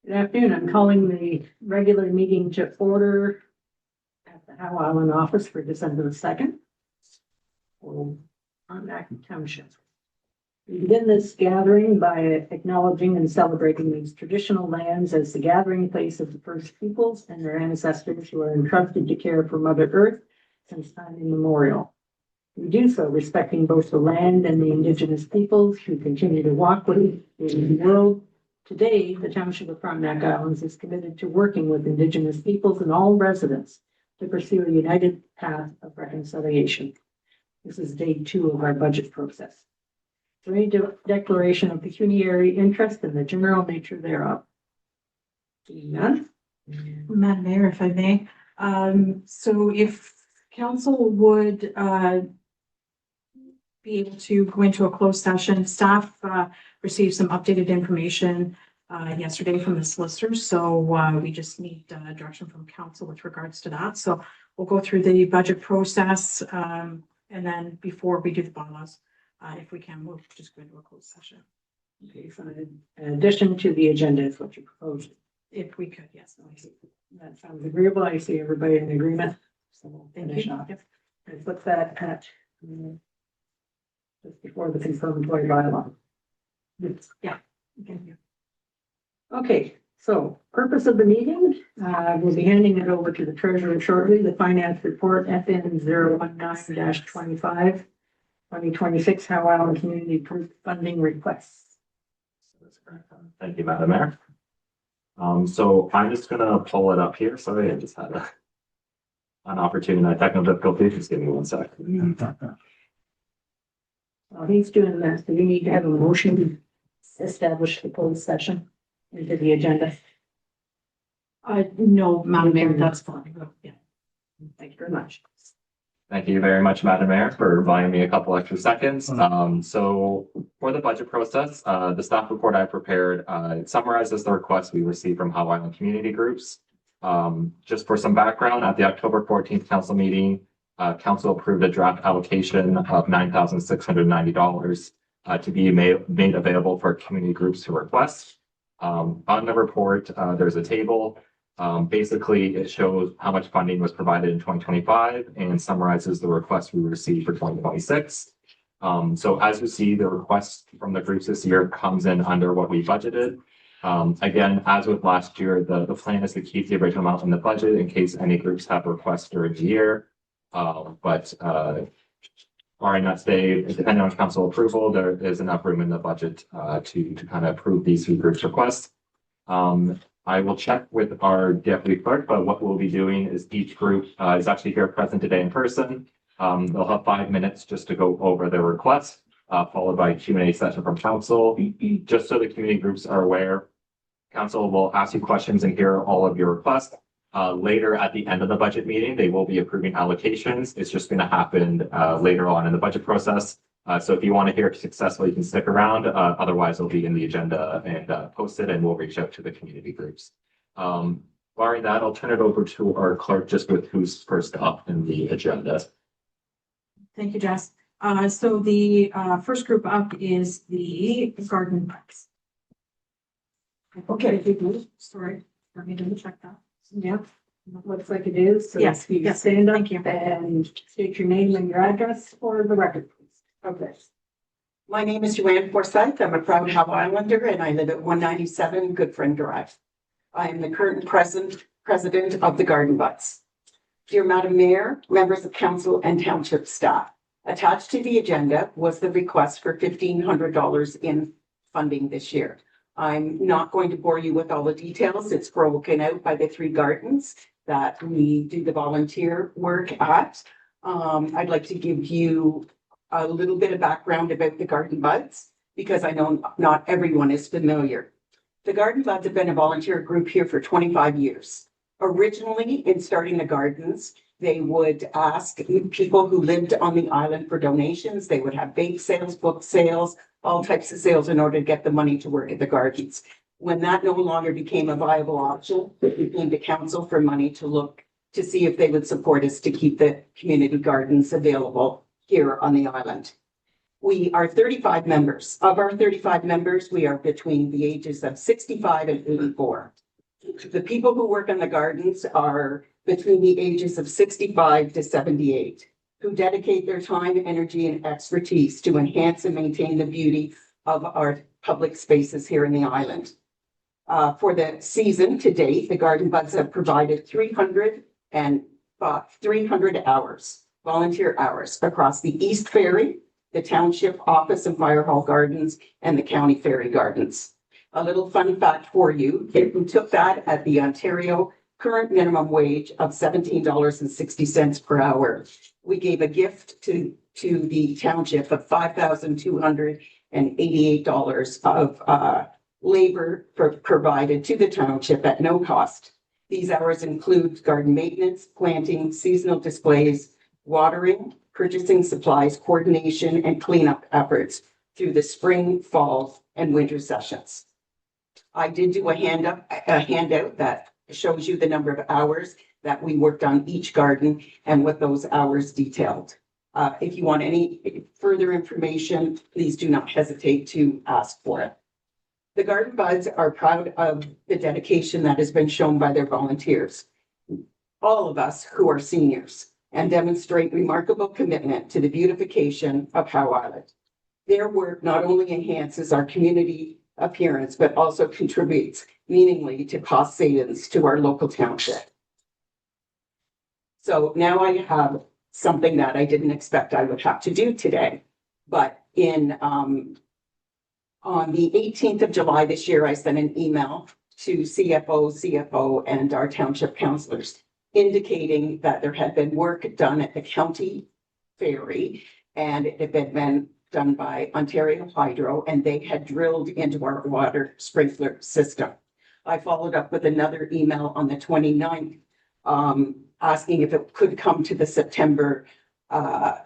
Good afternoon. I'm calling the regular meeting to order at the Howe Island office for December the 2nd. For Frontenac Township. We begin this gathering by acknowledging and celebrating these traditional lands as the gathering place of the First Peoples and their ancestors who are entrusted to care for Mother Earth since time immemorial. We do so respecting both the land and the Indigenous peoples who continue to walk with the world. Today, the Township of Frontenac Islands is committed to working with Indigenous peoples and all residents to pursue a united path of reconciliation. This is day 2 of our budget process. Any declaration of pecuniary interest in the general nature thereof? None. Madam Mayor, if I may, so if council would be able to go into a closed session, staff received some updated information yesterday from the solicitors, so we just need direction from council with regards to that. So we'll go through the budget process, and then before we do the bylaws, if we can, we'll just go into a closed session. Okay, so in addition to the agenda is what you proposed. If we could, yes. That sounds agreeable. I see everybody in agreement. So we'll Thank finish you. off. And put that at just before the confirmatory bylaw. Yeah. Thank you. Okay, so purpose of the meeting, we'll be handing it over to the treasurer shortly. The finance report FN 019-25 2026 Howe Island Community Group funding requests. Thank you, Madam Mayor. So I'm just gonna pull it up here. Sorry, I just had an opportunity. Technical difficulty. Just give me 1 sec. While he's doing that, do you need to have a motion to establish the closed session into the agenda? No, Madam Mayor, that's fine. Yeah. Thank you very much. Thank you very much, Madam Mayor, for buying me a couple extra seconds. So for the budget process, the staff report I prepared summarizes the requests we received from Howe Island community groups. Just for some background, at the October 14th council meeting, council approved a draft allocation of $9,690 to be made available for community groups to request. On the report, there's a table. Basically, it shows how much funding was provided in 2025 and summarizes the requests we received for 2026. So as you see, the request from the groups this year comes in under what we budgeted. Again, as with last year, the plan is to keep the original amount in the budget in case any groups have requests during the year. But barring that stay, depending on council approval, there is enough room in the budget to kind of approve these 3 groups' requests. I will check with our deputy clerk, but what we'll be doing is each group is actually here present today in person. They'll have 5 minutes just to go over their requests, followed by a Q&A session from council. Just so the community groups are aware, council will ask you questions and hear all of your requests. Later at the end of the budget meeting, they will be approving allocations. It's just going to happen later on in the budget process. So if you want to hear it successfully, you can stick around. Otherwise, it'll be in the agenda and posted, and we'll reach out to the community groups. Barring that, I'll turn it over to our clerk just with who's first up in the agenda. Thank you, Jess. So the first group up is the garden parks. Okay, Sorry, let me double check that. yeah, looks like it is. So Yes, you yes, stand up thank you. and state your name and your address for the record, please. Okay. My name is Joanne Forsyth. I'm a proud Howe Islander and I live at 197 Good Friend Drive. I am the current president of the Garden Butts. Dear Madam Mayor, members of council and township staff, attached to the agenda was the request for $1,500 in funding this year. I'm not going to bore you with all the details. It's broken out by the 3 gardens that we do the volunteer work at. I'd like to give you a little bit of background about the Garden Buds, because I know not everyone is familiar. The Garden Buds have been a volunteer group here for 25 years. Originally, in starting the gardens, they would ask people who lived on the island for donations. They would have bake sales, book sales, all types of sales in order to get the money to work at the gardens. When that no longer became a viable option, we came to council for money to look to see if they would support us to keep the community gardens available here on the island. We are 35 members. Of our 35 members, we are between the ages of 65 and 84. The people who work in the gardens are between the ages of 65 to 78, who dedicate their time, energy, and expertise to enhance and maintain the beauty of our public spaces here in the island. For the season to date, the Garden Buds have provided 300 hours, volunteer hours, across the East Ferry, the Township Office and Fire Hall Gardens, and the County Ferry Gardens. A little fun fact for you, if we took that at the Ontario current minimum wage of $17.60 per hour, we gave a gift to the township of $5,288 of labor provided to the township at no cost. These hours include garden maintenance, planting, seasonal displays, watering, purchasing supplies, coordination, and cleanup efforts through the spring, fall, and winter sessions. I did do a handout that shows you the number of hours that we worked on each garden and what those hours detailed. If you want any further information, please do not hesitate to ask for it. The Garden Buds are proud of the dedication that has been shown by their volunteers, all of us who are seniors, and demonstrate remarkable commitment to the beautification of Howe Island. Their work not only enhances our community appearance, but also contributes meaningfully to cost savings to our local township. So now I have something that I didn't expect I would have to do today, but on the 18th of July this year, I sent an email to CFO, and our township councillors indicating that there had been work done at the county ferry and it had been done by Ontario Hydro, and they had drilled into our water sprinkler system. I followed up with another email on the 29th, asking if it could come to the September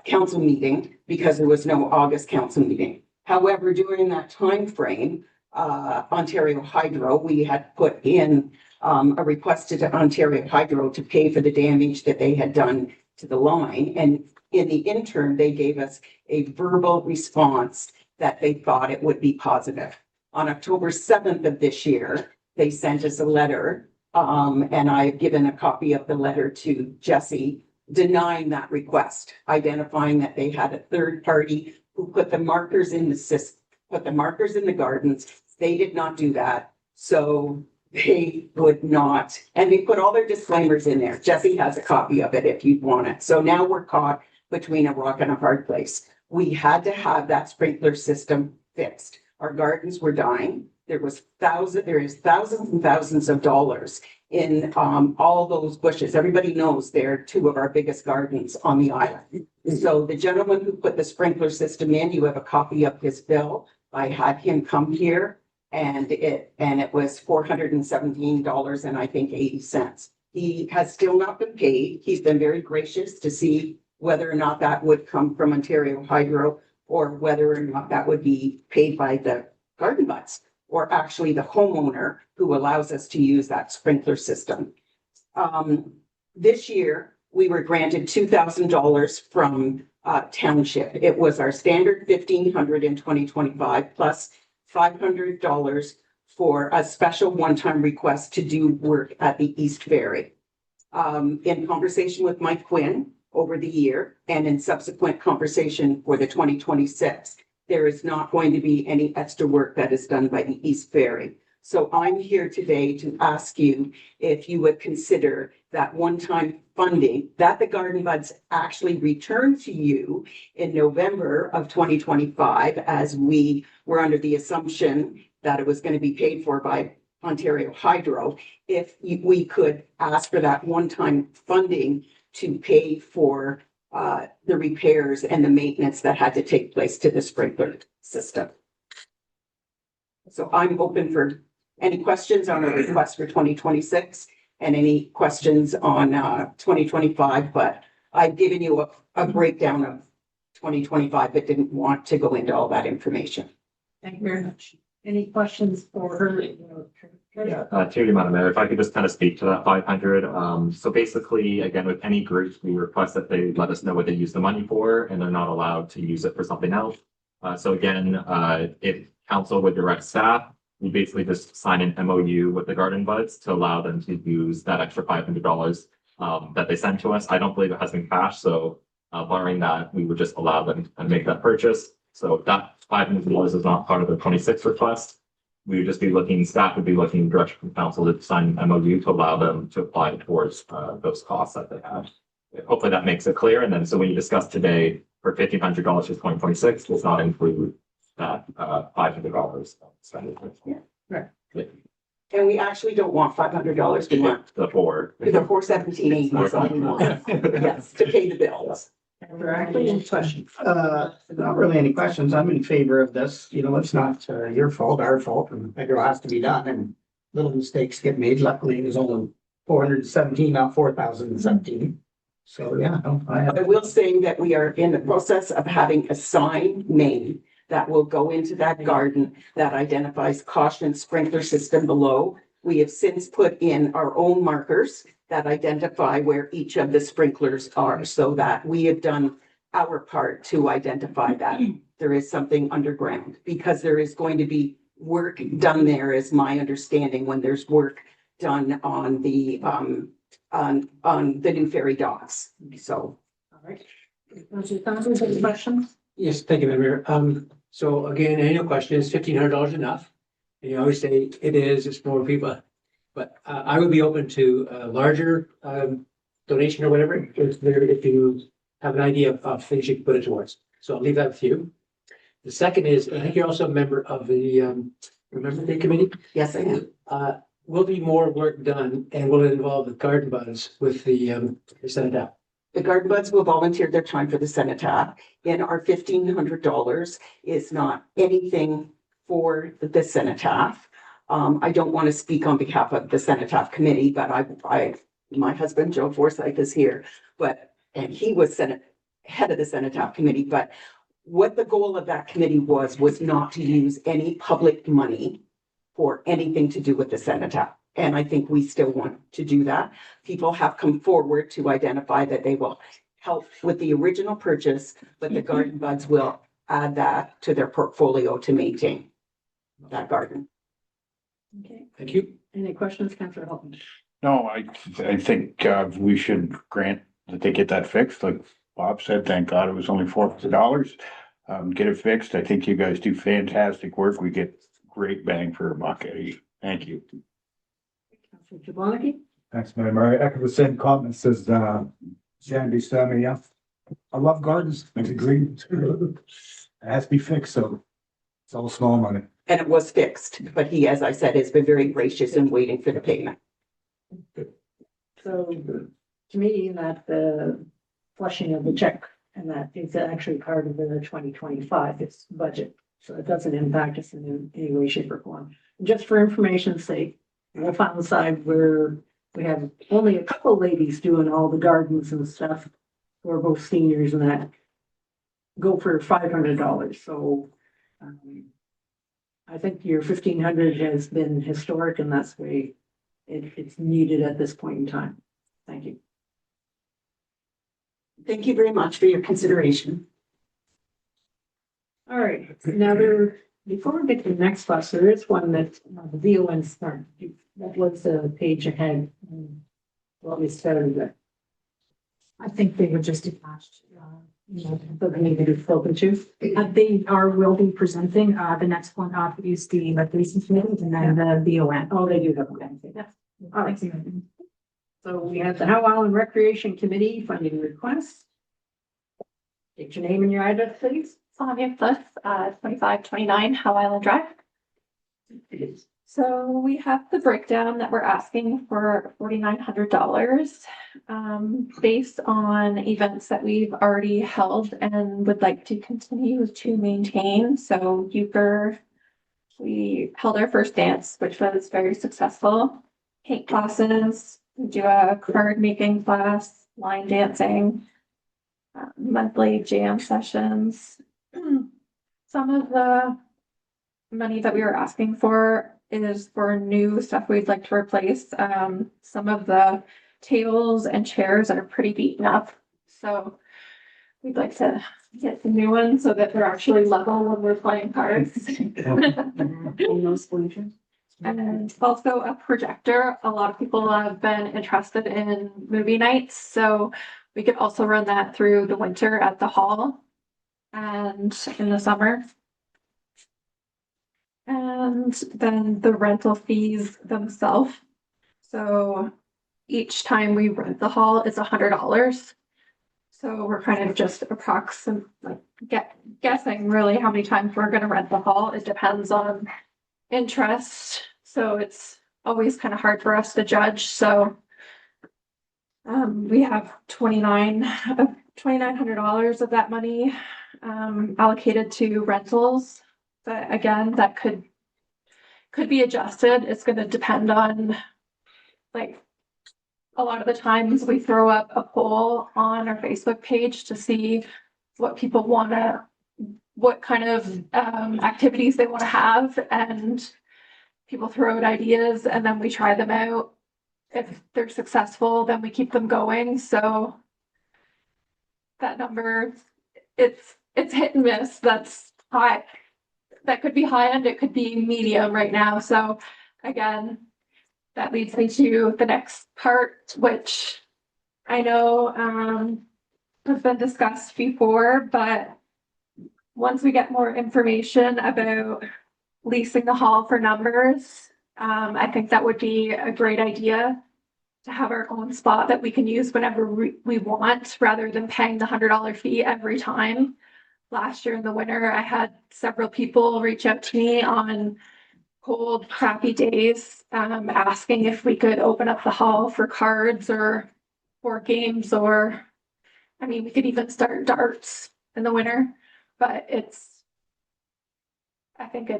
council meeting because there was no August council meeting. However, during that time frame, Ontario Hydro, we had put in a request to Ontario Hydro to pay for the damage that they had done to the line. And in the interim, they gave us a verbal response that they thought it would be positive. On October 7th of this year, they sent us a letter, and I've given a copy of the letter to Jesse, denying that request, identifying that they had a third party who put the markers in the system, put the markers in the gardens. They did not do that. So they would not, and they put all their disclaimers in there. Jesse has a copy of it if you'd want it. So now we're caught between a rock and a hard place. We had to have that sprinkler system fixed. Our gardens were dying. There is thousands and thousands of dollars in all those bushes. Everybody knows they're two of our biggest gardens on the island. So the gentleman who put the sprinkler system in, you have a copy of his bill. I had him come here and it was $417 and I think 80 cents. He has still not been paid. He's been very gracious to see whether or not that would come from Ontario Hydro or whether or not that would be paid by the Garden Buds or actually the homeowner who allows us to use that sprinkler system. This year, we were granted $2,000 from Township. It was our standard $1,500 in 2025 plus $500 for a special one-time request to do work at the East Ferry. In conversation with Mike Quinn over the year and in subsequent conversation for the 2026, there is not going to be any extra work that is done by the East Ferry. So I'm here today to ask you if you would consider that one-time funding that the Garden Buds actually returned to you in November of 2025, as we were under the assumption that it was going to be paid for by Ontario Hydro, if we could ask for that one-time funding to pay for the repairs and the maintenance that had to take place to the sprinkler system. So I'm open for any questions on our request for 2026 and any questions on 2025, but I've given you a breakdown of 2025, but didn't want to go into all that information. Thank you very much. Any questions for her? To you, Madam Mayor, if I could just kind of speak to that 500. So basically, again, with any group, we request that they let us know what they use the money for, and they're not allowed to use it for something else. So again, if council would direct staff, we basically just sign an MOU with the Garden Buds to allow them to use that extra $500 that they send to us. I don't believe it has been cashed, so barring that, we would just allow them to make that purchase. So that $500 is not part of the 26 request. We would just be looking, staff would be looking direction from council to sign an MOU to allow them to apply towards those costs that they have. Hopefully that makes it clear. And then, so when you discuss today for $1,500 for 2026, does not include that $500 spending. Yeah. Right. And we actually don't want $500. We want The board. the 417.80 is all we want. Yes, to pay the bills. Directly in question. Not really any questions. I'm in favor of this. You know, it's not your fault, our fault, and it has to be done, and little mistakes get made. Luckily, it was only 417, not 4,017. So, yeah, no, I will say that we are in the process of having a sign made that will go into that garden that identifies caution sprinkler system below. We have since put in our own markers that identify where each of the sprinklers are, so that we have done our part to identify that there is something underground, because there is going to be work done there, is my understanding, when there's work done on the new ferry docks. So All right. Councillor Thompson, any questions? Yes, thank you, Madam Mayor. So again, annual question, is $1,500 enough? And you always say it is, it's more people. But I would be open to a larger donation or whatever, if you have an idea of things you can put it towards. So I'll leave that with you. The second is, I think you're also a member of the Remember Day Committee. yes, I am. Will be more work done, and will it involve the garden buds with the cenotaph? The Garden Buds will volunteer their time for the cenotaph, and our $1,500 is not anything for the cenotaph. I don't want to speak on behalf of the cenotaph committee, but my husband, Joe Forsyth, is here, and he was head of the cenotaph committee, but what the goal of that committee was not to use any public money for anything to do with the cenotaph. And I think we still want to do that. People have come forward to identify that they will help with the original purchase, but the Garden Buds will add that to their portfolio to maintain that garden. Okay. Thank you. Any questions, Councillor Hilton? No, I think we should grant that they get that fixed, like Bob said, thank God it was only $400. Get it fixed. I think you guys do fantastic work. We get great bang for a buck out of you. Thank you. Councillor Jablonski? Thanks, Madam Mayor. I echo the same comments as Sandy Stammy. Yeah. I love gardens. I agree. It has to be fixed, so it's all small money. And it was fixed, but he, as I said, has been very gracious in waiting for the payment. So to me, that the flushing of the check and that is actually part of the 2025, it's budget. So it doesn't impact us in any way, shape or form. And just for information's sake, we'll find the side where we have only a couple of ladies doing all the gardens and stuff. We're both seniors and that go for $500. So I think your 1,500 has been historic, and that's the way it's needed at this point in time. Thank you. Thank you very much for your consideration. All right, now before we get to the next bus, there is one that the VON started. That was a page ahead. What we started with. I think they were just attached, But they need to be spoken to. will be presenting, the next one up is the recreation committee and then the VON. Oh, they do have one. Yeah. All right. So we have the Howe Island Recreation Committee funding request. State your name and your address, please. Flavia Cliff, 2529 Howe Island Drive. So we have the breakdown that we're asking for $4,900 based on events that we've already held and would like to continue to maintain. So Euchre, we held our first dance, which was very successful. Cake classes, we do a card making class, line dancing, monthly jam sessions. Some of the money that we were asking for is for new stuff we'd like to replace. Some of the tables and chairs are pretty beaten up. So we'd like to get some new ones so that they're actually level when we're playing cards. And also a projector. A lot of people have been interested in movie nights, so we could also run that through the winter at the hall and in the summer. And then the rental fees themselves. So each time we rent the hall, it's $100. So we're kind of just guessing really how many times we're gonna rent the hall. It depends on interest, so it's always kind of hard for us to judge, so we have $2,900 of that money allocated to rentals, but again, that could be adjusted. It's going to depend on, like, a lot of the times we throw up a poll on our Facebook page to see what people what kind of activities they want to have, and people throw out ideas and then we try them out. If they're successful, then we keep them going. So that number, it's hit and miss. That's high. That could be high end, it could be medium right now. So again, that leads me to the next part, which I know has been discussed before, but once we get more information about leasing the hall for numbers, I think that would be a great idea to have our own spot that we can use whenever we want, rather than paying the $100 fee every time. Last year in the winter, I had several people reach out to me on cold, crappy days, asking if we could open up the hall for cards or board games, or, I mean, we could even start darts in the winter, but I think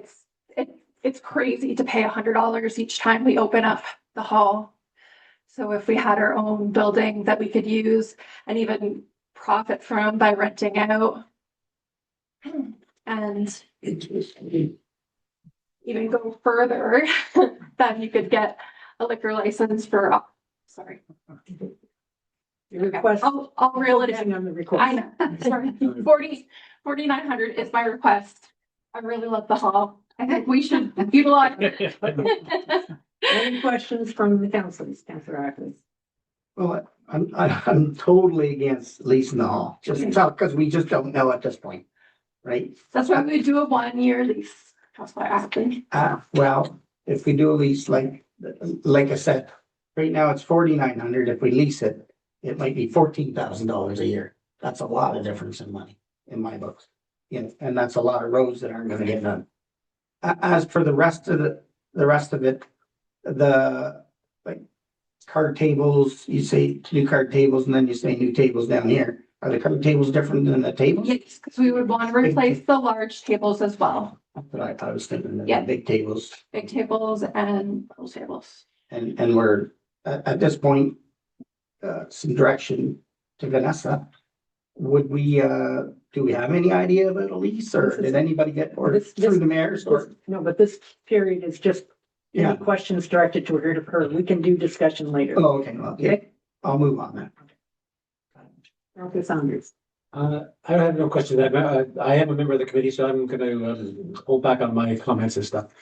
it's crazy to pay $100 each time we open up the hall. So if we had our own building that we could use and even profit from by renting out, and even go further, then you could get a liquor license for, sorry. Your request. I'll reel it in. On the request. I know, sorry, 4,900 is my request. I really love the hall. I think we should utilize it. Any questions from the councilors, Councilor Ackley? Well, I'm totally against leasing the hall, just because we just don't know at this point, right? That's why we do a 1-year lease. That's why I think. Well, if we do a lease, like I said, right now it's 4,900. If we lease it, it might be $14,000 a year. That's a lot of difference in money in my books. You know, and that's a lot of roads that aren't gonna get done. As for the rest of it, the like card tables, you say new card tables and then you say new tables down here. Are the card tables different than the tables? Yes, because we would want to replace the large tables as well. That's what I thought. I was thinking the Yeah. big tables. Big tables and little tables. And we're at this point, some direction to Vanessa. Would we, do we have any idea about a lease, or did anybody get, or This- through the mayors, or? No, but this period is just Yeah. any questions directed to her. We can do discussion later. Oh, okay, well, yeah, Okay. I'll move on then. Councilor Saunders. I don't have no questions. I am a member of the committee, so I'm gonna hold back on my comments and stuff.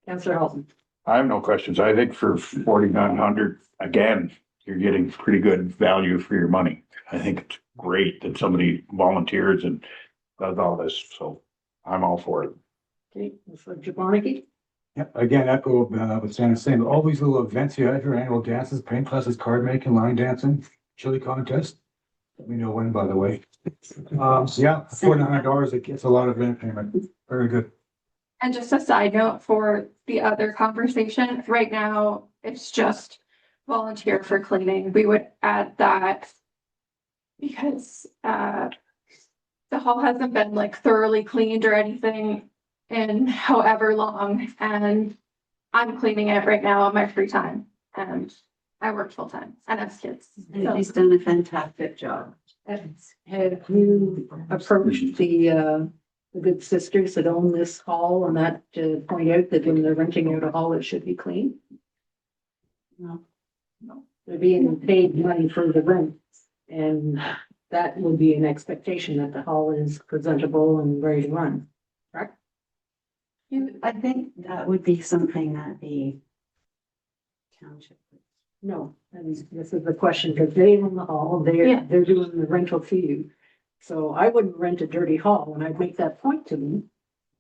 Councilor Halton. I have no questions. I think for 4,900, again, you're getting pretty good value for your money. I think it's great that somebody volunteers and does all this, so I'm all for it. Okay, Councilor Jablonski. Yep, again, echo what Santa's saying, all these little events you had, your annual dances, paint classes, card making, line dancing, chili contest. Let me know when, by the way. Yeah, $4,900, it gets a lot of entertainment. Very good. And just a side note for the other conversation, right now, it's just volunteer for cleaning. We would add that because the hall hasn't been like thoroughly cleaned or anything in however long, and I'm cleaning it right now in my free time, and I work full time and have kids. So- He's done a fantastic job. Have you approached the good sisters that own this hall and that to point out that when they're renting out a hall, it should be clean? No. No. They're being paid money for the rent, and that would be an expectation that the hall is presentable and ready to run. I think that would be something that the township. No, this is the question, because they own the hall, Yeah. they're doing the rental to you. So I wouldn't rent a dirty hall, and I'd make that point to them.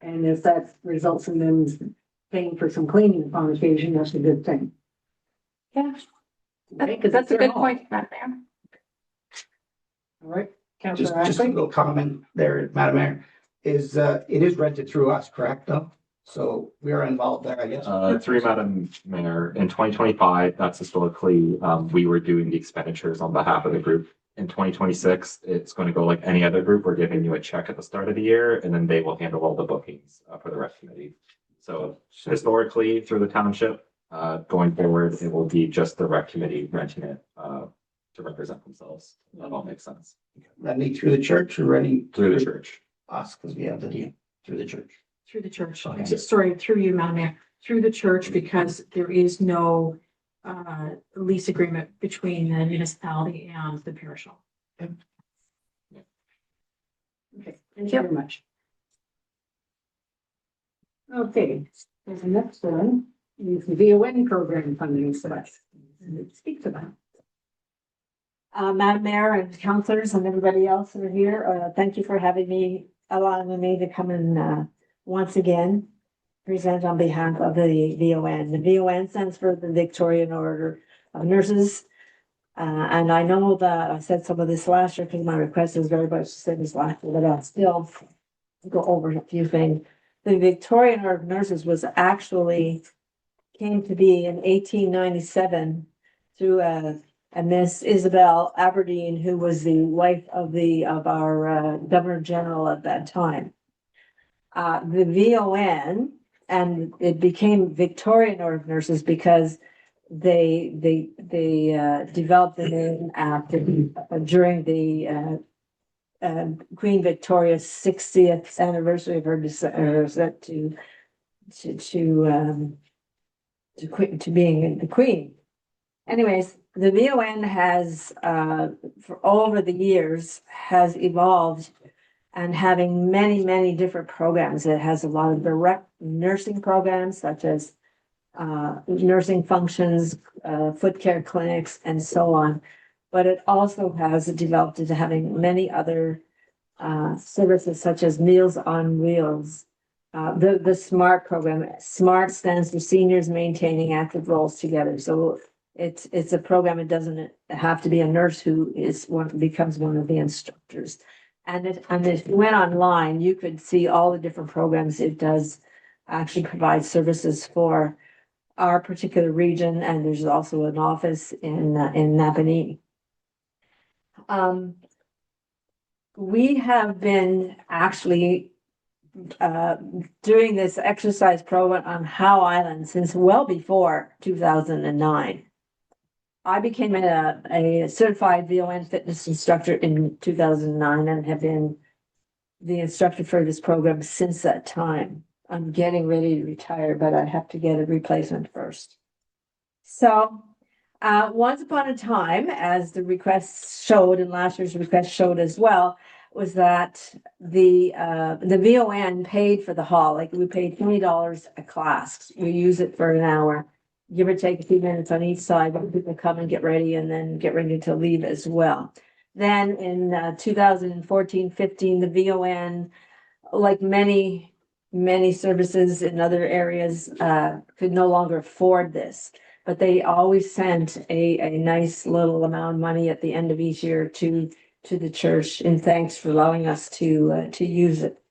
And if that results in them paying for some cleaning upon occasion, that's a good thing. Yeah, Right? 'Cause that's it's a their good hall. point, Madam Mayor. All right, Just Councillor a Ashley? little comment there, Madam Mayor, is, it is rented through us, correct, though? So we are involved there, I guess. Through Madam Mayor, in 2025, that's historically, we were doing the expenditures on behalf of the group. In 2026, it's going to go like any other group. We're giving you a check at the start of the year, and then they will handle all the bookings for the rec committee. So historically, through the township, going forward, it will be just the rec committee renting it to represent themselves. That all makes sense. Renting through the church or renting Through the church. us, because we have the deal through the church. Through the church, Okay. sorry, through you, Madam Mayor, through the church, because there is no lease agreement between the municipality and the parish hall. Okay, thank you very much. Okay, there's the next one, is the VON program funding request. Speak to that. Madam Mayor and councilors and everybody else that are here, thank you for having me, allowing me to come and, once again, present on behalf of the VON. The VON stands for the Victorian Order of Nurses. And I know that I said some of this last year because my request is very much the same as last year, but I'll still go over a few things. The Victorian Order of Nurses was actually came to be in 1897 through a Miss Isabel Aberdeen, who was the wife of our Governor General at that time. The VON, and it became Victorian Order of Nurses because they developed the name after during the Queen Victoria's 60th anniversary of her descent to being the Queen. Anyways, the VON has for over the years has evolved and having many different programs. It has a lot of direct nursing programs such as nursing functions, foot care clinics, and so on. But it also has developed into having many other services such as Meals on Wheels, the SMART program. SMART stands for Seniors Maintaining Active Roles Together. So it's a program. It doesn't have to be a nurse who becomes one of the instructors. And if you went online, you could see all the different programs it does actually provide services for our particular region, and there's also an office in Napanee. We have been actually doing this exercise program on Howe Island since well before 2009. I became a certified VON fitness instructor in 2009 and have been the instructor for this program since that time. I'm getting ready to retire, but I have to get a replacement first. So, once upon a time, as the request showed, and last year's request showed as well, was that the VON paid for the hall. Like we paid $20 a class. We use it for an hour, give or take a few minutes on each side when people come and get ready and then get ready to leave as well. Then in 2014-15, the VON, like many services in other areas, could no longer afford this. But they always sent a nice little amount of money at the end of each year to the church in thanks for allowing us to use it.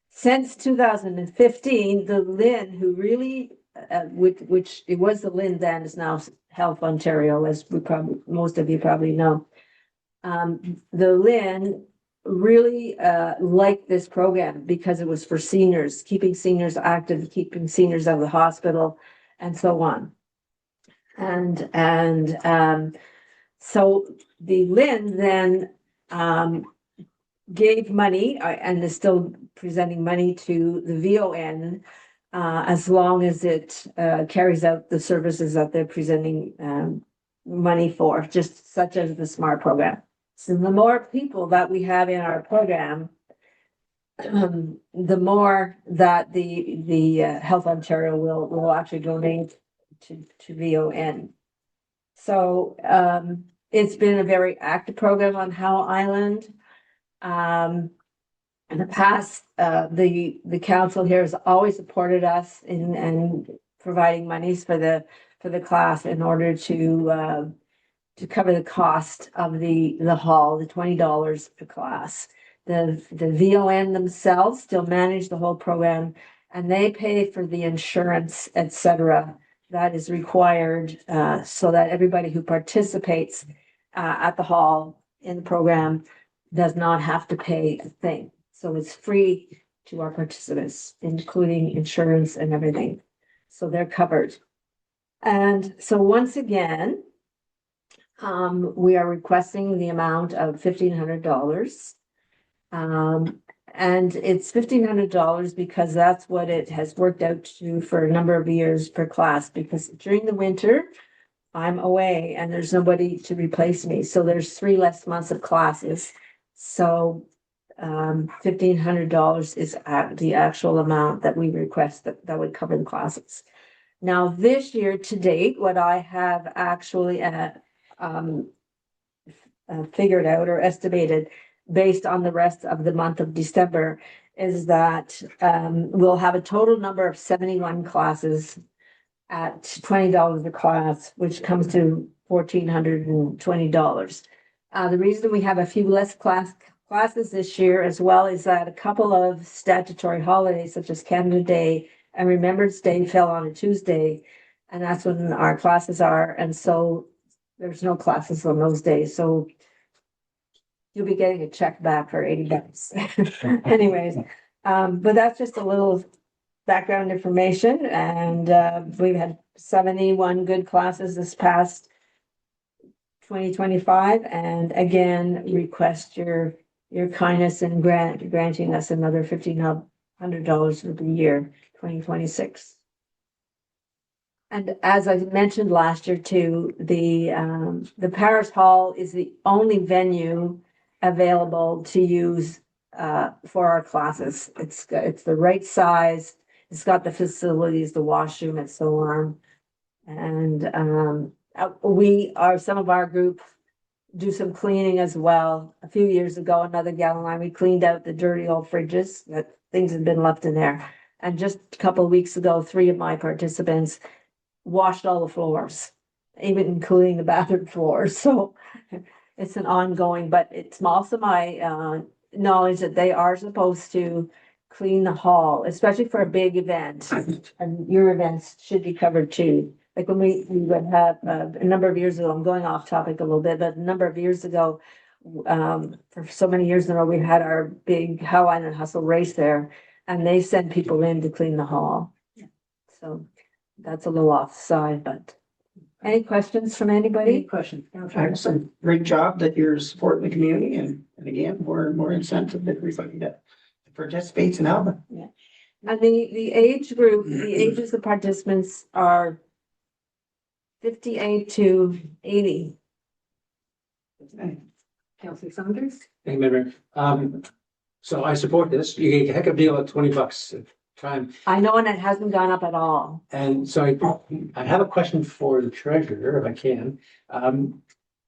Since 2015, the LHIN, who really, which it was the LHIN then, is now Health Ontario, as most of you probably know. The LHIN really liked this program because it was for seniors, keeping seniors active, keeping seniors out of the hospital, and so on. And so the LHIN then gave money and is still presenting money to the VON as long as it carries out the services that they're presenting money for, just such as the SMART program. So the more people that we have in our program, the more that the Health Ontario will actually donate to VON. So it's been a very active program on Howe Island. In the past, the council here has always supported us in providing monies for the class in order to cover the cost of the hall, the $20 per class. The VON themselves still manage the whole program, and they pay for the insurance, etc., that is required so that everybody who participates at the hall in the program does not have to pay a thing. So it's free to our participants, including insurance and everything. So they're covered. And so once again, we are requesting the amount of $1,500. And it's $1,500 because that's what it has worked out to for a number of years per class, because during the winter, I'm away and there's nobody to replace me. So there's 3 less months of classes. So $1,500 is the actual amount that we request that would cover the classes. Now, this year to date, what I have actually figured out or estimated based on the rest of the month of December is that we'll have a total number of 71 classes at $20 a class, which comes to $1,420. The reason we have a few less classes this year as well is that a couple of statutory holidays such as Canada Day and Remembrance Day fell on a Tuesday, and that's when our classes are, and so there's no classes on those days. So you'll be getting a check back for $80. Anyways, but that's just a little background information, and we've had 71 good classes this past 2025, and again, request your kindness in granting us another $1,500 for the year 2026. And as I mentioned last year too, the Parish Hall is the only venue available to use for our classes. It's the right size. It's got the facilities, the washroom, and so on. And some of our group do some cleaning as well. A few years ago, another gal and I, we cleaned out the dirty old fridges that things had been left in there. And just a couple of weeks ago, 3 of my participants washed all the floors, even including the bathroom floors. So it's an ongoing, but it's also my knowledge that they are supposed to clean the hall, especially for a big event. And your events should be covered too. Like when we would have a number of years ago, I'm going off topic a little bit, but a number of years ago, for so many years in a row, we had our big Howe Island Hustle race there, and they send people in to clean the hall. So that's a little offside, but any questions from Any anybody? questions? Excellent. Great job that you're supporting the community, and again, more incentive that everybody that participates in Alba. And the age group, the ages of participants are 58 to 80. Councillor Saunders? Thank you, Mayor. So I support this. You get a heck of a deal at $20 a time. I know, and it hasn't gone up at all. And so I have a question for the treasurer, if I can.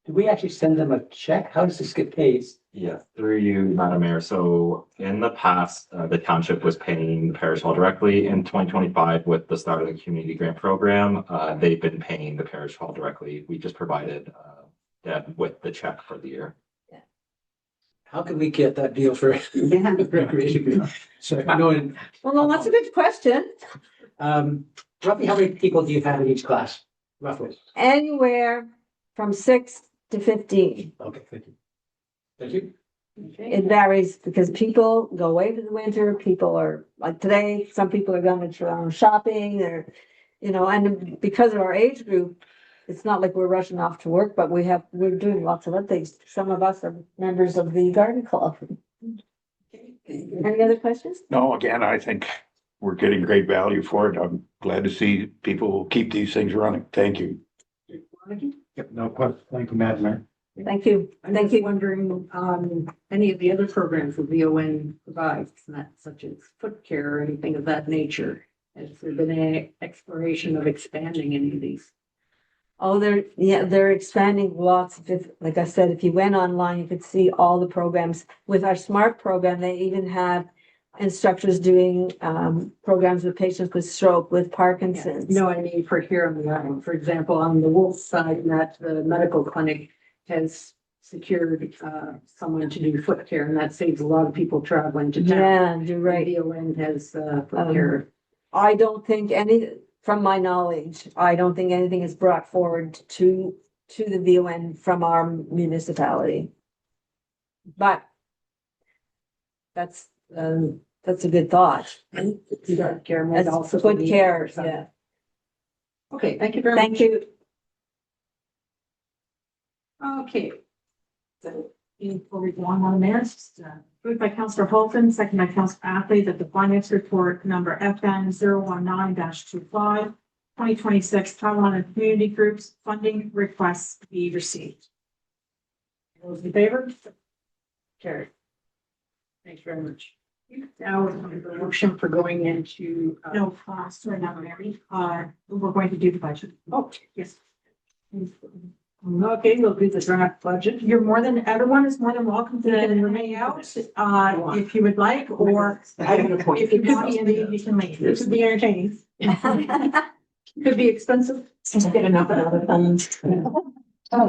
Do we actually send them a check? How does this get paid? Yeah, through you, Madam Mayor. So in the past, the township was paying the parish hall directly. In 2025, with the start of the community grant program, they've been paying the parish hall directly. We just provided Deb with the check for the year. How can we get that deal for recreation? So I know, Well, no, that's a good question. roughly how many people do you have in each class? Roughly. Anywhere from 6 to 15. Okay, thank you. Thank you. It varies because people go away for the winter. People are like today, some people are going to Toronto shopping or, and because of our age group, it's not like we're rushing off to work, but we're doing lots of other things. Some of us are members of the garden club. Any other questions? No, again, I think we're getting great value for it. I'm glad to see people keep these things running. Thank you. Yep, no question. Thank you, Madam Mayor. Thank you. I'm Thank just you. wondering, any of the other programs the VON provides, such as foot care or anything of that nature? Has there been any exploration of expanding any of these? Oh, they're expanding lots of it. Like I said, if you went online, you could see all the programs. With our SMART program, they even have instructors doing programs with patients with stroke, with Parkinson's. No, I mean for here on the island, for example, on the Wolf side, that the medical clinic has secured someone to do foot care, and that saves a lot of people traveling to town. Yeah, you're right. VON has foot care. I don't think from my knowledge, I don't think anything is brought forward to the VON from our municipality. But that's a good thought. Foot care might That's also good be- care, yeah. Okay, thank you very much. Thank you. Okay. So, before we go on the minutes, moved by Councillor Holton, second by Councillor Athley, that the finance report number FN 019-25, 2026 Taiwan and community groups funding requests be received. Those in favor? Carried. Thanks very much. Now, we're going to go motion for going into. No, sorry, not Mary. We're going to do the budget. Oh, Yes. okay, we'll do the draft budget. Everyone is more than welcome to remain out, if you would like, or I have an if you appointment. could be in, you can leave. This would be entertaining. Could be expensive. Just get enough out of them. Oh,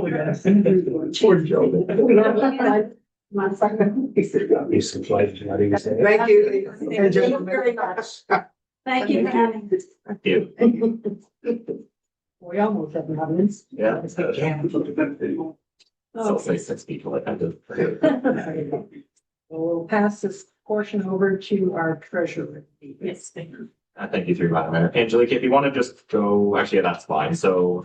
we got a poor Joe. Thank you. Thank you very much. Thank you. Thank you. We almost have an audience. Yeah. Still say 6 people attended. We'll pass this portion over to our treasurer. Yes, thank you. Thank you through Madam Mayor. Angelique, if you want to just go, actually, that's fine. So,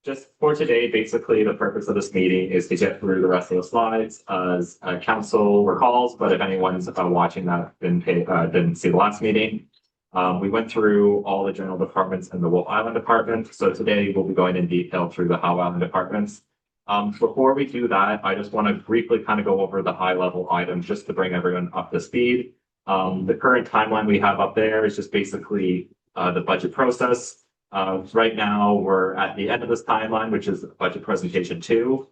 just for today, basically, the purpose of this meeting is to get through the rest of the slides as council recalls, but if anyone's watching that didn't see the last meeting, we went through all the general departments and the Wolf Island department. So today we'll be going in detail through the Howe Island departments. Before we do that, I just want to briefly kind of go over the high level items just to bring everyone up to speed. The current timeline we have up there is just basically the budget process. Right now, we're at the end of this timeline, which is budget presentation 2.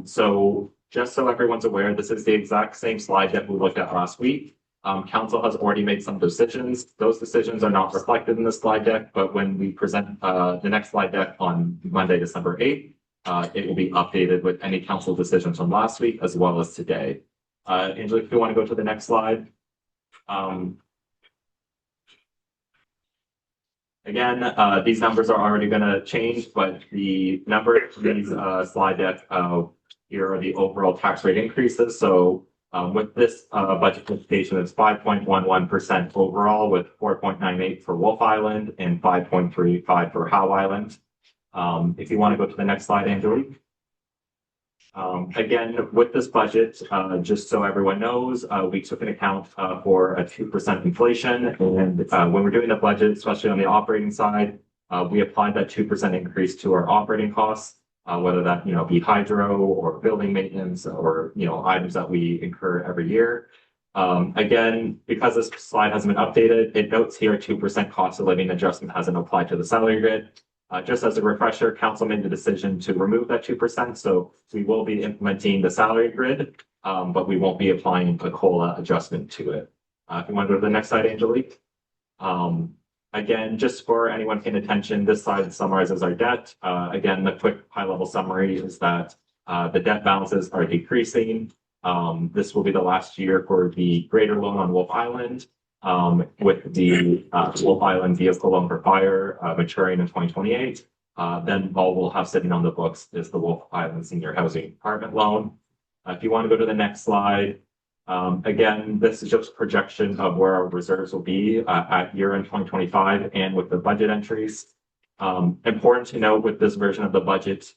So just so everyone's aware, this is the exact same slide that we looked at last week. Council has already made some decisions. Those decisions are not reflected in the slide deck, but when we present the next slide deck on Monday, December 8th, it will be updated with any council decisions from last week as well as today. Angelique, if you want to go to the next slide. Again, these numbers are already going to change, but the number of these slide deck here are the overall tax rate increases. So with this budget presentation, it's 5.11% overall, with 4.98 for Wolf Island and 5.35 for Howe Island. If you want to go to the next slide, Angelique. Again, with this budget, just so everyone knows, we took an account for a 2% inflation. And when we're doing the budget, especially on the operating side, we applied that 2% increase to our operating costs, whether that, be hydro or building maintenance or, items that we incur every year. Again, because this slide hasn't been updated, it notes here 2% cost of living adjustment hasn't applied to the salary grid. Just as a refresher, council made the decision to remove that 2%. So we will be implementing the salary grid, but we won't be applying a COLA adjustment to it. If you want to go to the next slide, Angelique. Again, just for anyone paying attention, this slide summarizes our debt. Again, the quick high level summary is that the debt balances are decreasing. This will be the last year for the greater loan on Wolf Island. With the Wolf Island vehicle loan for fire maturing in 2028. Then all we'll have sitting on the books is the Wolf Island Senior Housing Apartment loan. If you want to go to the next slide, again, this is just a projection of where our reserves will be at year-end 2025 and with the budget entries. Important to note with this version of the budget,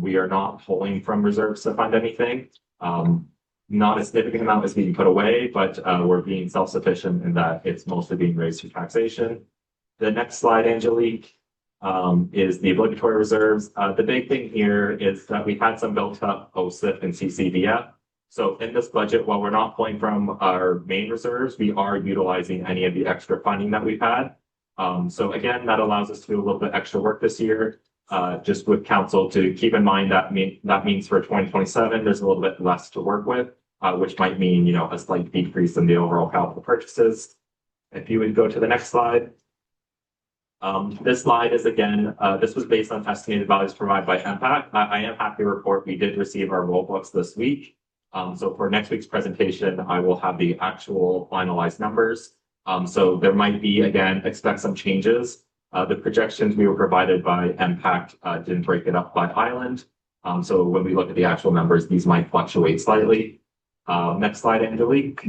we are not pulling from reserves to fund anything. Not a significant amount is being put away, but we're being self-sufficient in that it's mostly being raised through taxation. The next slide, Angelique. is the obligatory reserves. The big thing here is that we had some built up OSIP and CCDF. So in this budget, while we're not pulling from our main reserves, we are utilizing any of the extra funding that we've had. So again, that allows us to do a little bit extra work this year. Just with council to keep in mind that means for 2027, there's a little bit less to work with, which might mean, you know, a slight decrease in the overall capital purchases. If you would go to the next slide. This slide is again, this was based on estimated values provided by MPAC. I am happy to report we did receive our roll books this week. So for next week's presentation, I will have the actual finalized numbers. So there might be, again, expect some changes. The projections we were provided by MPAC didn't break it up by island. So when we look at the actual numbers, these might fluctuate slightly. Next slide, Angelique.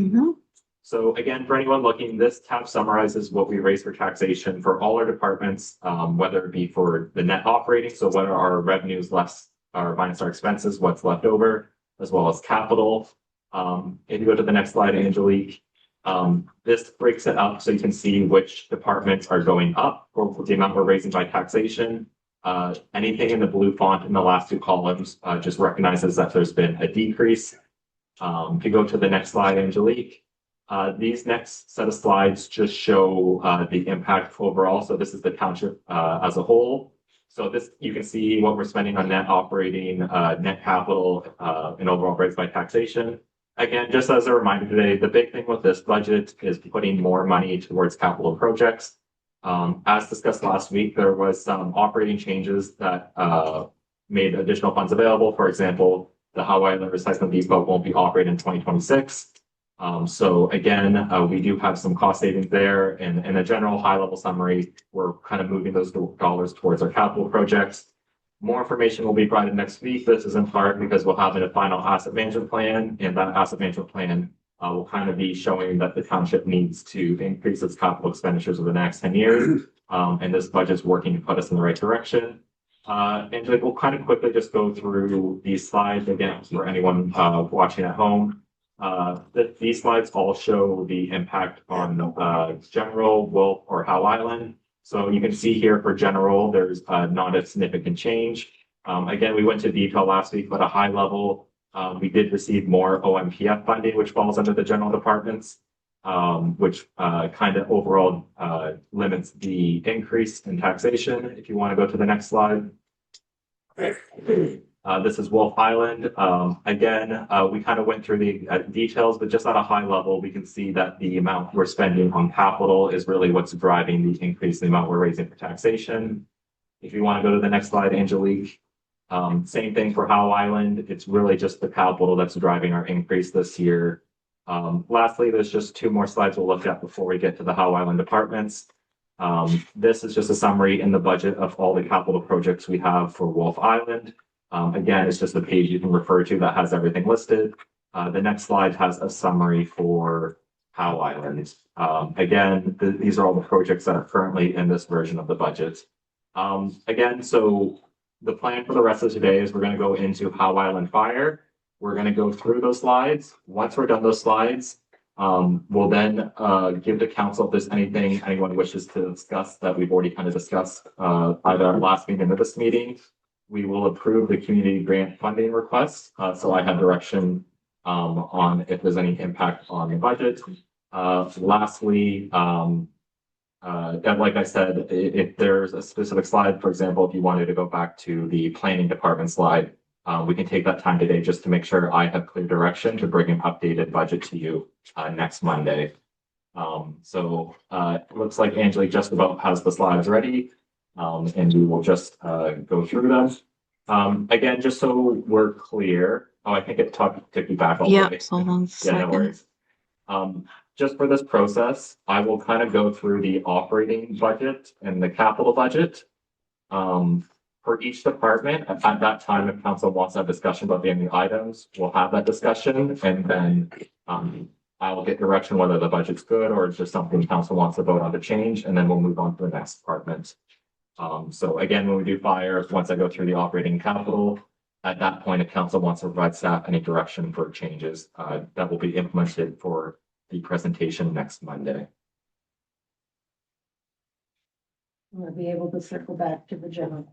So again, for anyone looking, this tab summarizes what we raise for taxation for all our departments, whether it be for the net operating, so what are our revenues less our minus our expenses, what's left over, as well as capital. If you go to the next slide, Angelique, this breaks it up so you can see which departments are going up for the amount we're raising by taxation. Anything in the blue font in the last two columns just recognizes that there's been a decrease. If you go to the next slide, Angelique, these next set of slides just show the impact overall. So this is the township as a whole. So this, you can see what we're spending on net operating, net capital, and overall raised by taxation. Again, just as a reminder today, the big thing with this budget is putting more money towards capital projects. As discussed last week, there was some operating changes that made additional funds available. For example, the Howe Island Recycling Depot won't be operating in 2026. So again, we do have some cost savings there, and in a general high level summary, we're kind of moving those dollars towards our capital projects. More information will be provided next week. This is in part because we'll have a final asset management plan, and that asset management plan will kind of be showing that the township needs to increase its capital expenditures over the next 10 years. And this budget is working to put us in the right direction. And we'll kind of quickly just go through these slides again for anyone watching at home. These slides all show the impact on General, Wolf, or Howe Island. So you can see here for General, there's not a significant change. Again, we went to detail last week, but at a high level, we did receive more OMPF funding, which falls under the general departments, which kind of overall limits the increase in taxation. If you want to go to the next slide. This is Wolf Island. Again, we kind of went through the details, but just at a high level, we can see that the amount we're spending on capital is really what's driving the increase in the amount we're raising for taxation. If you want to go to the next slide, Angelique. Same thing for Howe Island. It's really just the capital that's driving our increase this year. Lastly, there's just two more slides we'll look at before we get to the Howe Island departments. This is just a summary in the budget of all the capital projects we have for Wolf Island. Again, it's just a page you can refer to that has everything listed. The next slide has a summary for Howe Island. Again, these are all the projects that are currently in this version of the budget. Again, so the plan for the rest of today is we're going to go into Howe Island Fire. We're going to go through those slides. Once we're done those slides, we'll then give the council if there's anything anyone wishes to discuss that we've already kind of discussed either our last meeting or this meeting. We will approve the community grant funding request. So I have direction on if there's any impact on the budget. Lastly, like I said, if there's a specific slide, for example, if you wanted to go back to the planning department slide, we can take that time today just to make sure I have clear direction to bring an updated budget to you next Monday. So it looks like Angelique just about has the slides ready. And we will just go through them. Again, just so we're clear. Oh, I think it took you back a little bit. Hold on a second. Yeah, no worries. Just for this process, I will kind of go through the operating budget and the capital budget. For each department, at that time, if council wants to have discussion about the items, we'll have that discussion, and then I will get direction whether the budget's good or it's just something council wants to vote on to change, and then we'll move on to the next department. So again, when we do fire, once I go through the operating capital, at that point, if council wants to provide staff any direction for changes, that will be implemented for the presentation next Monday. We'll be able to circle back to the general.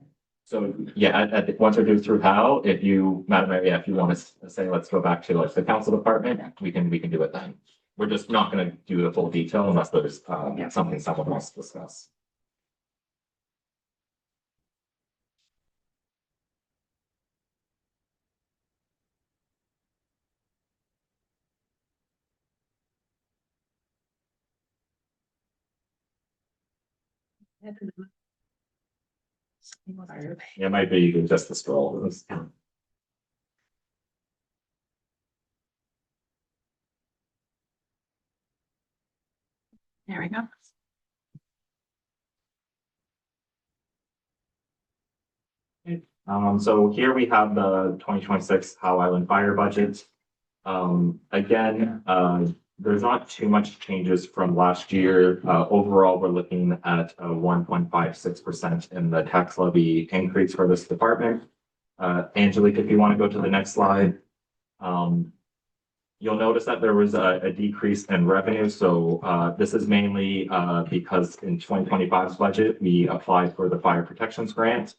So, yeah, once we're due through Hal, if you, Madam Mayor, yeah, if you want to say, let's go back to like the council department, we can do it then. We're just not gonna do the full detail unless there's, something someone wants to discuss. It might be just the scroll. There we go. So here we have the 2026 Howe Island Fire budget. Again, there's not too much changes from last year. Overall, we're looking at a 1.56% in the tax levy increase for this department. Angelique, if you want to go to the next slide. You'll notice that there was a decrease in revenue. So this is mainly because in 2025's budget, we applied for the fire protections grant.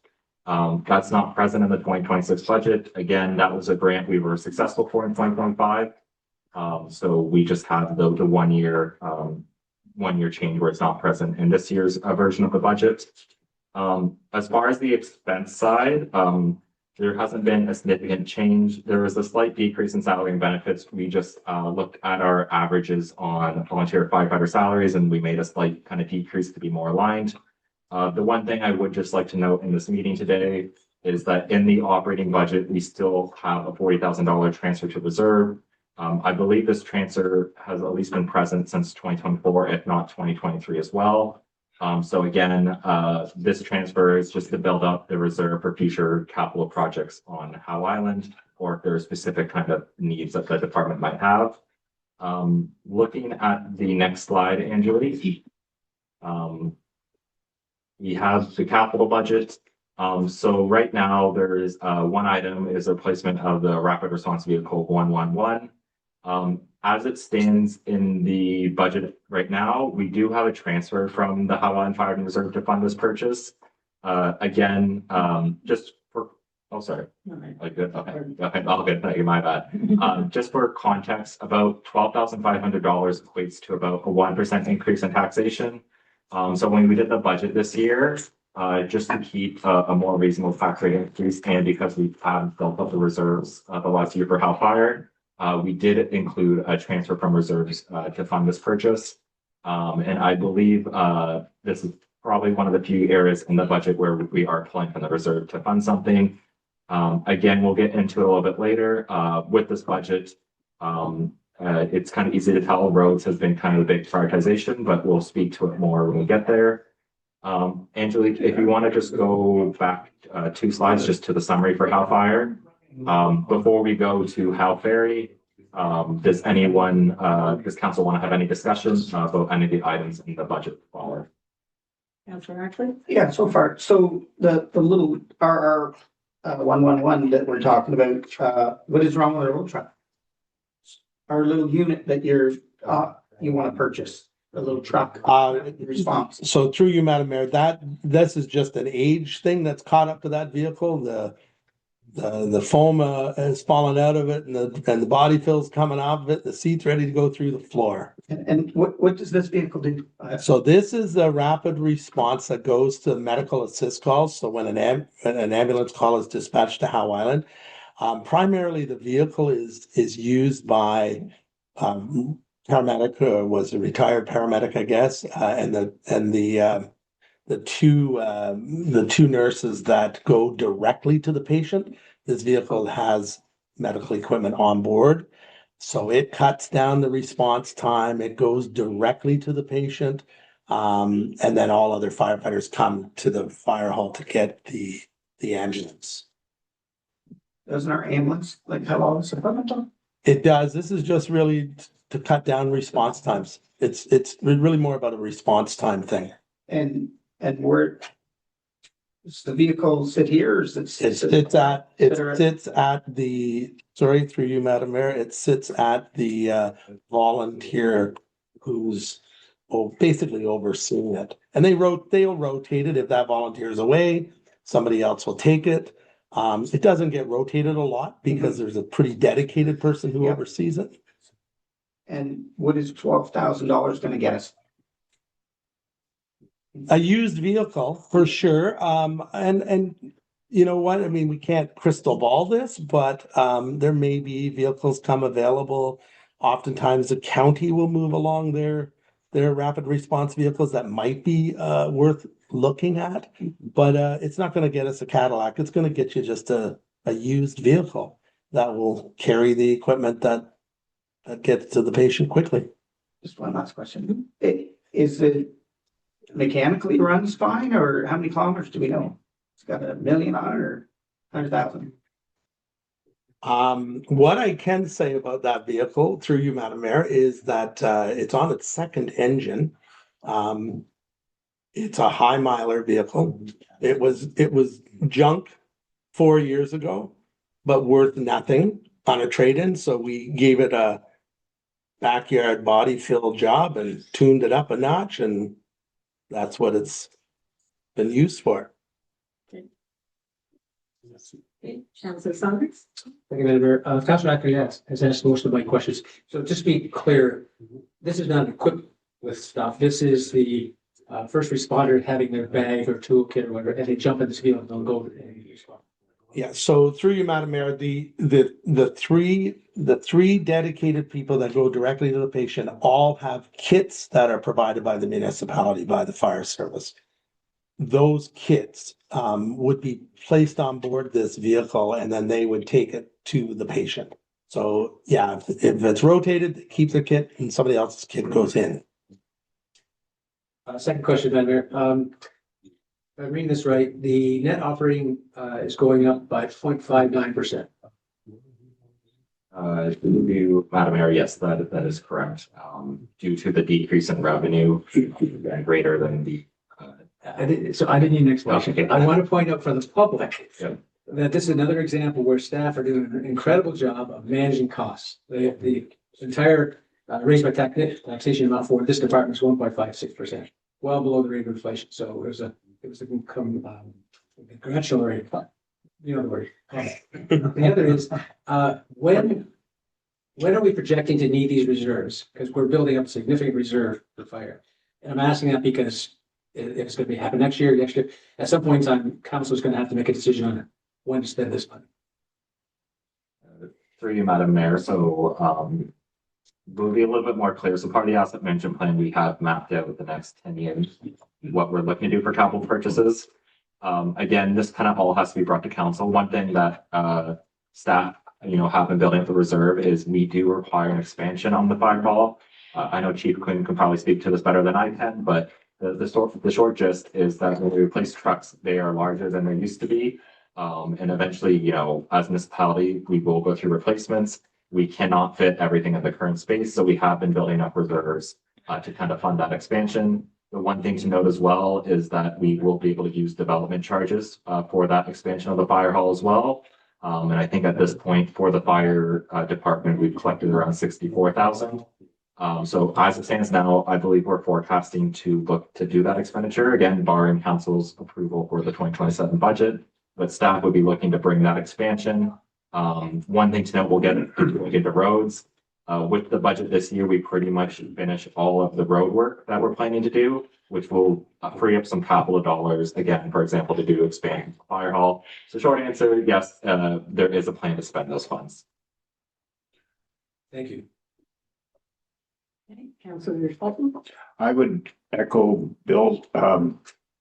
That's not present in the 2026 budget. Again, that was a grant we were successful for in 2025. So we just have the 1 year change where it's not present in this year's version of the budget. As far as the expense side, there hasn't been a significant change. There was a slight decrease in salary and benefits. We just looked at our averages on volunteer firefighter salaries, and we made a slight kind of decrease to be more aligned. The one thing I would just like to note in this meeting today is that in the operating budget, we still have a $40,000 transfer to reserve. I believe this transfer has at least been present since 2024, if not 2023 as well. So again, this transfer is just to build up the reserve for future capital projects on Howe Island, or if there are specific kind of needs that the department might have. Looking at the next slide, Angelique. We have the capital budget. So right now there is one item is a replacement of the rapid response vehicle 111. As it stands in the budget right now, we do have a transfer from the Howe Island Fire and Reserve to fund this purchase. Again, just for, oh, sorry. Good. Okay. All good. Thank you. My bad. Just for context, about $12,500 equates to about a 1% increase in taxation. So when we did the budget this year, just to keep a more reasonable tax rate increase, and because we've built up the reserves the last year for Howe Fire, we did include a transfer from reserves to fund this purchase. And I believe this is probably one of the few areas in the budget where we are pulling from the reserve to fund something. Again, we'll get into it a little bit later. With this budget, it's kind of easy to tell roads has been kind of a big prioritization, but we'll speak to it more when we get there. Angelique, if you want to just go back 2 slides just to the summary for Howe Fire. Before we go to Howe Ferry, does anyone, does council want to have any discussions about any of the items in the budget forward? Councillor Ackley? Yeah, so far, so the little RR 111 that we're talking about, what is wrong with our road truck? Our little unit that you want to purchase, a little truck, response. So through you, Madam Mayor, this is just an age thing that's caught up to that vehicle. The foam has fallen out of it, and the body fill's coming off of it. The seat's ready to go through the floor. And what does this vehicle do? So this is a rapid response that goes to medical assist calls. So when an ambulance call is dispatched to Howe Island, primarily the vehicle is used by paramedic, was a retired paramedic, I guess, and the two nurses that go directly to the patient. This vehicle has medical equipment on board, so it cuts down the response time. It goes directly to the patient, and then all other firefighters come to the fire hall to get the ambulance. Doesn't our ambulance like have all this equipment on? It does. This is just really to cut down response times. It's really more about a response time thing. And where does the vehicle sit here, or is it? It sits at the, sorry, through you, Madam Mayor, it sits at the volunteer who's basically overseeing it. And they'll rotate it. If that volunteer is away, somebody else will take it. It doesn't get rotated a lot because there's a pretty dedicated person who Yep. oversees it. And what is $12,000 gonna get us? A used vehicle for sure. And you know what? I mean, we can't crystal ball this, but there may be vehicles come available. Oftentimes the county will move along their rapid response vehicles that might be worth looking at. But it's not going to get us a Cadillac. It's going to get you just a used vehicle that will carry the equipment that gets to the patient quickly. Just one last question. Is it mechanically runs fine, or how many kilometers do we know? It's got 1,000,000 on it or 100,000? What I can say about that vehicle, through you, Madam Mayor, is that it's on its second engine. It's a high miler vehicle. It was junk 4 years ago, but worth nothing on a trade-in. So we gave it a backyard body fill job and tuned it up a notch, and that's what it's been used for. Okay, Councillor Saunders? Thank you, Madam Mayor. Councillor Ackley has asked most of my questions. So just to be clear, this is not equipped with stuff. This is the first responder having their bag or toolkit or whatever, and they jump in this vehicle and they'll go to any spot. Yeah, so through you, Madam Mayor, the three dedicated people that go directly to the patient all have kits that are provided by the municipality, by the fire service. Those kits would be placed on board this vehicle and then they would take it to the patient. So yeah, if it's rotated, keep the kit and somebody else's kit goes in. Second question, Madam Mayor. If I'm reading this right, the net operating is going up by 0.59%. Madam Mayor, yes, that is correct. Due to the decrease in revenue greater than the. So I didn't need an explanation. Okay. I want to point out for the public Yeah. that this is another example where staff are doing an incredible job of managing costs. The entire raise by taxation amount for this department is 1.56%, well below the rate of inflation. So it was a congratulatory, you know the word. The other is, when are we projecting to need these reserves? Because we're building up a significant reserve for fire. And I'm asking that because if it's going to be happen next year, at some point in time, council is going to have to make a decision on when to spend this money. Through you, Madam Mayor, so we'll be a little bit more clear. So part of the asset management plan, we have mapped out the next 10 years, what we're looking to do for capital purchases. Again, this kind of all has to be brought to council. One thing that staff, have been building up the reserve is we do require an expansion on the fire hall. I know Chief Quinn can probably speak to this better than I can, but the short gist is that when we replace trucks, they are larger than they used to be. And eventually, as a municipality, we will go through replacements. We cannot fit everything in the current space, so we have been building up reserves to kind of fund that expansion. The one thing to note as well is that we will be able to use development charges for that expansion of the fire hall as well. And I think at this point for the fire department, we've collected around 64,000. So as it stands now, I believe we're forecasting to look to do that expenditure, again, barring council's approval for the 2027 budget. But staff would be looking to bring that expansion. One thing to note, we'll get into roads. With the budget this year, we pretty much finish all of the road work that we're planning to do, which will free up some capital dollars, again, for example, to do expand the fire hall. So short answer, yes, there is a plan to spend those funds. Thank you. Okay, Councillor Fulton? I would echo Bill.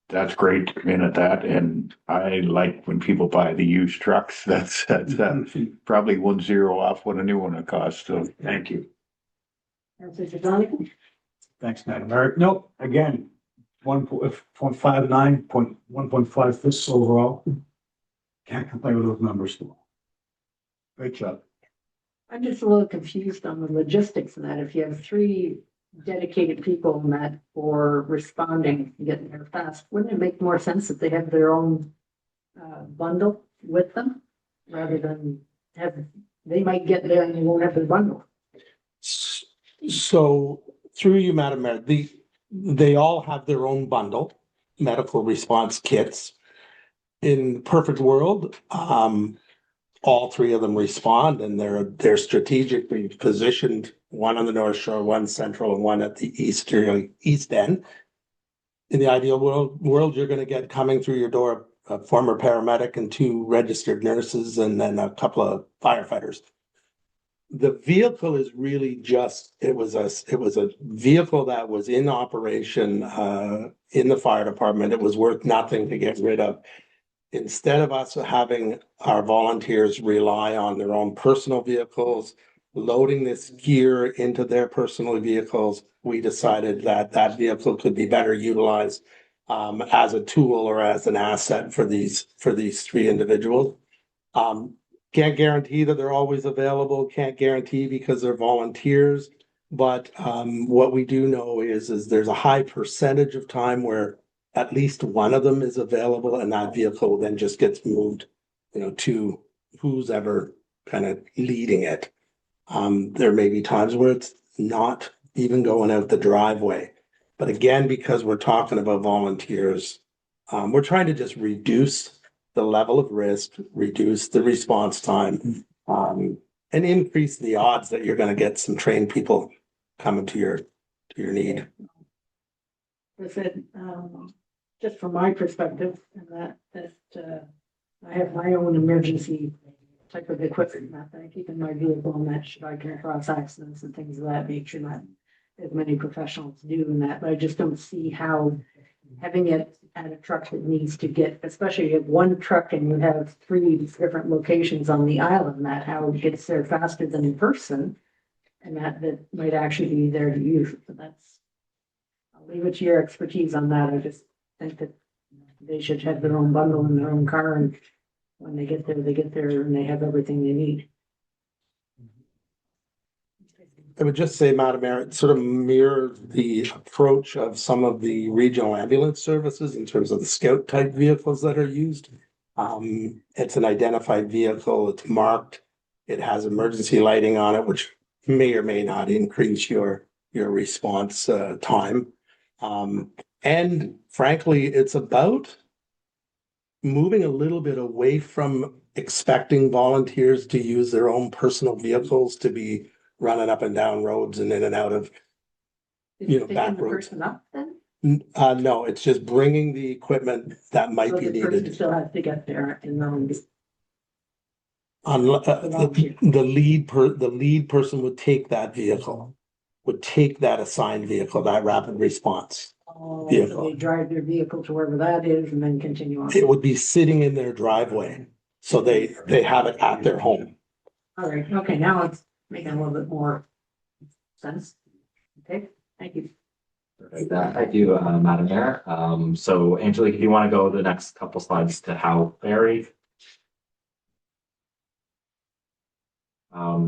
That's great to come in at that. And I like when people buy the used trucks. That's probably 10 off what a new one would cost. So thank you. Councillor Donegan? Thanks, Madam Mayor. Nope, again, 1.59, 1.56 overall. Can't complain with those numbers. Great job. I'm just a little confused on the logistics of that. If you have 3 dedicated people in that for responding, getting there fast, wouldn't it make more sense if they have their own bundle with them rather than they might get there and they won't have their bundle? So through you, Madam Mayor, they all have their own bundle, medical response kits. In the perfect world, all three of them respond and they're strategically positioned, one on the North Shore, one central, and one at the east end. In the ideal world, you're gonna get coming through your door, a former paramedic and 2 registered nurses, and then a couple of firefighters. The vehicle is really just, it was a vehicle that was in operation, in the fire department. It was worth nothing to get rid of. Instead of us having our volunteers rely on their own personal vehicles, loading this gear into their personal vehicles, we decided that that vehicle could be better utilized as a tool or as an asset for these 3 individuals. Can't guarantee that they're always available, can't guarantee because they're volunteers. But what we do know is there's a high percentage of time where at least one of them is available, and that vehicle then just gets moved, to who's ever kind of leading it. There may be times where it's not even going out the driveway. But again, because we're talking about volunteers, we're trying to just reduce the level of risk, reduce the response time, and increase the odds that you're going to get some trained people coming to your need. Is it, just from my perspective, and that I have my own emergency type of equipment that I keep in my vehicle, and that should I come across accidents and things of that nature, that as many professionals do in that, but I just don't see how having it at a truck that needs to get, especially if you have one truck and you have 3 different locations on the island, that how it gets there faster than in person, and that might actually be there to use. But I'll leave it to your expertise on that. I just think that they should have their own bundle in their own car, and when they get there and they have everything they need. I would just say, Madam Mayor, it sort of mirrored the approach of some of the regional ambulance services in terms of the scout type vehicles that are used. It's an identified vehicle, it's marked, it has emergency lighting on it, which may or may not increase your response time. And frankly, it's about moving a little bit away from expecting volunteers to use their own personal vehicles to be running up and down roads and in and out of, back roads. Person up then? No, it's just bringing the equipment that might So be the person needed. still has to get there and The lead person would take that vehicle, would take that assigned vehicle, that rapid response. so Vehicle. they drive their vehicle to wherever that is and then continue on. It would be sitting in their driveway, so they have it at their home. All right, okay, now it's making a little bit more sense. Okay, thank you. Thank you, Madam Mayor. So Angelique, if you want to go the next couple slides to Howe Ferry.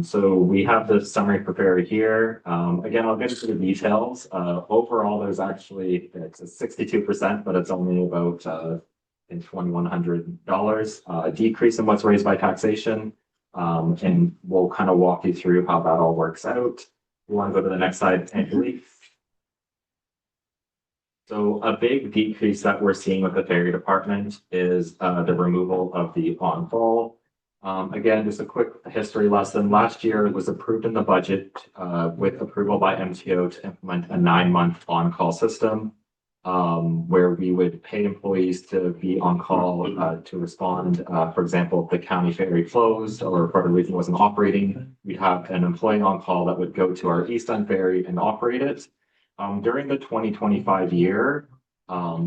So we have the summary prepared here. Again, I'll get into the details. Overall, there's actually, it's a 62%, but it's only about $2,100, a decrease in what's raised by taxation. And we'll kind of walk you through how that all works out. We want to go to the next slide, Angelique. So a big decrease that we're seeing with the ferry department is the removal of the on-call. Again, just a quick history lesson. Last year, it was approved in the budget with approval by MTO to implement a 9-month on-call system where we would pay employees to be on call to respond. For example, if the county ferry closed or for whatever reason wasn't operating, we'd have an employee on call that would go to our East End ferry and operate it. During the 2025 year,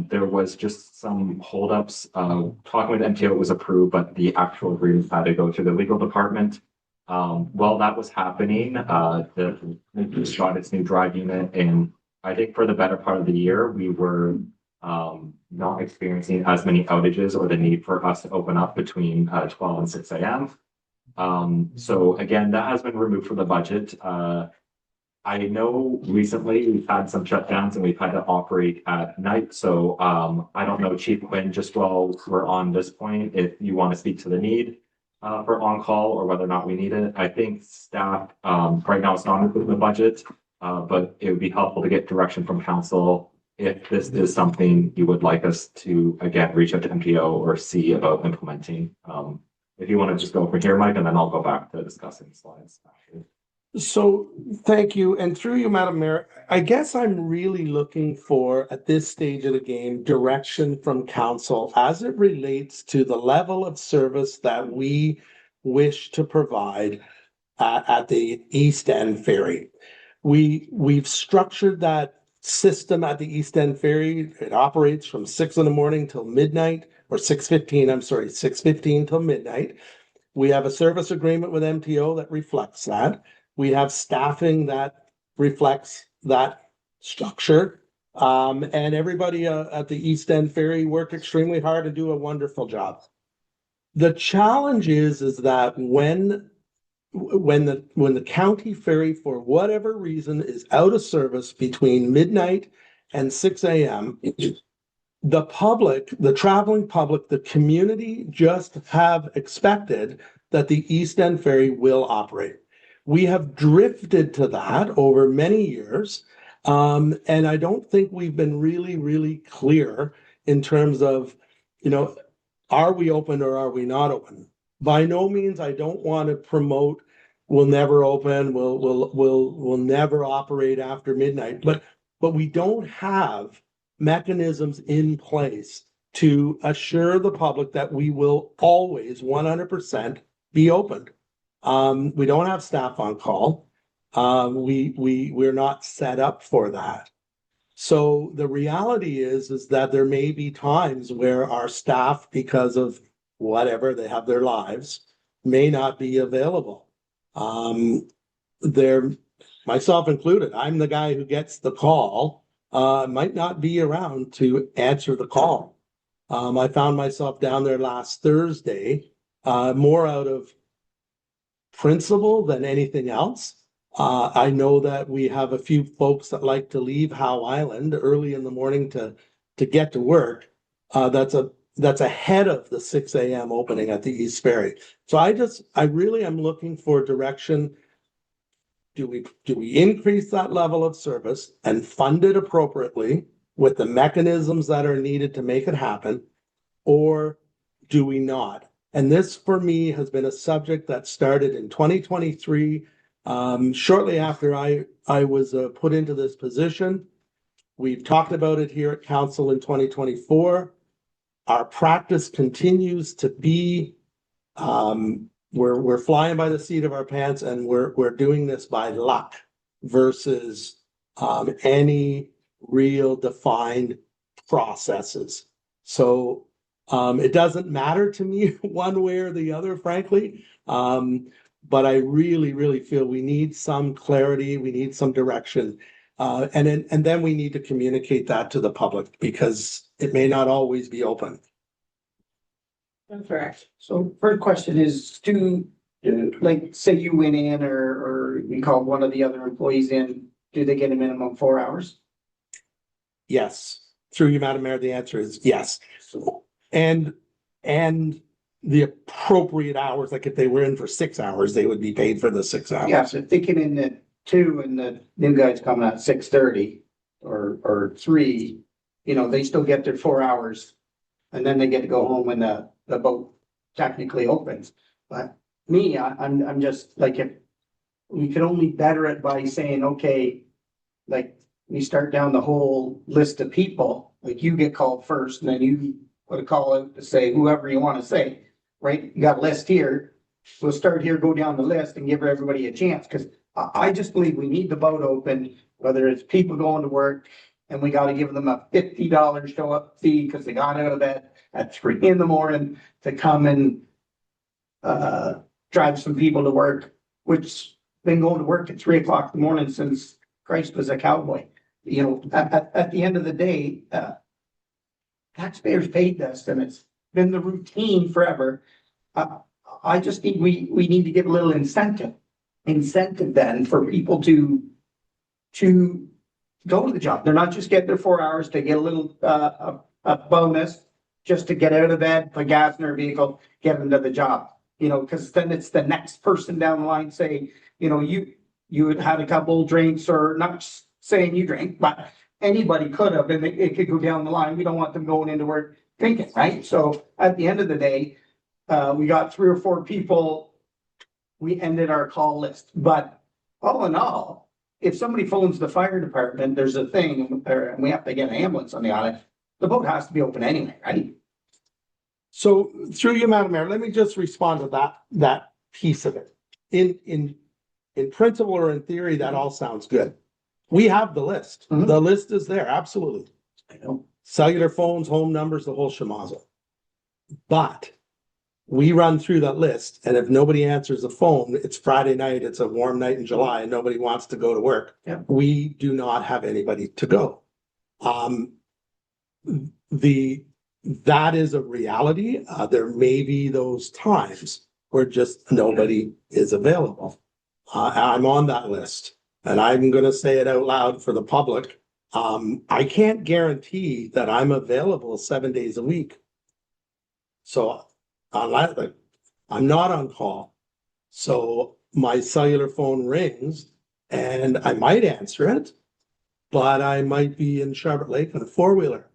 there was just some holdups. Talking with MTO, it was approved, but the actual agreement had to go through the legal department. While that was happening, the just got its new drive unit, and I think for the better part of the year, we were not experiencing as many outages or the need for us to open up between 12 and 6 a.m. So again, that has been removed from the budget. I know recently we've had some shutdowns and we've had to operate at night. So I don't know, Chief Quinn, just while we're on this point, if you want to speak to the need for on-call or whether or not we need it. I think staff, right now it's not included in the budget. but it would be helpful to get direction from council if this is something you would like us to, again, reach out to MPO or see about implementing. If you want to just go from here, Mike, and then I'll go back to discussing slides. So, thank you, and through you, Madam Mayor, I guess I'm really looking for, at this stage of the game, direction from council as it relates to the level of service that we wish to provide at the East End Ferry. We've structured that system at the East End Ferry. It operates from 6 a.m. till midnight, or 6:15, 6:15 till midnight. We have a service agreement with MTO that reflects that. We have staffing that reflects that structure. And everybody at the East End Ferry work extremely hard and do a wonderful job. The challenge is that when the county ferry, for whatever reason, is out of service between midnight and 6 a.m., the public, the traveling public, the community just have expected that the East End Ferry will operate. We have drifted to that over many years. And I don't think we've been really clear in terms of, are we open or are we not open? By no means, I don't want to promote we'll never open, we'll never operate after midnight, but we don't have mechanisms in place to assure the public that we will always 100% be open. We don't have staff on call. We're not set up for that. So the reality is that there may be times where our staff, because of whatever, they have their lives, may not be available. Myself included, I'm the guy who gets the call, might not be around to answer the call. I found myself down there last Thursday, more out of principle than anything else. I know that we have a few folks that like to leave Howe Island early in the morning to get to work. That's ahead of the 6 a.m. opening at the East Ferry. So I really am looking for direction. Do we increase that level of service and fund it appropriately with the mechanisms that are needed to make it happen, or do we not? And this, for me, has been a subject that started in 2023, shortly after I was put into this position. We've talked about it here at council in 2024. Our practice continues to be, we're flying by the seat of our pants, and we're doing this by luck versus any real defined processes. So it doesn't matter to me one way or the other, frankly. But I really feel we need some clarity, we need some direction. And then we need to communicate that to the public, because it may not always be open. That's correct. So first question is, like, say you went in or we called one of the other employees in, do they get a minimum 4 hours? Yes. Through you, Madam Mayor, the answer is yes. And the appropriate hours, like if they were in for 6 hours, they would be paid for the 6 hours. Yeah, so if they came in at 2 and the new guy's coming at 6:30 or 3, they still get their 4 hours. And then they get to go home when the boat technically opens. But me, I'm just like, if we could only better it by saying, okay, like we start down the whole list of people, like you get called first and then you put a call out to say whoever you want to say, right? You got a list here. We'll start here, go down the list and give everybody a chance, because I just believe we need the boat open, whether it's people going to work and we got to give them a $50 show up fee because they got out of bed at 3 a.m. to come and drive some people to work, which been going to work at 3 o'clock in the morning since Christ was a cowboy. At the end of the day, taxpayers paid this and it's been the routine forever. I just think we need to give a little incentive then for people to go to the job. They're not just getting their 4 hours to get a little a bonus just to get out of bed, put gas in their vehicle, get them to the job. Because then it's the next person down the line say, you had had a couple drinks, or not saying you drink, but anybody could have, and it could go down the line. We don't want them going into work drinking, right? So at the end of the day, we got 3 or 4 people. We ended our call list, but all in all, if somebody phones the fire department, there's a thing, and we have to get an ambulance on the island, the boat has to be open anyway, right? So through you, Madam Mayor, let me just respond to that piece of it. In principle or in theory, that all sounds good. We have the list. Mhm. The list is there, absolutely. I know. Cellular phones, home numbers, the whole schmozzle. But we run through that list, and if nobody answers the phone, it's Friday night, it's a warm night in July, and nobody wants to go to work. Yeah. We do not have anybody to go. That is a reality. There may be those times where just nobody is available. I'm on that list, and I'm gonna say it out loud for the public. I can't guarantee that I'm available 7 days a week. So I'm not on call. So my cellular phone rings and I might answer it, but I might be in Charlotte Lake on a 4-wheeler.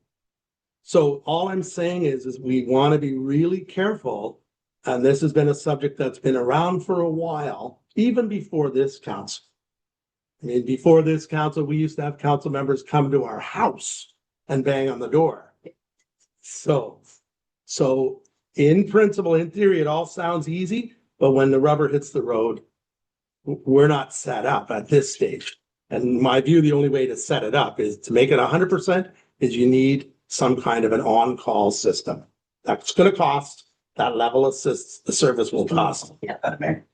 So all I'm saying is we want to be really careful. And this has been a subject that's been around for a while, even before this council. I mean, before this council, we used to have council members come to our house and bang on the door. So in principle, in theory, it all sounds easy, but when the rubber hits the road, we're not set up at this stage. And in my view, the only way to set it up is to make it 100% is you need some kind of an on-call system. That's gonna cost, that level of service will cost. Yeah, Madam Mayor.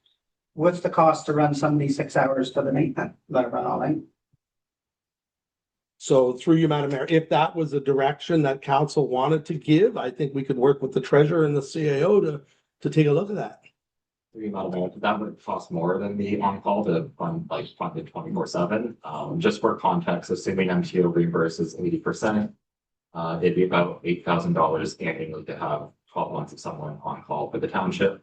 What's the cost to run somebody 6 hours for the night then? Let it run all night? So through you, Madam Mayor, if that was a direction that council wanted to give, I think we could work with the treasurer and the CAO to take a look at that. That would cost more than the on-call to fund it 24/7. Just for context, assuming MTO reimburses 80%, it'd be about $8,000 annually to have 12 months of someone on call for the township.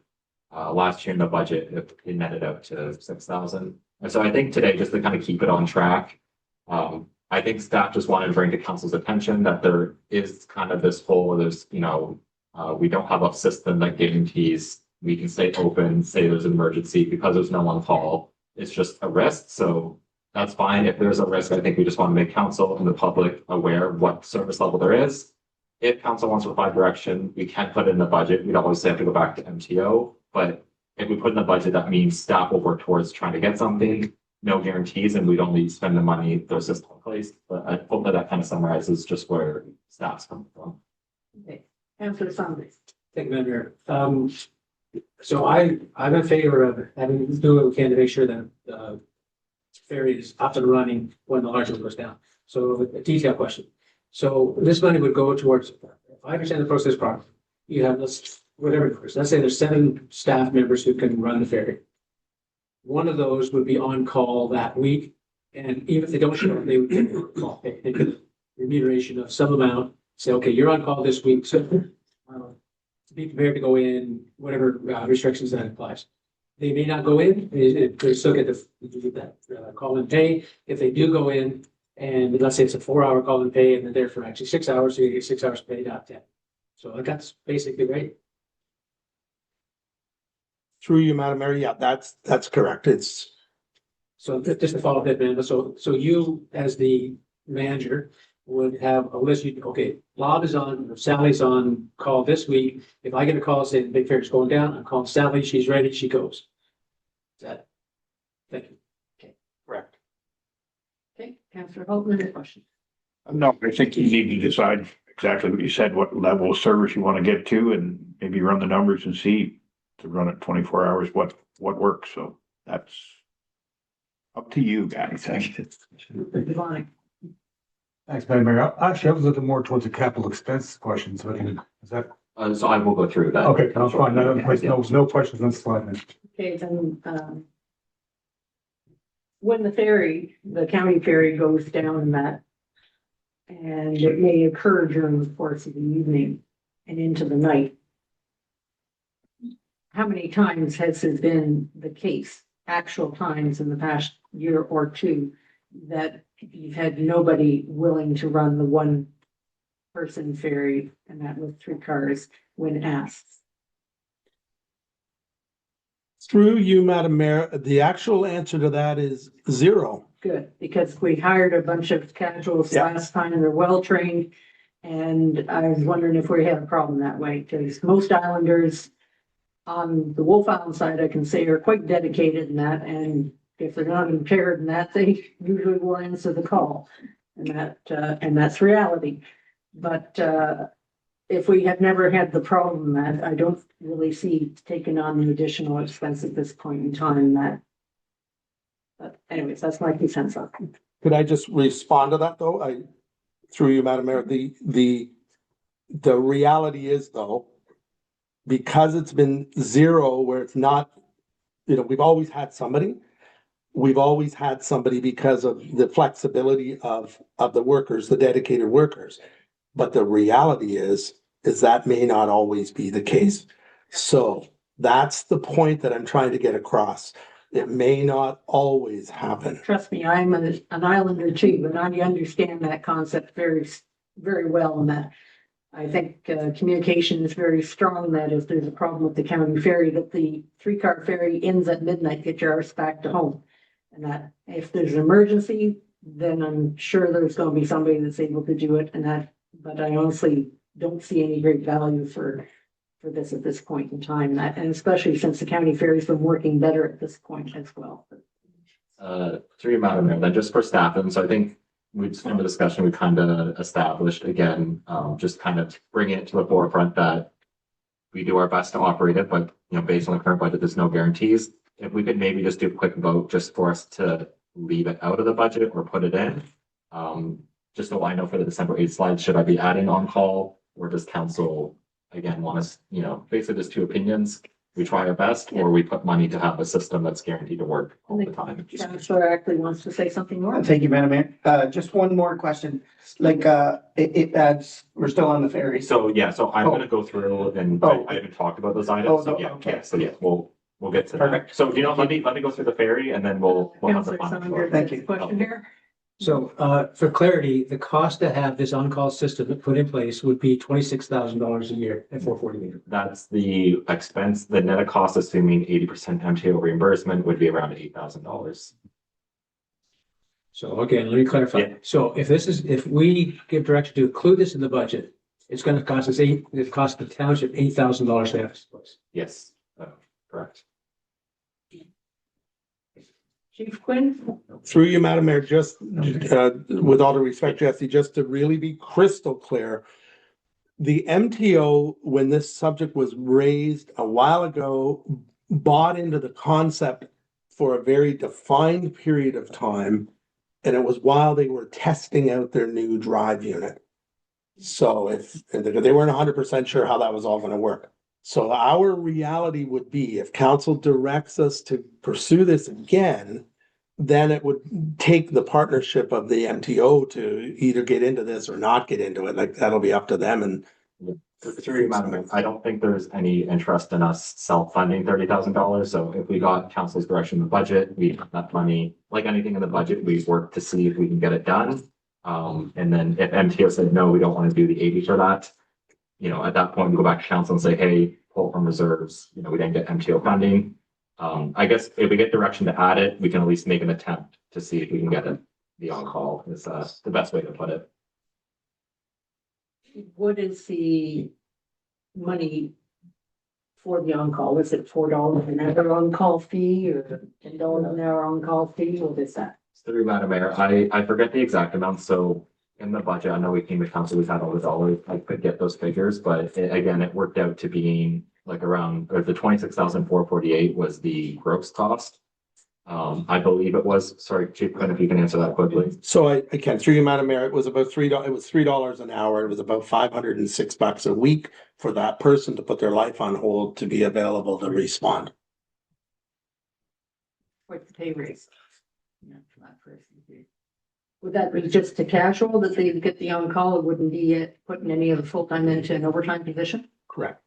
Last year in the budget, it netted out to 6,000. And so I think today, just to kind of keep it on track, I think staff just wanted to bring to council's attention that there is kind of this hole, there's, we don't have a system that guarantees we can stay open, say there's an emergency because there's no on call. It's just a risk. So that's fine. If there's a risk, I think we just want to make council and the public aware of what service level there is. If council wants to provide direction, we can put it in the budget. We'd obviously have to go back to MTO, but if we put in the budget, that means staff will work towards trying to get something. No guarantees, and we'd only spend the money if there's a system in place. But I hope that kind of summarizes just where staff's coming from. Okay, Councillor Saunders. Thank you, Mayor. So I'm in favor of having to do what we can to make sure that the ferry is up and running when the large one goes down. So a detailed question. So this money would go towards, if I understand the process properly, you have let's say there's 7 staff members who can run the ferry. One of those would be on call that week, and even if they don't show up, they would get call pay. They could remuneration of some amount, say, okay, you're on call this week, so to be prepared to go in, whatever restrictions that applies. They may not go in, they still get that call and pay. If they do go in, and let's say it's a 4-hour call and pay, and they're there for actually 6 hours, so you get 6 hours paid out 10. So that's basically right. Through you, Madam Mayor, yeah, that's correct. It's So just to follow up that, man, so you as the manager would have a list, okay, Bob is on, or Sally's on call this week. If I get a call saying the big fair's going down, I'm calling Sally, she's ready, she goes. Is that? Thank you. correct. Okay, Councillor Holtman, a question. No, I think you need to decide exactly what you said, what level of service you want to get to, and maybe run the numbers and see to run it 24 hours, what works. So that's up to you guys. Devonic. Thanks, Madam Mayor. Actually, I was looking more towards the capital expense questions, but is that, So I will go through that. okay, that's fine. No questions on the slide then. Okay, then, when the county ferry goes down that, and it may occur during the course of the evening and into the night, how many times has it been the case actual times in the past year or two that you've had nobody willing to run the one person ferry and that with 3 cars when asked? Through you, Madam Mayor, the actual answer to that is 0. Good, because we hired a bunch of casuals Yeah. last time and they're well-trained. And I was wondering if we have a problem that way, because most islanders on the Wolf Island side, I can say, are quite dedicated in that, and if they're not impaired in that, they usually will answer the call. And that's reality. But, if we have never had the problem that I don't really see taking on the additional expense at this point in time but anyways, that's my 2 cents on it. Could I just respond to that, though? Through you, Madam Mayor, the reality is, though, because it's been 0 where it's not, we've always had somebody. We've always had somebody because of the flexibility of the workers, the dedicated workers. But the reality is that may not always be the case. So that's the point that I'm trying to get across. It may not always happen. Trust me, I'm an islander too, and I understand that concept very, very well. And that I think communication is very strong, that if there's a problem with the county ferry, that the 3-car ferry ends at midnight, get your arse back to home. And that if there's an emergency, then I'm sure there's going to be somebody that's able to do it. But I honestly don't see any great value for this at this point in time. And especially since the county ferry's been working better at this point as well. Through you, Madam Mayor, then just for staff, and so I think in the discussion, we kind of established again, just kind of bringing it to the forefront that we do our best to operate it, but based on the current budget, there's no guarantees. If we could maybe just do a quick vote just for us to leave it out of the budget or put it in. Just so I know for the December 8th slide, should I be adding on call, or does council again want us, basically there's 2 opinions. We try our best, or we put money to have a system that's guaranteed to work all the time. Councillor actually wants to say something more. Thank you, Madam Mayor. Just one more question. Like, it adds, we're still on the ferry. So I'm gonna go through and I haven't talked about those items. Oh, no, okay. We'll get to that. Perfect. So let me go through the ferry and then we'll have the Councillor final. Saunders, Thank you. question here. So, for clarity, the cost to have this on-call system put in place would be $26,000 a year at 440. That's the expense, the net cost, assuming 80% MTO reimbursement would be around $8,000. So again, let me clarify. Yeah. So if we give direction to include this in the budget, it's gonna cost us it cost the township $8,000 to have this place. Yes, correct. Chief Quinn? Through you, Madam Mayor, just with all due respect, Jesse, just to really be crystal clear, the MTO, when this subject was raised a while ago, bought into the concept for a very defined period of time, and it was while they were testing out their new drive unit. So they weren't 100% sure how that was all going to work. So our reality would be, if council directs us to pursue this again, then it would take the partnership of the MTO to either get into this or not get into it. Like, that'll be up to them. And Through you, Madam Mayor, I don't think there's any interest in us self-funding $30,000. So if we got council's direction in the budget, we have that money, like anything in the budget, we work to see if we can get it done. And then if MTO said, no, we don't want to do the 80 for that, at that point, we go back to council and say, hey, pull from reserves, we didn't get MTO funding. I guess if we get direction to add it, we can at least make an attempt to see if we can get it. The on-call is the best way to put it. What is the money for the on-call? Is it $4 an hour on-call fee or $10 an hour on-call fee? What is that? Through Madam Mayor, I forget the exact amount, so in the budget, I know we came to council, we've had all the dollars, I could get those figures, but it worked out to being like around, or the 26,448 was the gross cost. I believe it was, sorry, Chief Quinn, if you can answer that quickly. so I can, through you, Madam Mayor, it was about $3 an hour. It was about $506 a week for that person to put their life on hold to be available to respond. What's the pay raise? Yeah, for that person. Would that be just a casual that they get the on-call? It wouldn't be putting any of the full-time into an overtime position? Correct.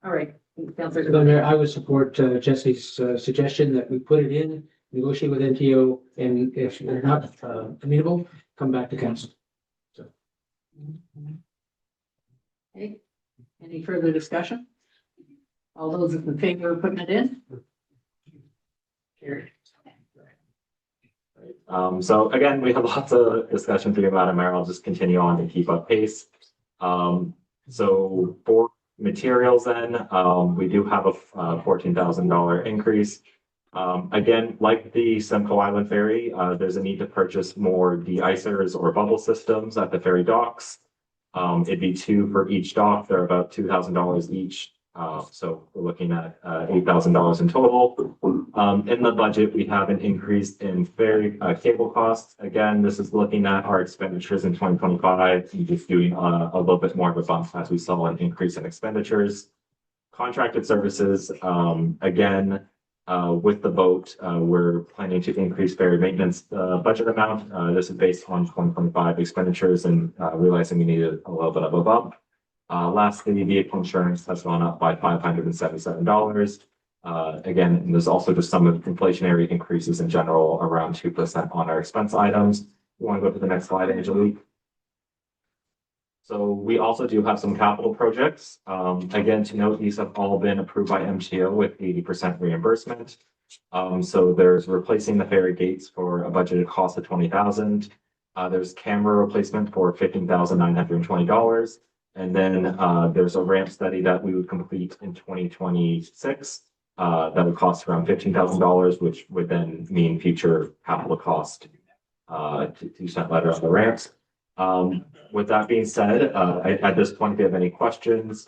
All right, Councillor Madam Mayor, I would support Jesse's suggestion that we put it in, negotiate with NTO, and if they're not amenable, come back to council. Okay, any further discussion? All those in favor of putting it in? Carried. So again, we have lots of discussion through Madam Mayor. I'll just continue on to keep up pace. So for materials then, we do have a $14,000 increase. Again, like the Simcoe Island Ferry, there's a need to purchase more de-icers or bubble systems at the ferry docks. It'd be 2 for each dock. They're about $2,000 each. So we're looking at $8,000 in total. In the budget, we have an increase in ferry cable costs. Again, this is looking at our expenditures in 2025 and just doing a little bit more of a bump as we saw an increase in expenditures. Contracted services, again, with the boat, we're planning to increase ferry maintenance budget amount. This is based on 2025 expenditures and realizing we needed a little bit of a bump. Lastly, vehicle insurance has gone up by $577. Again, there's also just some inflationary increases in general, around 2% on our expense items. You want to go to the next slide, Angelique? So we also do have some capital projects. Again, to note, these have all been approved by MTO with 80% reimbursement. So there's replacing the ferry gates for a budgeted cost of $20,000. There's camera replacement for $15,920. And then there's a ramp study that we would complete in 2026. That would cost around $15,000, which would then mean future capital cost to send letter on the ramps. With that being said, at this point, if you have any questions,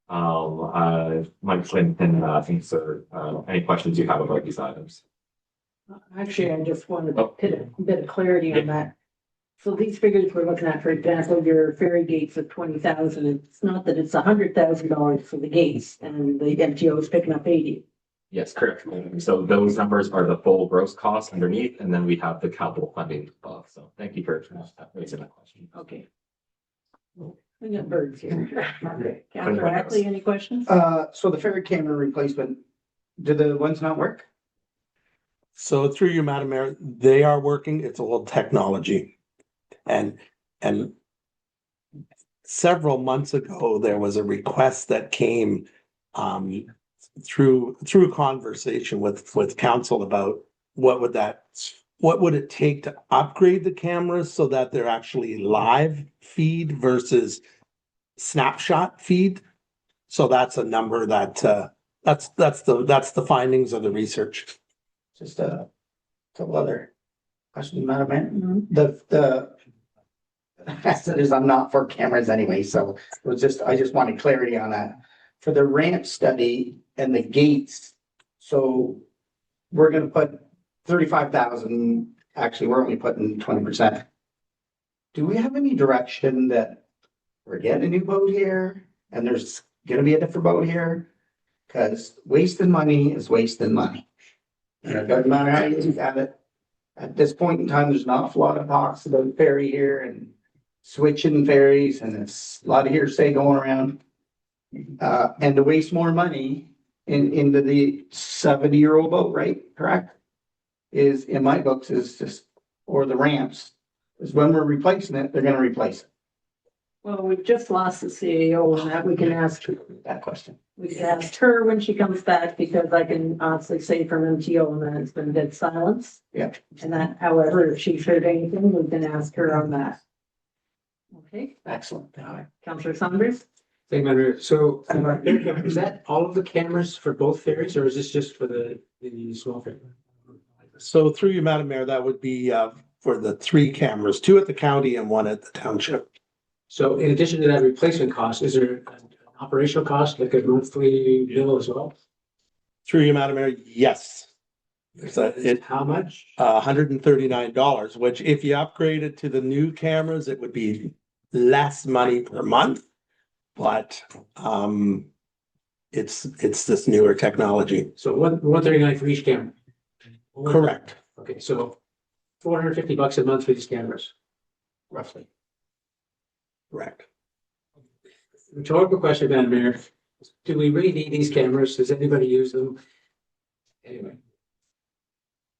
Mike Flynn can answer any questions you have about these items. Actually, I just wanted to get a bit of clarity on that. So these figures we're looking at, for example, your ferry gates of 20,000, it's not that it's $100,000 for the gates and the MTO is picking up 80. Yes, correct. So those numbers are the full gross cost underneath, and then we have the capital funding above. So thank you for raising that question. Okay. We got birds here. Okay. Councillor Ackley, any questions? So the ferry camera replacement, do the ones not work? So through you, Madam Mayor, they are working. It's a little technology. And several months ago, there was a request that came through conversation with council about what would it take to upgrade the cameras so that they're actually live feed versus snapshot feed. So that's a number that's the findings of the research. Just a couple other questions, Madam Mayor. The answer is I'm not for cameras anyway, so I just wanted clarity on that. For the ramp study and the gates, so we're gonna put 35,000, actually, we're only putting 20%. Do we have any direction that we're getting a new boat here and there's gonna be a different boat here? Cause wasting money is wasting money. And it doesn't matter how you have it. At this point in time, there's not a lot of talks about ferry here and switching ferries, and it's a lot of hearsay going around. And to waste more money into the 70-year-old boat, right? Correct? Is in my books is just, or the ramps, is when we're replacing it, they're gonna replace it. Well, we've just lost the CAO on that. We can ask That question. We can ask her when she comes back, because I can honestly say from MTO and then it's been dead silence. Yeah. And that, however, if she's heard anything, we can ask her on that. Okay, Excellent. Councillor Saunders? Thank you, Madam Mayor. So is that all of the cameras for both ferries, or is this just for the small ferry? So through you, Madam Mayor, that would be for the 3 cameras, 2 at the county and 1 at the township. So in addition to that replacement cost, is there an operational cost, like a monthly bill as well? Through you, Madam Mayor, yes. How much? $139, which if you upgrade it to the new cameras, it would be less money per month. But it's this newer technology. So $139 for each camera? Correct. Okay, so $450 a month for these cameras, roughly. Correct. Rhetorical question, Madam Mayor. Do we really need these cameras? Does anybody use them? Anyway.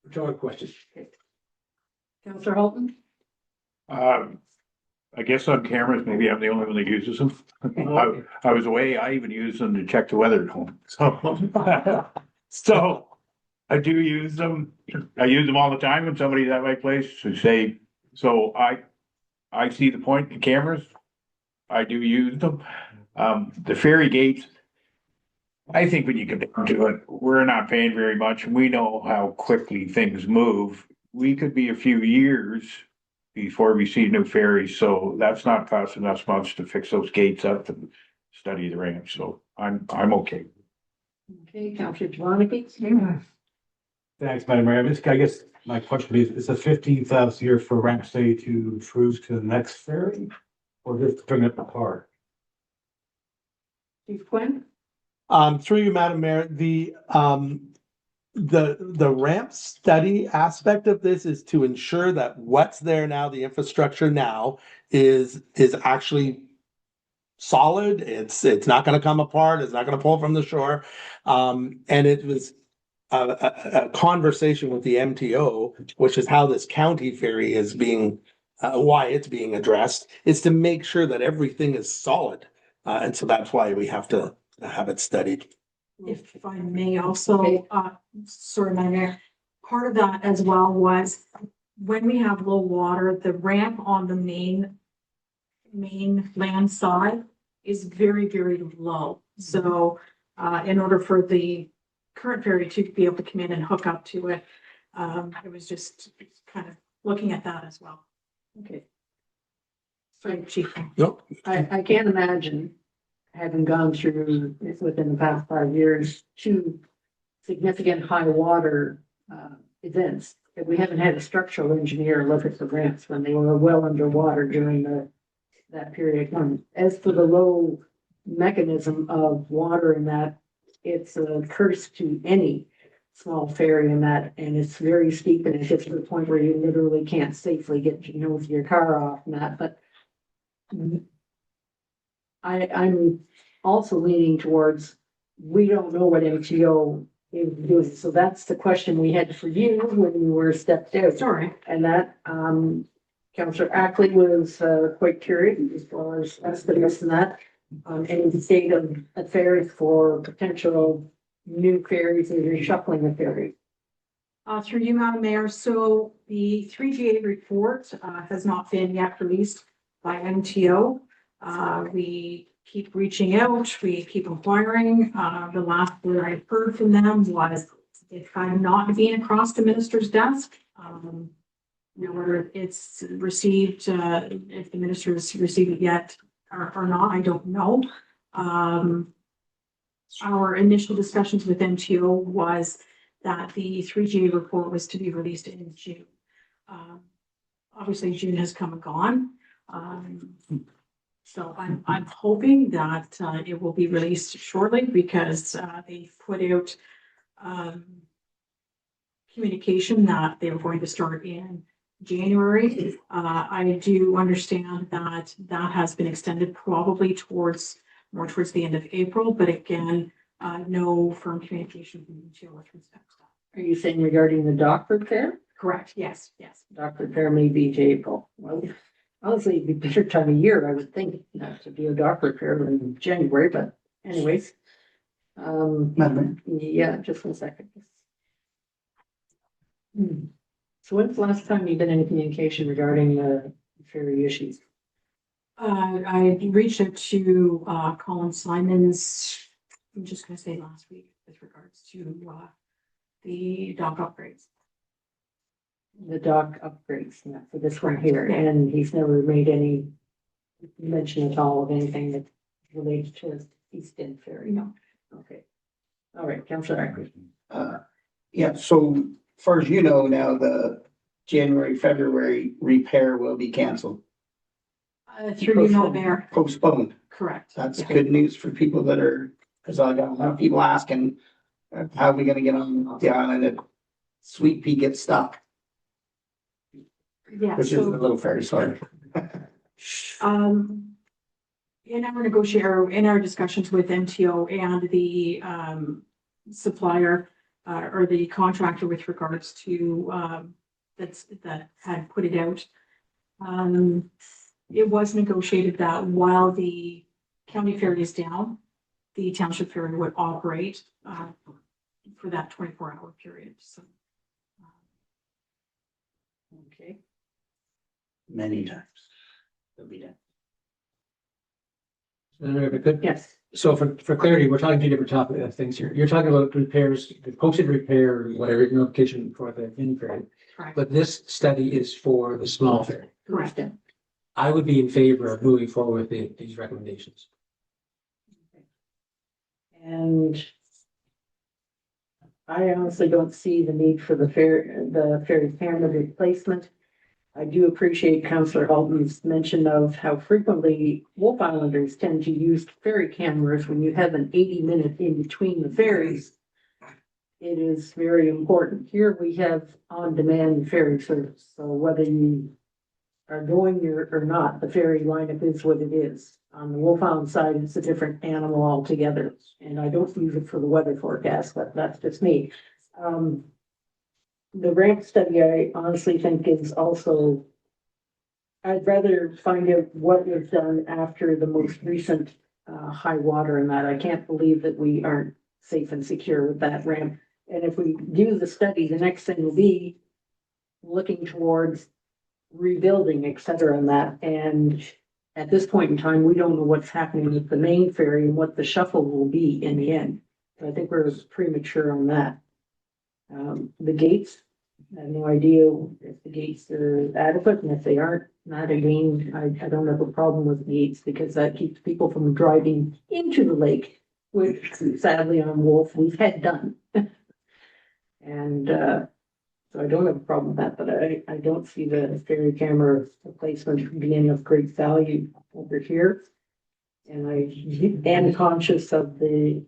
Rhetorical question. Counselor Holton? I guess on cameras, maybe I'm the only one that uses them. I was away, I even use them to check the weather at home, so. So, I do use them, I use them all the time when somebody's at my place to say, so I see the point in cameras. I do use them. The ferry gates. I think when you get down to it, we're not paying very much, and we know how quickly things move. We could be a few years before we see new ferries, so that's not costing us much to fix those gates up and study the ramp, so I'm okay. Okay, Counselor Jablonski? Thanks, Madam Mayor. I guess my question is, is the 15th year for ramp stay to cruise to the next ferry? Or just bring it apart? Chief Quinn? Through you, Madam Mayor, the ramp study aspect of this is to ensure that what's there now, the infrastructure now is actually solid. It's not gonna come apart. It's not gonna pull from the shore. And it was a conversation with the MTO, which is how this county ferry is being, why it's being addressed, is to make sure that everything is solid. And so that's why we have to have it studied. If I may also, sorry, Madam Mayor, part of that as well was when we have low water, the ramp on the main land side is very, very low. So in order for the current ferry to be able to come in and hook up to it, it was just kind of looking at that as well. Okay. Sorry, Chief. Nope. I can't imagine, having gone through within the past 5 years, 2 significant high water events, that we haven't had a structural engineer look at the ramps when they were well underwater during that period of time. As for the low mechanism of water in that, it's a curse to any small ferry in that, and it's very steep, and it gets to the point where you literally can't safely get your car off and that, but I'm also leaning towards, we don't know what MTO is doing, so that's the question we had for you when you were stepped out. Sorry. And that, Councillor Ackley was quite curious as far as estimates and that, any state of affairs for potential new ferries and reshuffling of ferries. Through you, Madam Mayor, so the 3GA report has not been yet released by MTO. We keep reaching out, we keep inquiring. The last word I heard from them was, if I'm not being across the minister's desk, whether it's received, if the minister has received it yet or not, I don't know. Our initial discussions with MTO was that the 3GA report was to be released in June. Obviously, June has come and gone. So I'm hoping that it will be released shortly, because they put out communication that they were going to start in January. I do understand that that has been extended probably more towards the end of April, but again, no firm communication from MTO with respect to that. Are you saying regarding the dock repair? Correct, yes. Dock repair may be to April. Well, honestly, it'd be a better time of year, I would think, not to be a dock repair than January, but anyways. Madam Yeah, just 1 second. So when's the last time you've been in communication regarding the ferry issues? I reached out to Colin Simons, I'm just gonna say last week, with regards to the dock upgrades. The dock upgrades, yeah, for this one here, and he's never made any mention at all of anything that relates to East End Ferry. No. Okay. All right, Councillor Ackland. Yeah, so far as you know now, the January, February repair will be canceled, Through you, Madam Mayor. postponed. Correct. That's good news for people that are, because I got a lot of people asking, how are we gonna get on the island if Sweet Pea gets stuck? Yeah, Which is a little ferry, sorry. in our in our discussions with MTO and the supplier or the contractor with regards to that had put it out. It was negotiated that while the county ferry is down, the township ferry would operate for that 24-hour period. So Okay. Many times. It'll be done. If I could, Yes. so for clarity, we're talking two different topic things here. You're talking about repairs, the posted repair, whatever notification for the mini ferry. correct. But this study is for the small ferry. Correct. I would be in favor of moving forward with these recommendations. And I honestly don't see the need for the ferry camera replacement. I do appreciate Councillor Halton's mention of how frequently Wolf Islanders tend to use ferry cameras when you have an 80-minute in between the ferries. It is very important. Here we have on-demand ferry service, so whether you are going here or not, the ferry lineup is what it is. On the Wolf Island side, it's a different animal altogether, and I don't use it for the weather forecast, but that's just me. The ramp study, I honestly think is also, I'd rather find out what was done after the most recent high water and that. I can't believe that we aren't safe and secure with that ramp. And if we do the study, the next thing will be looking towards rebuilding, et cetera, and that. And at this point in time, we don't know what's happening with the main ferry and what the shuffle will be in the end. I think we're premature on that. The gates, I have no idea if the gates are adequate, and if they aren't, not again, I don't have a problem with gates because that keeps people from driving into the lake, which sadly on Wolf we've had done. And so I don't have a problem with that, but I don't see the ferry camera replacement being of great value over here. And I am conscious of the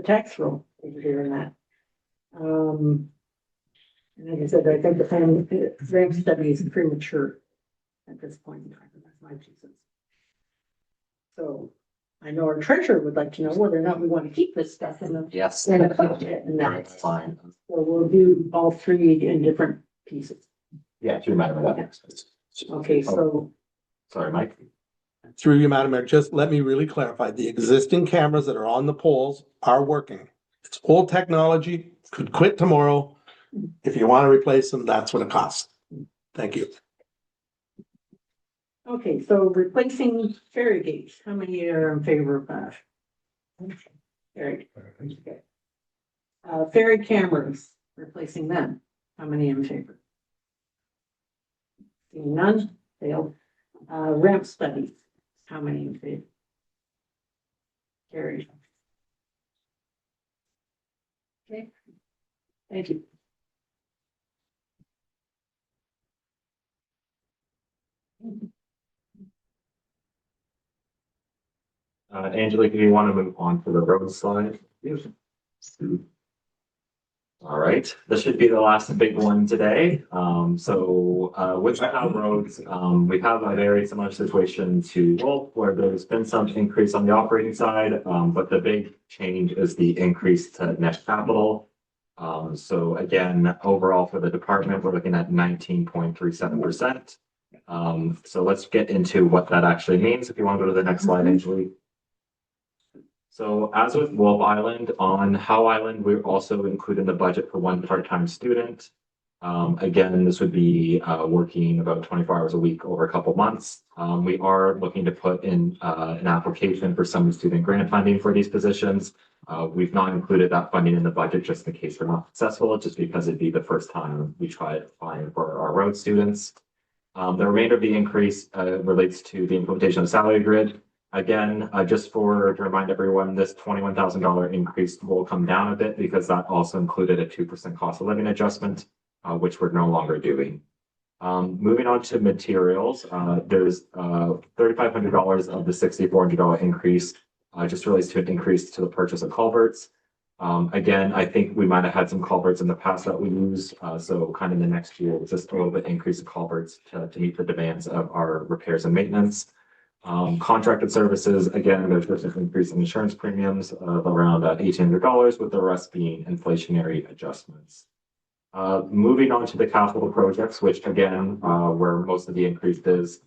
tax roll over here in that. And like I said, I think the ramp study is premature at this point in time. That's my 2 cents. So I know our treasurer would like to know whether or not we want to keep this stuff in the. Yes. In the budget and that. That's fine. So we'll do all 3 in different pieces. Yeah, through Madam Mayor. Okay, so Sorry, Mike. Through you, Madam Mayor, just let me really clarify. The existing cameras that are on the poles are working. It's old technology, could quit tomorrow. If you want to replace them, that's what it costs. Thank you. okay, so replacing ferry gates, how many are in favor of that? Ferry. Okay. Ferry cameras, replacing them, how many in favor? Seeing none, failed. Ramp studies, how many in favor? Carried. Okay, thank you. Angelique, do you want to move on to the road slide? Yes. All right, this should be the last big one today. With the Howe roads, we have a very similar situation to Wolf, where there's been some increase on the operating side, but the big change is the increase to net capital. So again, overall for the department, we're looking at 19.37%. So let's get into what that actually means. If you want to go to the next slide, Angelique. So as with Wolf Island, on Howe Island, we're also including the budget for 1 part-time student. Again, this would be working about 24 hours a week over a couple months. We are looking to put in an application for some student grant funding for these positions. We've not included that funding in the budget just in case we're not successful, just because it'd be the first time we try applying for our road students. The remainder of the increase relates to the implementation of the salary grid. Again, just to remind everyone, this $21,000 increase will come down a bit because that also included a 2% cost of living adjustment, which we're no longer doing. Moving on to materials, there's $3,500 of the $6,400 increase just relates to an increase to the purchase of culverts. Again, I think we might have had some culverts in the past that we use, so kind of the next year, just a little bit increase of culverts to meet the demands of our repairs and maintenance. Contracted services, again, there's just an increase in insurance premiums of around $1,800, with the rest being inflationary adjustments. Moving on to the capital projects, which again, where most of the increase is.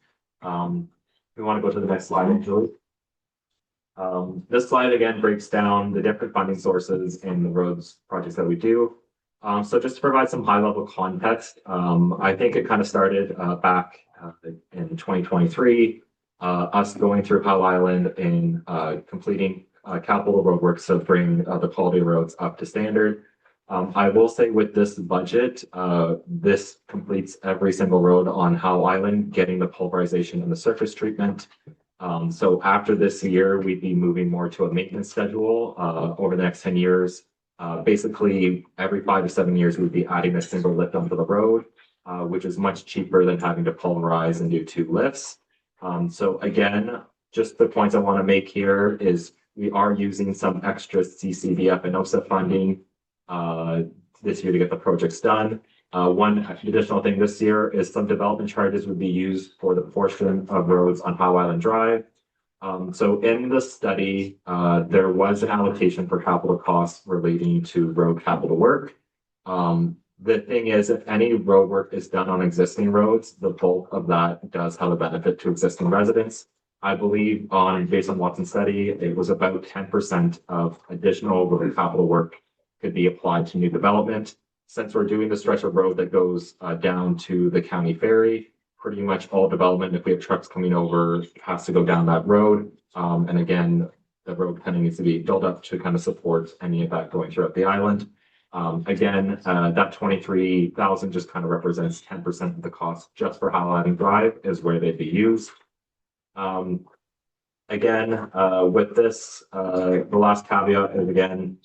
We want to go to the next slide, Julie. This slide again breaks down the different funding sources in the roads projects that we do. So just to provide some high level context, I think it kind of started back in 2023. Us going through Howe Island and completing capital roadworks to bring the quality of roads up to standard. I will say with this budget, this completes every single road on Howe Island, getting the pulverization and the surface treatment. So after this year, we'd be moving more to a maintenance schedule over the next 10 years. Basically, every 5 to 7 years, we'd be adding a single lift onto the road, which is much cheaper than having to pulverize and do 2 lifts. So again, just the points I want to make here is we are using some extra CCDF and OSA funding this year to get the projects done. One additional thing this year is some development charges would be used for the portion of roads on Howe Island Drive. So in the study, there was an allocation for capital costs relating to road capital work. The thing is, if any road work is done on existing roads, the bulk of that does have a benefit to existing residents. I believe based on Watson's study, it was about 10% of additional road capital work could be applied to new development. Since we're doing the stretch of road that goes down to the county ferry, pretty much all development, if we have trucks coming over, has to go down that road. And again, the road kind of needs to be built up to kind of support any of that going throughout the island. Again, that 23,000 just kind of represents 10% of the cost just for Howe Island Drive is where they'd be used. Again, with this, the last caveat is again,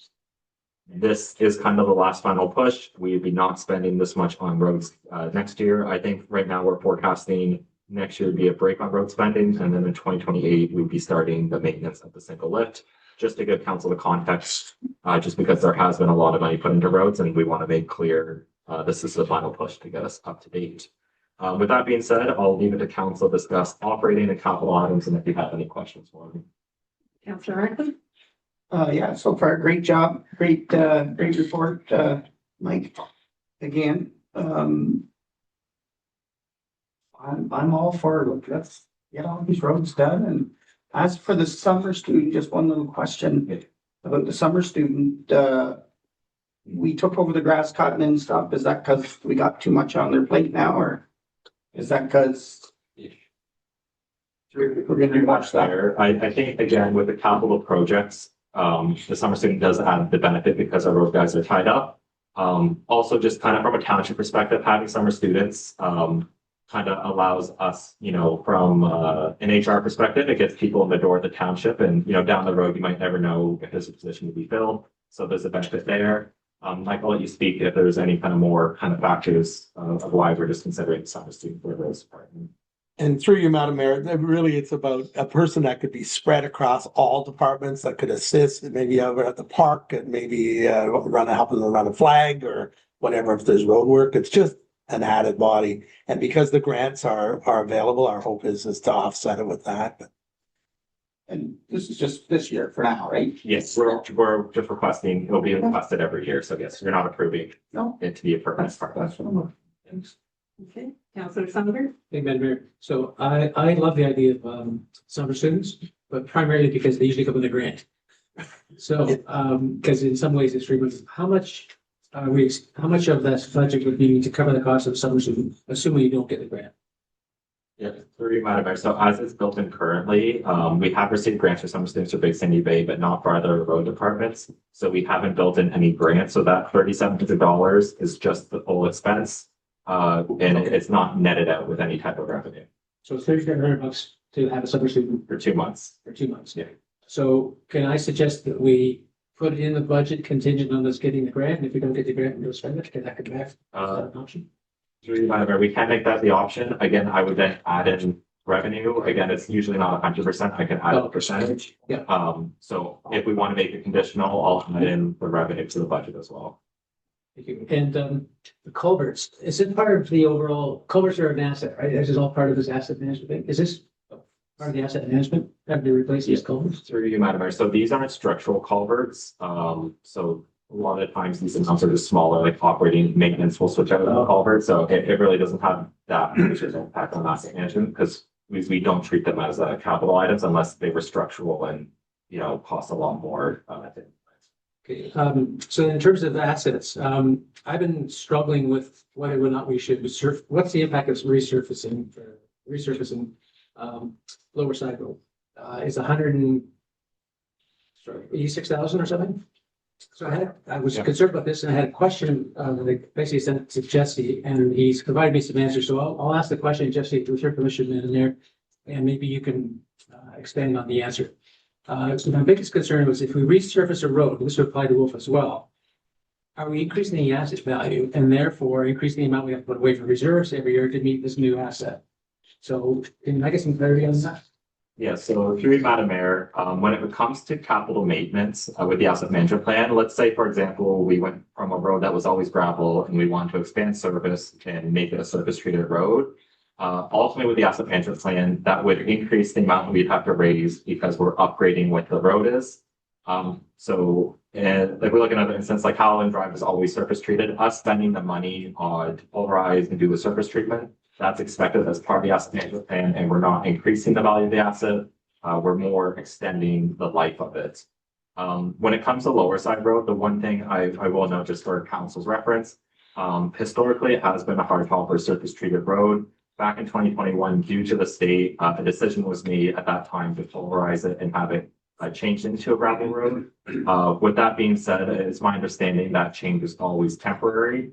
this is kind of the last final push. We'd be not spending this much on roads next year. I think right now we're forecasting next year to be a break on road spending, and then in 2028 we'd be starting the maintenance of the single lift. Just to give council the context, just because there has been a lot of money put into roads, and we want to make clear this is the final push to get us up to date. With that being said, I'll leave it to council to discuss operating and capital items, and if you have any questions for me. Councillor Ackley? Yeah, so far, great job, great report, Mike. Again, I'm all for it. Let's get all these roads done. And as for the summer student, just one little question about the summer student. We took over the grass cutting and stuff. Is that because we got too much on their plate now, or is that because we're going to watch that? I think again with the capital projects, the summer student does have the benefit because our road guys are tied up. Also, just kind of from a township perspective, having summer students kind of allows us, from an HR perspective, it gets people in the door of the township, and down the road you might never know if there's a position to be filled. So there's a benefit there. Mike, I'll let you speak if there's any kind of more kind of factors of why we're just considering summer student for those department. And through you, Madam Mayor, really it's about a person that could be spread across all departments that could assist, maybe over at the park and maybe help them run a flag or whatever if there's road work. It's just an added body. And because the grants are available, our hope is to offset it with that. And this is just this year for now, right? Yes, we're just requesting, it'll be requested every year. So yes, you're not approving it to be a permanent part. That's what I'm looking. Thanks. Okay, Councillor Sundberg? Hey, Madam Mayor. So I love the idea of summer students, but primarily because they usually come with a grant. So, because in some ways it's free, but how much of that budget would be to cover the cost of summer students, assuming you don't get the grant? Yeah, through Madam Mayor. So as it's built in currently, we have received grants for summer students for Big Sandy Bay, but not for other road departments. So we haven't built in any grants. So that $3,700 is just the full expense. And it's not netted out with any type of revenue. So it's $3,700 to have a summer student For 2 months. for 2 months. Yeah. So can I suggest that we put it in the budget contingent on us getting the grant? And if we don't get the grant, we'll spend it. Can that come back? Is that an option? Through Madam Mayor, we can make that the option. Again, I would then add in revenue. Again, it's usually not 100%. I can add a percentage. Yeah. So if we want to make it conditional, I'll add in the revenue to the budget as well. Thank you. And the culverts, is it part of the overall, culverts are an asset, right? This is all part of this asset management thing. Is this Part of the asset management, have to replace these culverts? Through you, Madam Mayor. So these aren't structural culverts. So a lot of times these amounts are just smaller, like operating maintenance will switch out the culvert. So it really doesn't have that much of an impact on asset management because we don't treat them as capital items unless they were structural and, you know, cost a lot more. Okay, so in terms of assets, I've been struggling with whether or not we should what's the impact of resurfacing, Lower Side Road? Is 86,000 or something? So I was Yeah. concerned about this and I had a question, that I basically sent to Jesse and he's provided me some answers. So I'll ask the question, Jesse, with your permission in there, and maybe you can expand on the answer. So my biggest concern was if we resurface a road, this would apply to Wolf as well. Are we increasing the asset value and therefore increasing the amount we have to put away for reserves every year to meet this new asset? So can I get some clarity on that? Yeah, so through you, Madam Mayor, when it comes to capital maintenance with the asset management plan, let's say, for example, we went from a road that was always gravel and we want to expand service and make it a surface treated road. Ultimately, with the asset management plan, that would increase the amount we'd have to raise because we're upgrading what the road is. And if we look at another instance, like Howland Drive is always surface treated, us spending the money on to pulverize and do the surface treatment, that's expected as part of the asset management plan, and we're not increasing the value of the asset. We're more extending the life of it. When it comes to Lower Side Road, the one thing I will note just for council's reference, historically, it has been a hard topper surface treated road. Back in 2021, due to the state, a decision was made at that time to pulverize it and have it changed into a gravel road. With that being said, it's my understanding that change is always temporary.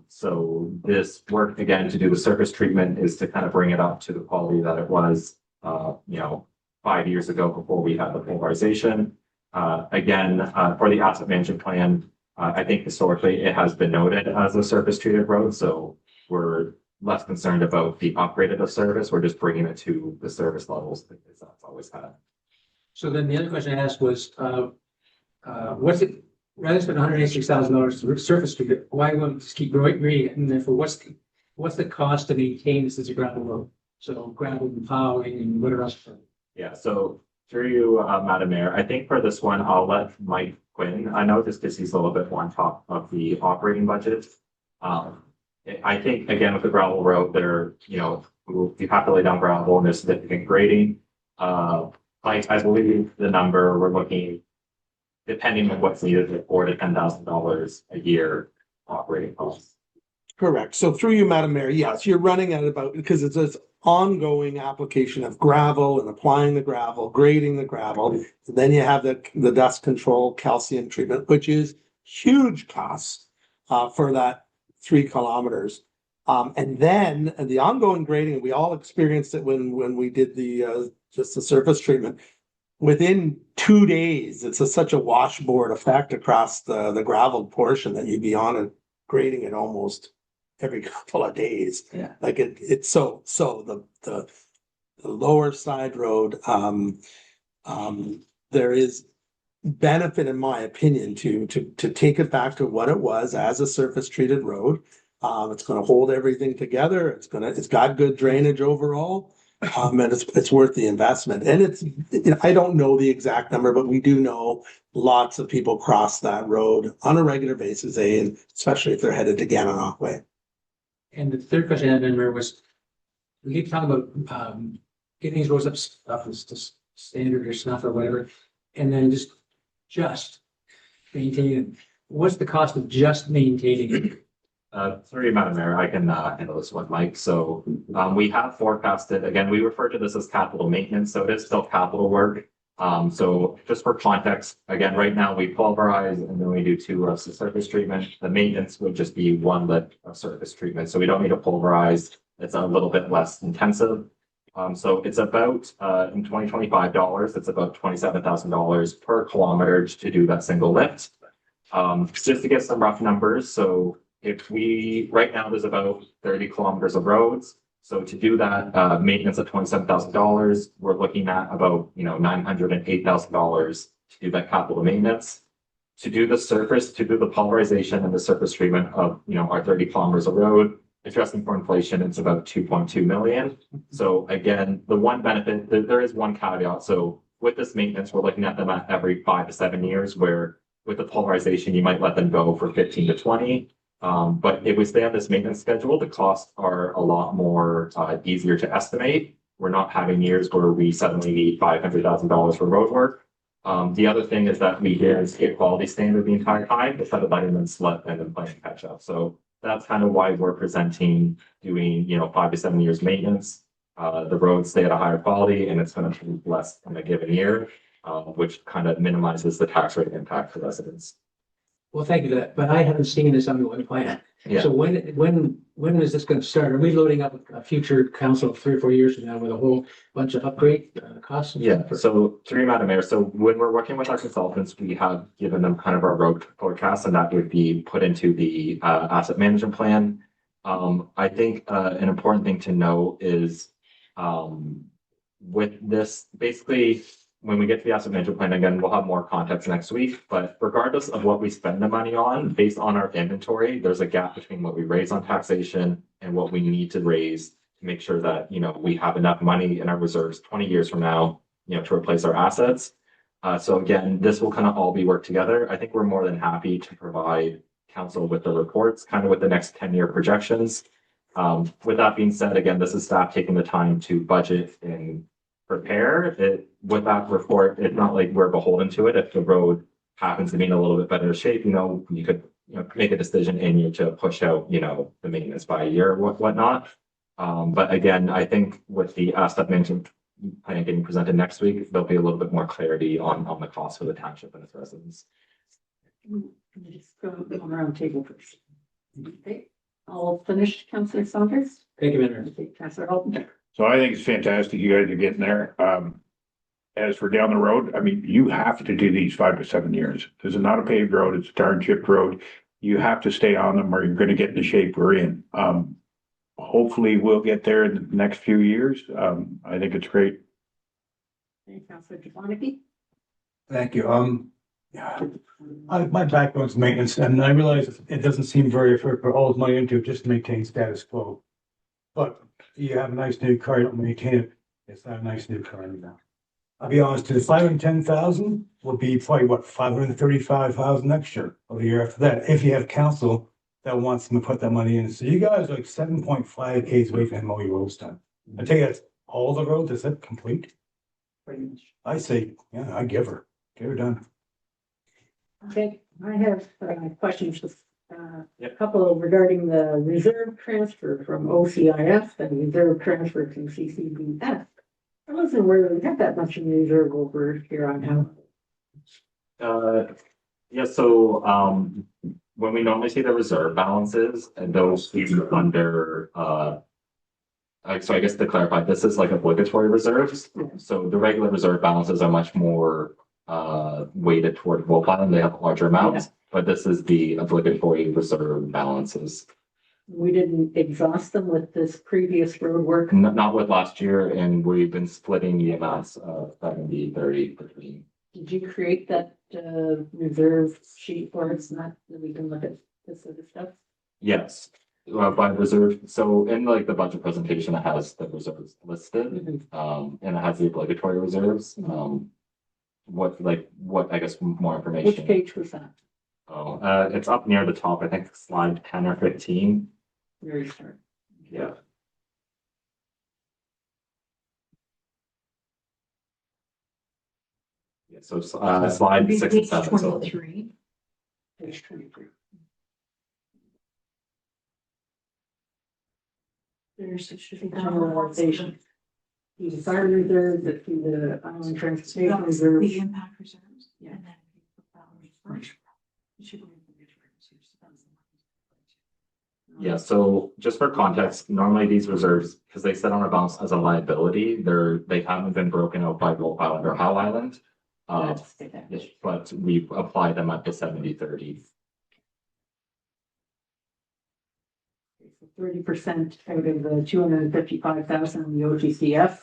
So this work again to do the surface treatment is to kind of bring it up to the quality that it was, 5 years ago before we had the pulverization. For the asset management plan, I think historically it has been noted as a surface treated road. So we're less concerned about the upgrade of the service. We're just bringing it to the service levels that it's always had. So then the other question I asked was, what's it, rather than spend $186,000 to surface treat it, why won't we just keep reading it? And therefore, what's the cost to maintain this as a gravel road? So gravel and plowing and whatever else. Yeah, so through you, Madam Mayor, I think for this one, I'll let Mike Quinn, I know just because he's a little bit more on top of the operating budget. I think again, with the gravel road there, you have to lay down gravel and there's significant grading. I believe the number we're looking, depending on what's needed, $4,000 to $10,000 a year operating costs. Correct. So through you, Madam Mayor, yes, you're running at about, because it's this ongoing application of gravel and applying the gravel, grading the gravel. And then you have the dust control, calcium treatment, which is huge costs for that 3 kilometers. And then the ongoing grading, we all experienced it when we did the surface treatment. Within 2 days, it's such a washboard effect across the gravel portion that you'd be on it, grading it almost every couple of days. Yeah. Like it's so the Lower Side Road, there is benefit, in my opinion, to take it back to what it was as a surface treated road. It's going to hold everything together. It's got good drainage overall. And it's worth the investment. And I don't know the exact number, but we do know lots of people cross that road on a regular basis, and especially if they're headed to Gananoque Way. And the third question I had in there was, we keep talking about getting these roads up to standard or snuff or whatever, and then just maintaining it. What's the cost of just maintaining it? Sorry, Madam Mayor, I can handle this one, Mike. So we have forecasted, again, we refer to this as capital maintenance, so it is still capital work. So just for context, again, right now we pulverize and then we do 2 lifts of surface treatment. The maintenance would just be 1 lift of surface treatment. So we don't need to pulverize. It's a little bit less intensive. So it's about, in 2025 dollars, it's about $27,000 per kilometer to do that single lift. Just to get some rough numbers. So right now there's about 30 kilometers of roads. So to do that maintenance of $27,000, we're looking at about, $908,000 to do that capital maintenance. To do the pulverization and the surface treatment of, our 30 kilometers of road, adjusting for inflation, it's about 2.2 million. So again, the one benefit, there is one caveat. So with this maintenance, we're looking at them at every 5 to 7 years, where with the polarization, you might let them go for 15 to 20. But if we stay on this maintenance schedule, the costs are a lot more easier to estimate. We're not having years where we suddenly need $500,000 for road work. The other thing is that we guarantee a quality standard the entire time instead of letting them slip and then playing catch up. So that's kind of why we're presenting doing, 5 to 7 years maintenance. The roads stay at a higher quality and it's going to be less in a given year, which kind of minimizes the tax rate impact for residents. Well, thank you for that, but I haven't seen this ongoing plan. Yeah. So when is this gonna start? Are we loading up a future council of 3 or 4 years from now with a whole bunch of upgrade costs? and Yeah, stuff? so through Madam Mayor, so when we're working with our consultants, we have given them kind of our road forecast and that would be put into the asset management plan. I think an important thing to know is with this, basically, when we get to the asset management plan, again, we'll have more context next week, but regardless of what we spend the money on, based on our inventory, there's a gap between what we raise on taxation and what we need to raise to make sure that, we have enough money in our reserves 20 years from now, to replace our assets. So again, this will kind of all be worked together. I think we're more than happy to provide council with the reports, kind of with the next 10-year projections. With that being said, again, this is staff taking the time to budget and prepare it. With that report, it's not like we're beholden to it. If the road happens to be in a little bit better shape, you could, make a decision in you to push out, the maintenance by a year or whatnot. But again, I think with the asset management plan getting presented next week, there'll be a little bit more clarity on the cost for the township and its residents. Just go around the table first. Okay, all finished, Councillor Saunders? Thank you, Mayor. Okay, Councillor Halton? So I think it's fantastic you guys are getting there. As for down the road, I mean, you have to do these 5 to 7 years. This is not a paved road, it's a tarred chipped road. You have to stay on them or you're gonna get in the shape we're in. Hopefully we'll get there in the next few years. I think it's great. Okay, Councillor Jablonski? Thank you. Yeah, my background's maintenance and I realize it doesn't seem very fair for all the money into it just to maintain status quo. But you have a nice new car, you don't maintain it, it's not a nice new car anymore. I'll be honest, the 510,000 will be probably what, 535,000 next year or the year after that, if you have council that wants them to put that money in. So you guys are like 7.5 Ks away from MOE roads done. I tell you, that's all the roads, is it complete? Pretty much. I say, yeah, I give her done. Okay, I have questions, a Yep. couple regarding the reserve transfer from OCIF and reserve transfer to CCBF. I wasn't aware we got that much in reserve over here on how. Yeah, so when we normally see the reserve balances and those fees are under so I guess to clarify, this is like obligatory reserves. So the regular reserve balances are much more weighted toward Wolf Island. They have larger amounts, but this is the obligatory reserve balances. We didn't exhaust them with this previous road work. Not with last year, and we've been splitting the amounts of 70-30 between. Did you create that reserve sheet for us, not that we can look at this other stuff? Yes, by reserve. So in like the budget presentation, it has the reserves listed, and it has the obligatory reserves. What I guess more information. Which page was that? Oh, it's up near the top. I think slide 10 or 15. Very start. Yeah. Yeah, so slide 6 and Page 7. So 23. Page 23. There's, it should be Generalization. The fire reserve, the island transportation the reserve. impact reserves. Yeah. And then we put that one first. It should be the reserves. yeah, so just for context, normally these reserves, because they sit on our balance as a liability, they haven't been broken out by Wolf Island or Howe Island. Yes, but we apply them at the 70-30. 30% out of the 255,000 in the OGCF.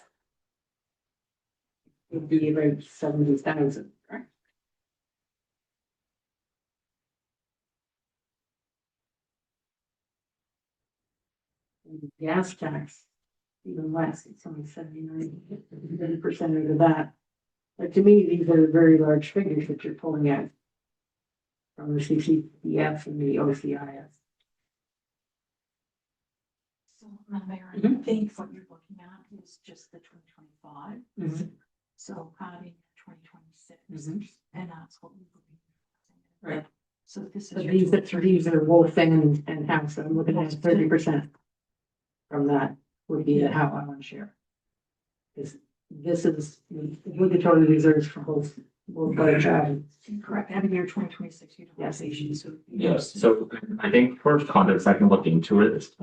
Would be about 70,000, right? And gas tax, even less, it's only 79% of that. But to me, these are very large figures that you're pulling out from the CCDF and the OCIS. So, Madam Mayor, I Mhm. think what you're looking at is just the 2025. Mhm. So adding 2026, Mhm. and that's what we will be. Right. So this is. But your these are Wolf and House, I'm looking at 30% from that would be the Howe Island share. This is obligatory reserves for both budget. Correct, adding your 2026 Yes. utilization, so. Yes, so I think for context, I can look into it,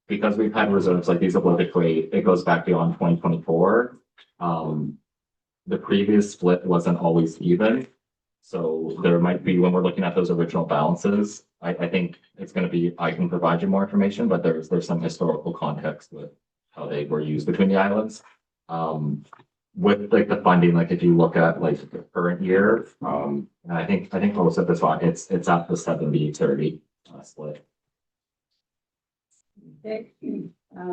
because we've had reserves like these obligatory, it goes back beyond 2024. The previous split wasn't always even. So there might be, when we're looking at those original balances, I think it's gonna be, I can provide you more information, but there's some historical context with how they were used between the islands. With like the funding, like if you look at like the current year, and I think most of this one, it's at the 70-30 split. Okay,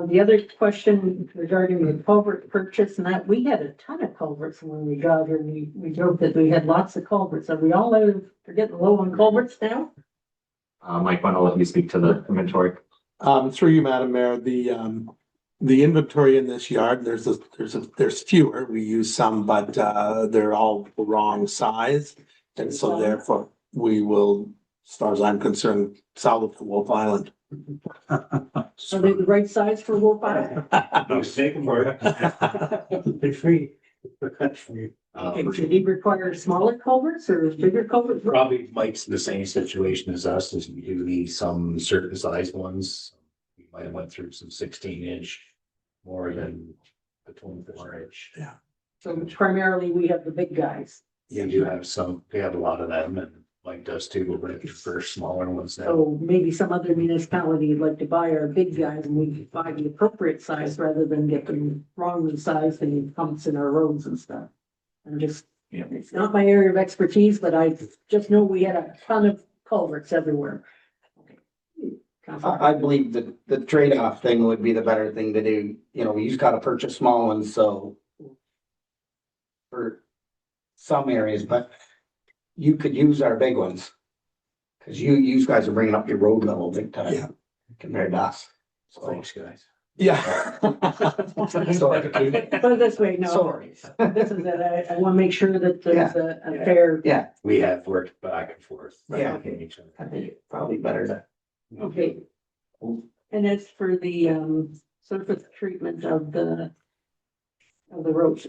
the other question regarding the culvert purchase and that, we had a ton of culverts when we got here. We joked that we had lots of culverts. Are we all getting low on culverts now? Mike, why don't I let you speak to the inventory? Through you, Madam Mayor, the inventory in this yard, there's fewer. We use some, but they're all the wrong size. And so therefore, we will, as far as I'm concerned, sell them to Wolf Island. Are they the right size for Wolf Island? They're free. Okay, do they require smaller culverts or bigger culverts? Probably Mike's in the same situation as us, as we do need some certain size ones. We might have went through some 16-inch more than the 24-inch. Yeah. So primarily we have the big guys. You do have some, we have a lot of them, and Mike does too, but we're looking for smaller ones now. So maybe some other municipality would like to buy our big guys and we could buy the appropriate size rather than get them wrongly sized and pumps in our roads and stuff. And just, Yeah. it's not my area of expertise, but I just know we had a ton of culverts everywhere. Okay. Councilor. I believe that the trade-off thing would be the better thing to do. You know, we just gotta purchase small ones, so. For some areas, but you could use our big ones. Cause you guys are bringing up your road level big time. Yeah. Compared to us. So, Thanks, guys. Yeah. sorry. Put it this way, no, Sorry. this is it. I want to make sure that there's a fair. Yeah, We have worked back and forth. Yeah. helping each other. I think it's probably better to. Okay. And as for the surface treatment of the roads.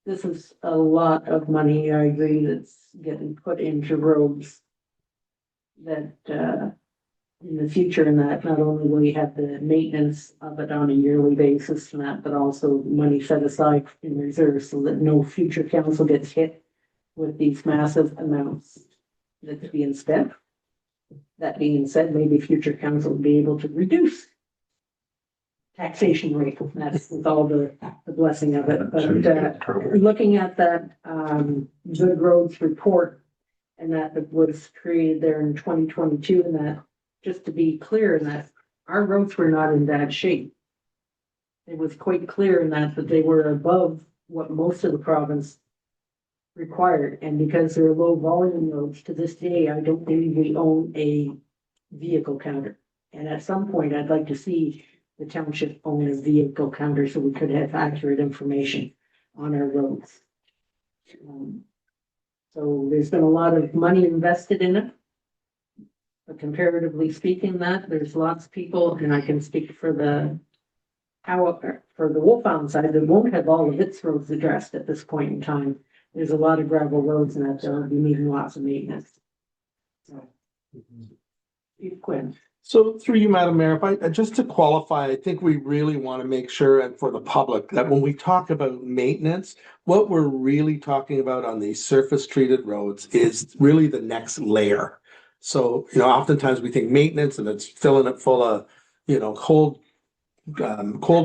This is a lot of money, I agree, that's getting put into roads. That in the future, and that not only will you have the maintenance of it on a yearly basis and that, but also money set aside in reserve so that no future council gets hit with these massive amounts that's being spent. That being said, maybe future council will be able to reduce taxation rate, that's with all the blessing of it, but looking at that Good Roads report and that was created there in 2022, and that, just to be clear, in that our roads were not in bad shape. It was quite clear in that they were above what most of the province required, and because they're low volume roads, to this day, I don't believe we own a vehicle counter. And at some point, I'd like to see the township own a vehicle counter so we could have accurate information on our roads. So there's been a lot of money invested in it. But comparatively speaking, that there's lots of people, and I can speak for the Wolf Island side, that won't have all of its roads addressed at this point in time. There's a lot of gravel roads and that will be needing lots of maintenance. So, Quinn. So through you, Madam Mayor, if I, just to qualify, I think we really want to make sure and for the public that when we talk about maintenance, what we're really talking about on these surface treated roads is really the next layer. So, oftentimes we think maintenance and it's filling it full of, cold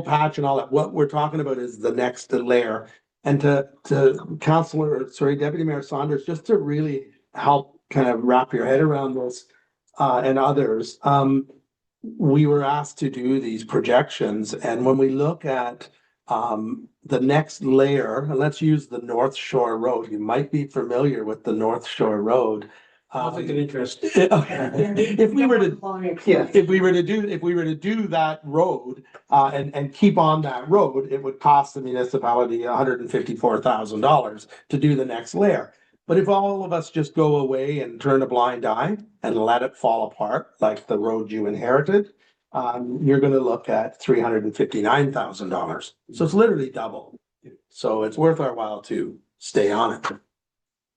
patch and all that. What we're talking about is the next layer. And to Deputy Mayor Saunders, just to really help kind of wrap your head around this, and others, we were asked to do these projections, and when we look at the next layer, and let's use the North Shore Road. You might be familiar with the North Shore Road. Conflict of interest. If we were to, Yeah. if we were to do that road, and keep on that road, it would cost the municipality $154,000 to do the next layer. But if all of us just go away and turn a blind eye and let it fall apart, like the road you inherited, you're gonna look at $359,000. So it's literally double. So it's worth our while to stay on it.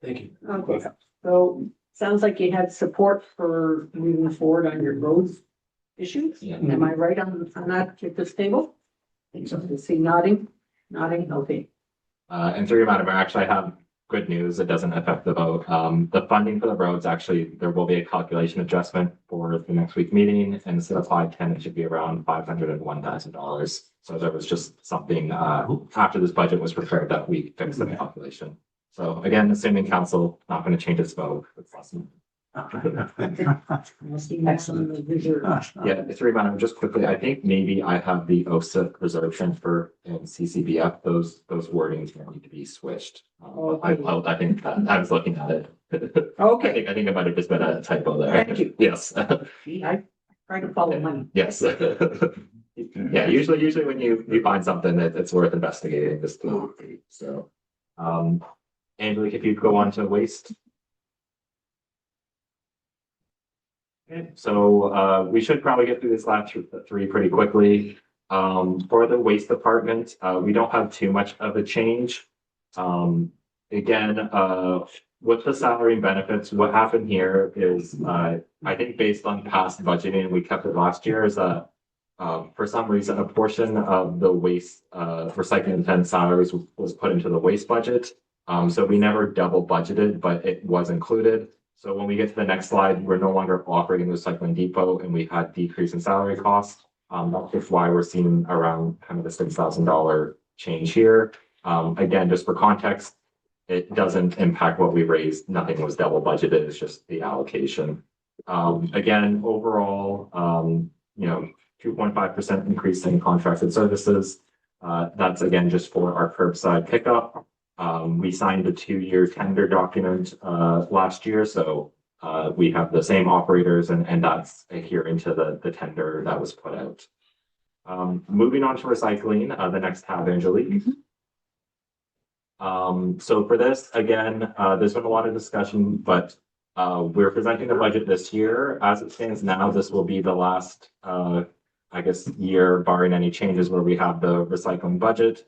Thank you. Okay, so sounds like you had support for moving forward on your roads issues. Yeah. Am I right on that at this table? I see nodding, okay. And through your Madam Mayor, actually, I have good news. It doesn't affect the vote. The funding for the roads, actually, there will be a calculation adjustment for the next week meeting. And instead of 510, it should be around $501,000. So there was just something, after this budget was prepared that we fixed the calculation. So again, assuming council not going to change its vote. It's less than- Yeah, through Madam, just quickly, I think maybe I have the OSIP reserve transfer in CCBF. Those wordings need to be switched. I think I was looking at it. Okay, I think it might have just been a typo there. Thank you. Yes. I try to follow money. Yes. Yeah, usually when you find something that it's worth investigating, just so. Angelique, if you go on to waste. Okay, so we should probably get through this last three pretty quickly. For the waste department, we don't have too much of a change. Again, with the salary and benefits, what happened here is, I think based on past budgeting, we kept it last year, is that for some reason, a portion of the waste recycling and salaries was put into the waste budget. So we never double budgeted, but it was included. So when we get to the next slide, we're no longer operating the recycling depot and we had decrease in salary costs. That's why we're seeing around kind of the $6,000 change here. Again, just for context, it doesn't impact what we raised. Nothing was double budgeted. It's just the allocation. Again, overall, 2.5% increase in contracted services. That's again, just for our curbside pickup. We signed a 2-year tender document last year, so we have the same operators and that's adhering to the tender that was put out. Moving on to recycling, the next tab, Angelique. So for this, again, there's been a lot of discussion, but we're presenting the budget this year. As it stands now, this will be the last, year barring any changes where we have the recycling budget.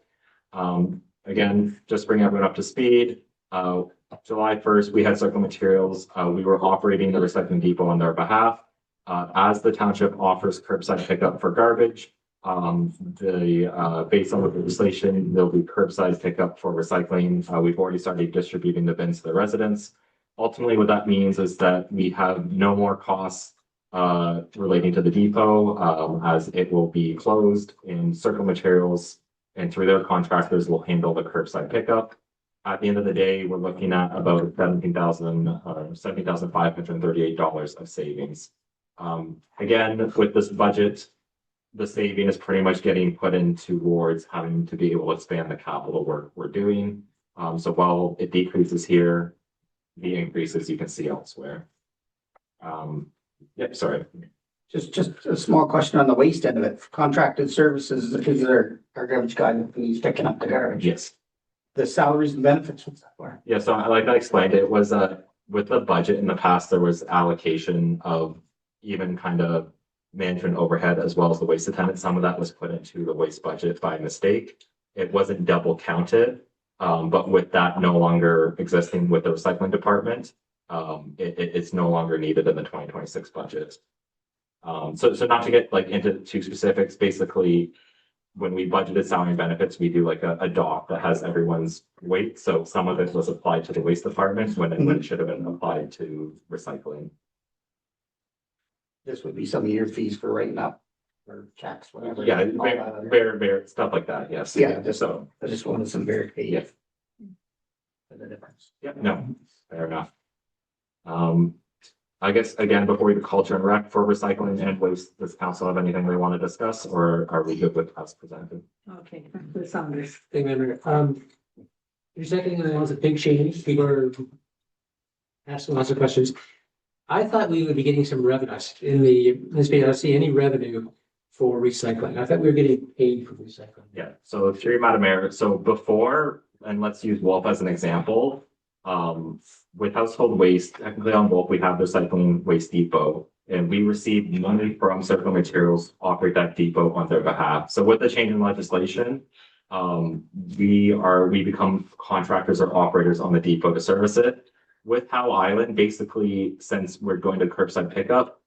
Again, just bring everyone up to speed. July 1st, we had Circle Materials. We were operating the recycling depot on their behalf. As the township offers curbside pickup for garbage, based on the legislation, there'll be curbside pickup for recycling. We've already started distributing the bins to the residents. Ultimately, what that means is that we have no more costs relating to the depot, as it will be closed in Circle Materials and through their contractors will handle the curbside pickup. At the end of the day, we're looking at about $17,538 of savings. Again, with this budget, the saving is pretty much getting put in towards having to be able to expand the capital work we're doing. So while it decreases here, the increases you can see elsewhere. Yep, sorry. Just a small question on the waste end of it. Contracted services, is there our garbage guy who's picking up the garbage? Yes. The salaries and benefits, what's that for? Yeah, so like I explained, it was with the budget in the past, there was allocation of even kind of management overhead as well as the waste attendant. Some of that was put into the waste budget by mistake. It wasn't double counted, but with that no longer existing with the recycling department, it's no longer needed in the 2026 budget. So not to get like into too specifics, basically, when we budgeted salary and benefits, we do like a doc that has everyone's weight. So some of it was applied to the waste department when it should have been applied to recycling. This would be some of your fees for writing up or checks, whatever. Yeah, all that other- very stuff like that. Yes. Yeah, So I just wanted some verification. Yeah. For the difference. yeah, no, fair enough. I guess, again, before we do culture and rec for recycling and waste, does council have anything they want to discuss, or are we good with us presented? Okay, the Saunders. Thank you, Mayor. Recycling was a big change. People are asking lots of questions. I thought we would be getting some revenue in the, this page. I don't see any revenue for recycling. I thought we were getting paid for recycling. Yeah, so through you, Madam Mayor, so before, and let's use Wolf as an example. With household waste, technically on Wolf, we have the recycling waste depot. And we receive money from Circle Materials, operate that depot on their behalf. So with the change in legislation, we become contractors or operators on the depot to service it. With Howe Island, basically, since we're going to curbside pickup,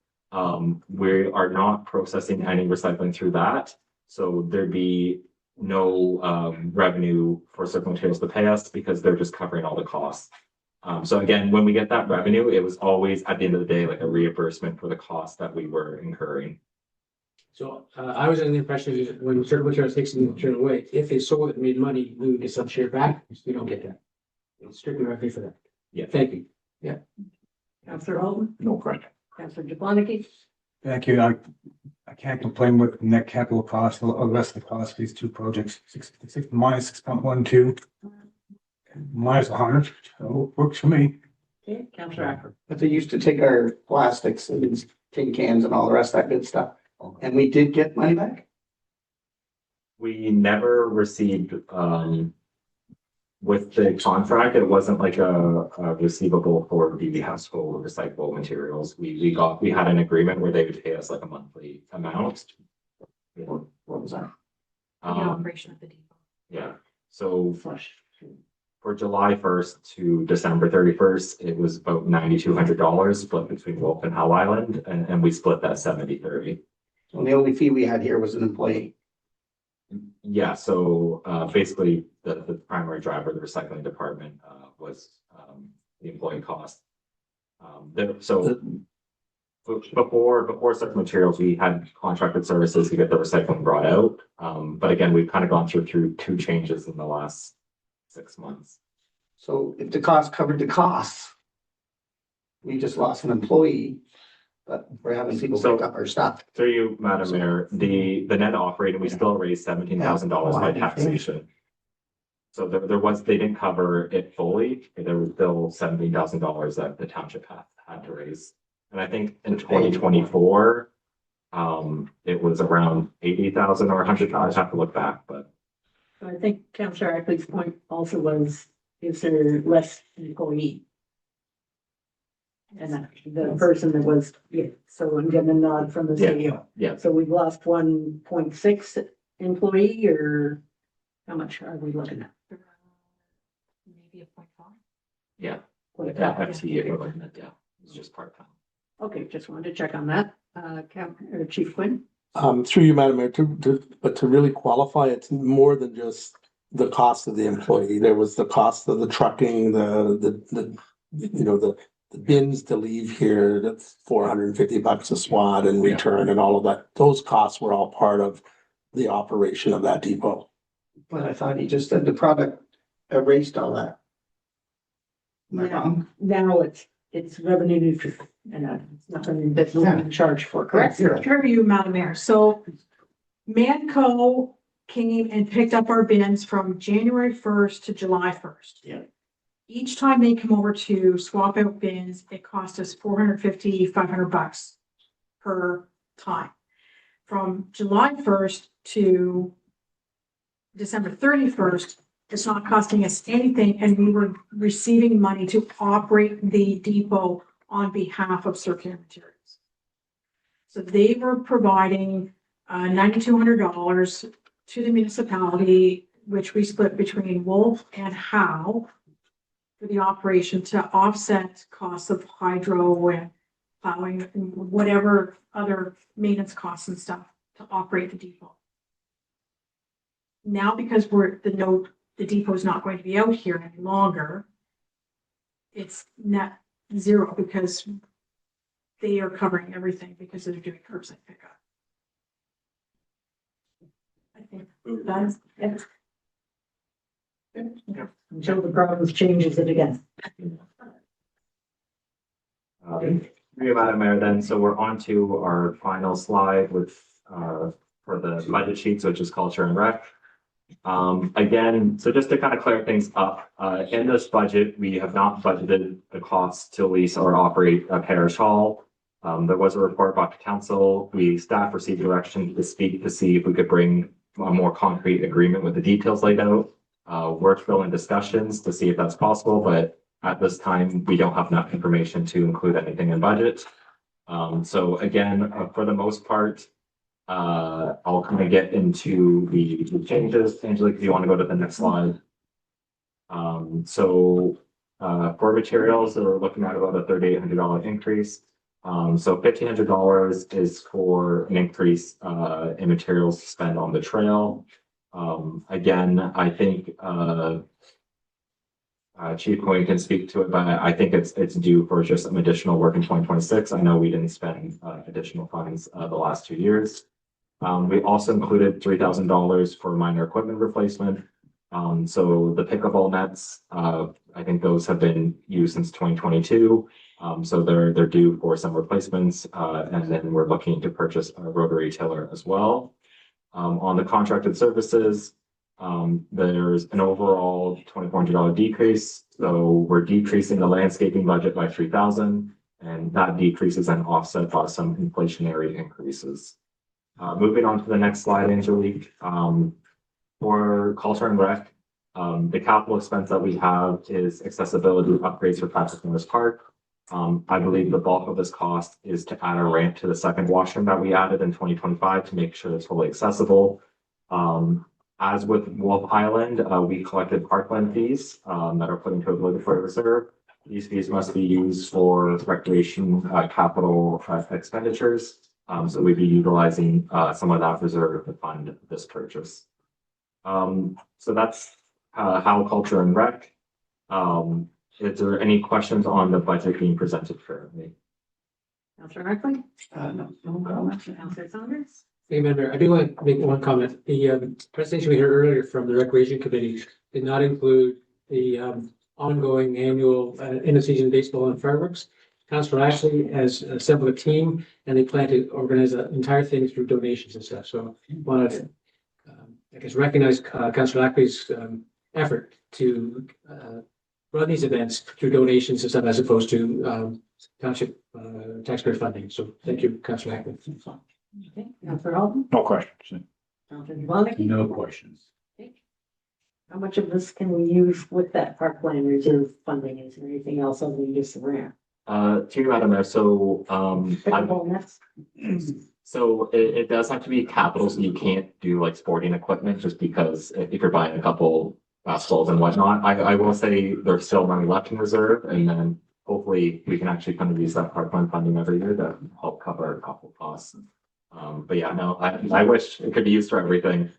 we are not processing any recycling through that. So there'd be no revenue for Circle Materials to pay us because they're just covering all the costs. So again, when we get that revenue, it was always at the end of the day, like a reimbursement for the cost that we were incurring. So I was under the impression that when Circle Materials takes the material away, if they sold it and made money, we would get some share back. We don't get that. It's strictly revenue for that. Yeah. Thank you. Councillor Holden, No question. Councillor Jablonski, Thank you. I can't complain with net capital cost or the rest of the cost of these two projects, minus 6.12. Minus 100, so works for me. okay, Councillor Acker. But they used to take our plastics and tin cans and all the rest of that good stuff. And we did get money back? We never received, with the contract, it wasn't like a receivable for the household recyclable materials. We had an agreement where they would pay us like a monthly amount. What was that? The Um, operation of the depot. yeah, so Flush. for July first to December 31st, it was about $9,200 split between Wolf and Howe Island, and we split that 70-30. So the only fee we had here was an employee. Yeah, so basically the primary driver of the recycling department was the employee cost. So before Circle Materials, we had contracted services to get the recycling brought out. But again, we've kind of gone through two changes in the last 6 months. So if the cost covered the costs, we just lost an employee, but we're having people pick up our stuff. Through you, Madam Mayor, the net operating, we still raised $17,000 by taxation. So they didn't cover it fully, there was still $17,000 that the township had to raise. And I think in 2024, it was around 80,000 or 100,000, I have to look back, but. So I think Councillor Ackley's point also was, is there less employee? And the person that was, yeah, so I'm getting a nod from the CEO. Yeah, So we've lost 1.6 employee, or how much are we looking at? Maybe a 0.5. yeah, What that about- FTE equivalent, yeah, it's just part-time. Okay, just wanted to check on that. Chief Quinn? Through you, Madam Mayor, but to really qualify, it's more than just the cost of the employee. There was the cost of the trucking, the bins to leave here, that's $450 a swat and return and all of that. Those costs were all part of the operation of that depot. But I thought he just said the product erased all that. Am I wrong? Now it's revenue neutral, and it's nothing that we're going to charge for, correct? Through you, Madam Mayor. So Manco came and picked up our bins from January 1st to July 1st. Yeah. Each time they come over to swap out bins, it cost us $450, $500 per time. From July 1st to December 31st, it's not costing us anything, and we were receiving money to operate the depot on behalf of Circular Materials. So they were providing $9,200 to the municipality, which we split between Wolf and Howe for the operation to offset costs of hydro and plowing and whatever other maintenance costs and stuff to operate the depot. Now, because the depot is not going to be out here any longer, it's net zero because they are covering everything because they're doing curbside pickup. I think that's it. Until the province changes it again. Thank you, Madam Mayor, then, so we're on to our final slide with, for the budget sheets, which is culture and rec. Again, so just to kind of clear things up, in this budget, we have not budgeted the cost to lease or operate a parish hall. There was a report brought to council. Staff received direction to speak to see if we could bring a more concrete agreement with the details laid out. We're still in discussions to see if that's possible, but at this time, we don't have enough information to include anything in budget. So again, for the most part, I'll kind of get into the changes. Angelique, if you want to go to the next slide. For materials, we're looking at about a $3,800 increase. So $1,500 is for an increase in materials to spend on the trail. Again, I think Chief Quinn can speak to it, but I think it's due for just some additional work in 2026. I know we didn't spend additional funds the last 2 years. We also included $3,000 for minor equipment replacement. So the pickleball nets, I think those have been used since 2022. So they're due for some replacements, and then we're looking to purchase a rotary tiller as well. On the contracted services, there's an overall $2,400 decrease. So we're decreasing the landscaping budget by $3,000, and that decrease is then offset by some inflationary increases. Moving on to the next slide, Angelique. For culture and rec, the capital expense that we have is accessibility upgrades for Patrick Norris Park. I believe the bulk of this cost is to add a ramp to the second washroom that we added in 2025 to make sure it's fully accessible. As with Wolf Island, we collected parkland fees that are put into a obligatory reserve. These fees must be used for recreation capital expenditures. So we'd be utilizing some of that reserve to fund this purchase. So that's how culture and rec. Is there any questions on the budget being presented currently? Councillor Merkley? No. Councillor Saunders? Hey, Member, I do want to make one comment. The presentation we heard earlier from the Recreation Committee did not include the ongoing annual end of season baseball and fireworks. Councillor Ashley has assembled a team and they plan to organize the entire thing through donations and stuff. So I want to, I guess, recognize Councillor Ashley's effort to run these events through donations and stuff as opposed to township taxpayer funding. So thank you, Councillor Ashley. Okay, Councillor Holden? No questions. Councillor Duwamicky? No questions. How much of this can we use with that parkland reserve funding? Is there anything else other than just the ramp? To you, Madam Mayor, so Pickleball nets? so it does have to be capital, so you can't do like sporting equipment just because if you're buying a couple basketballs and whatnot. I will say there's still money left in reserve, and then hopefully we can actually kind of use that parkland funding every year to help cover a couple costs. But yeah, no, I wish it could be used for everything.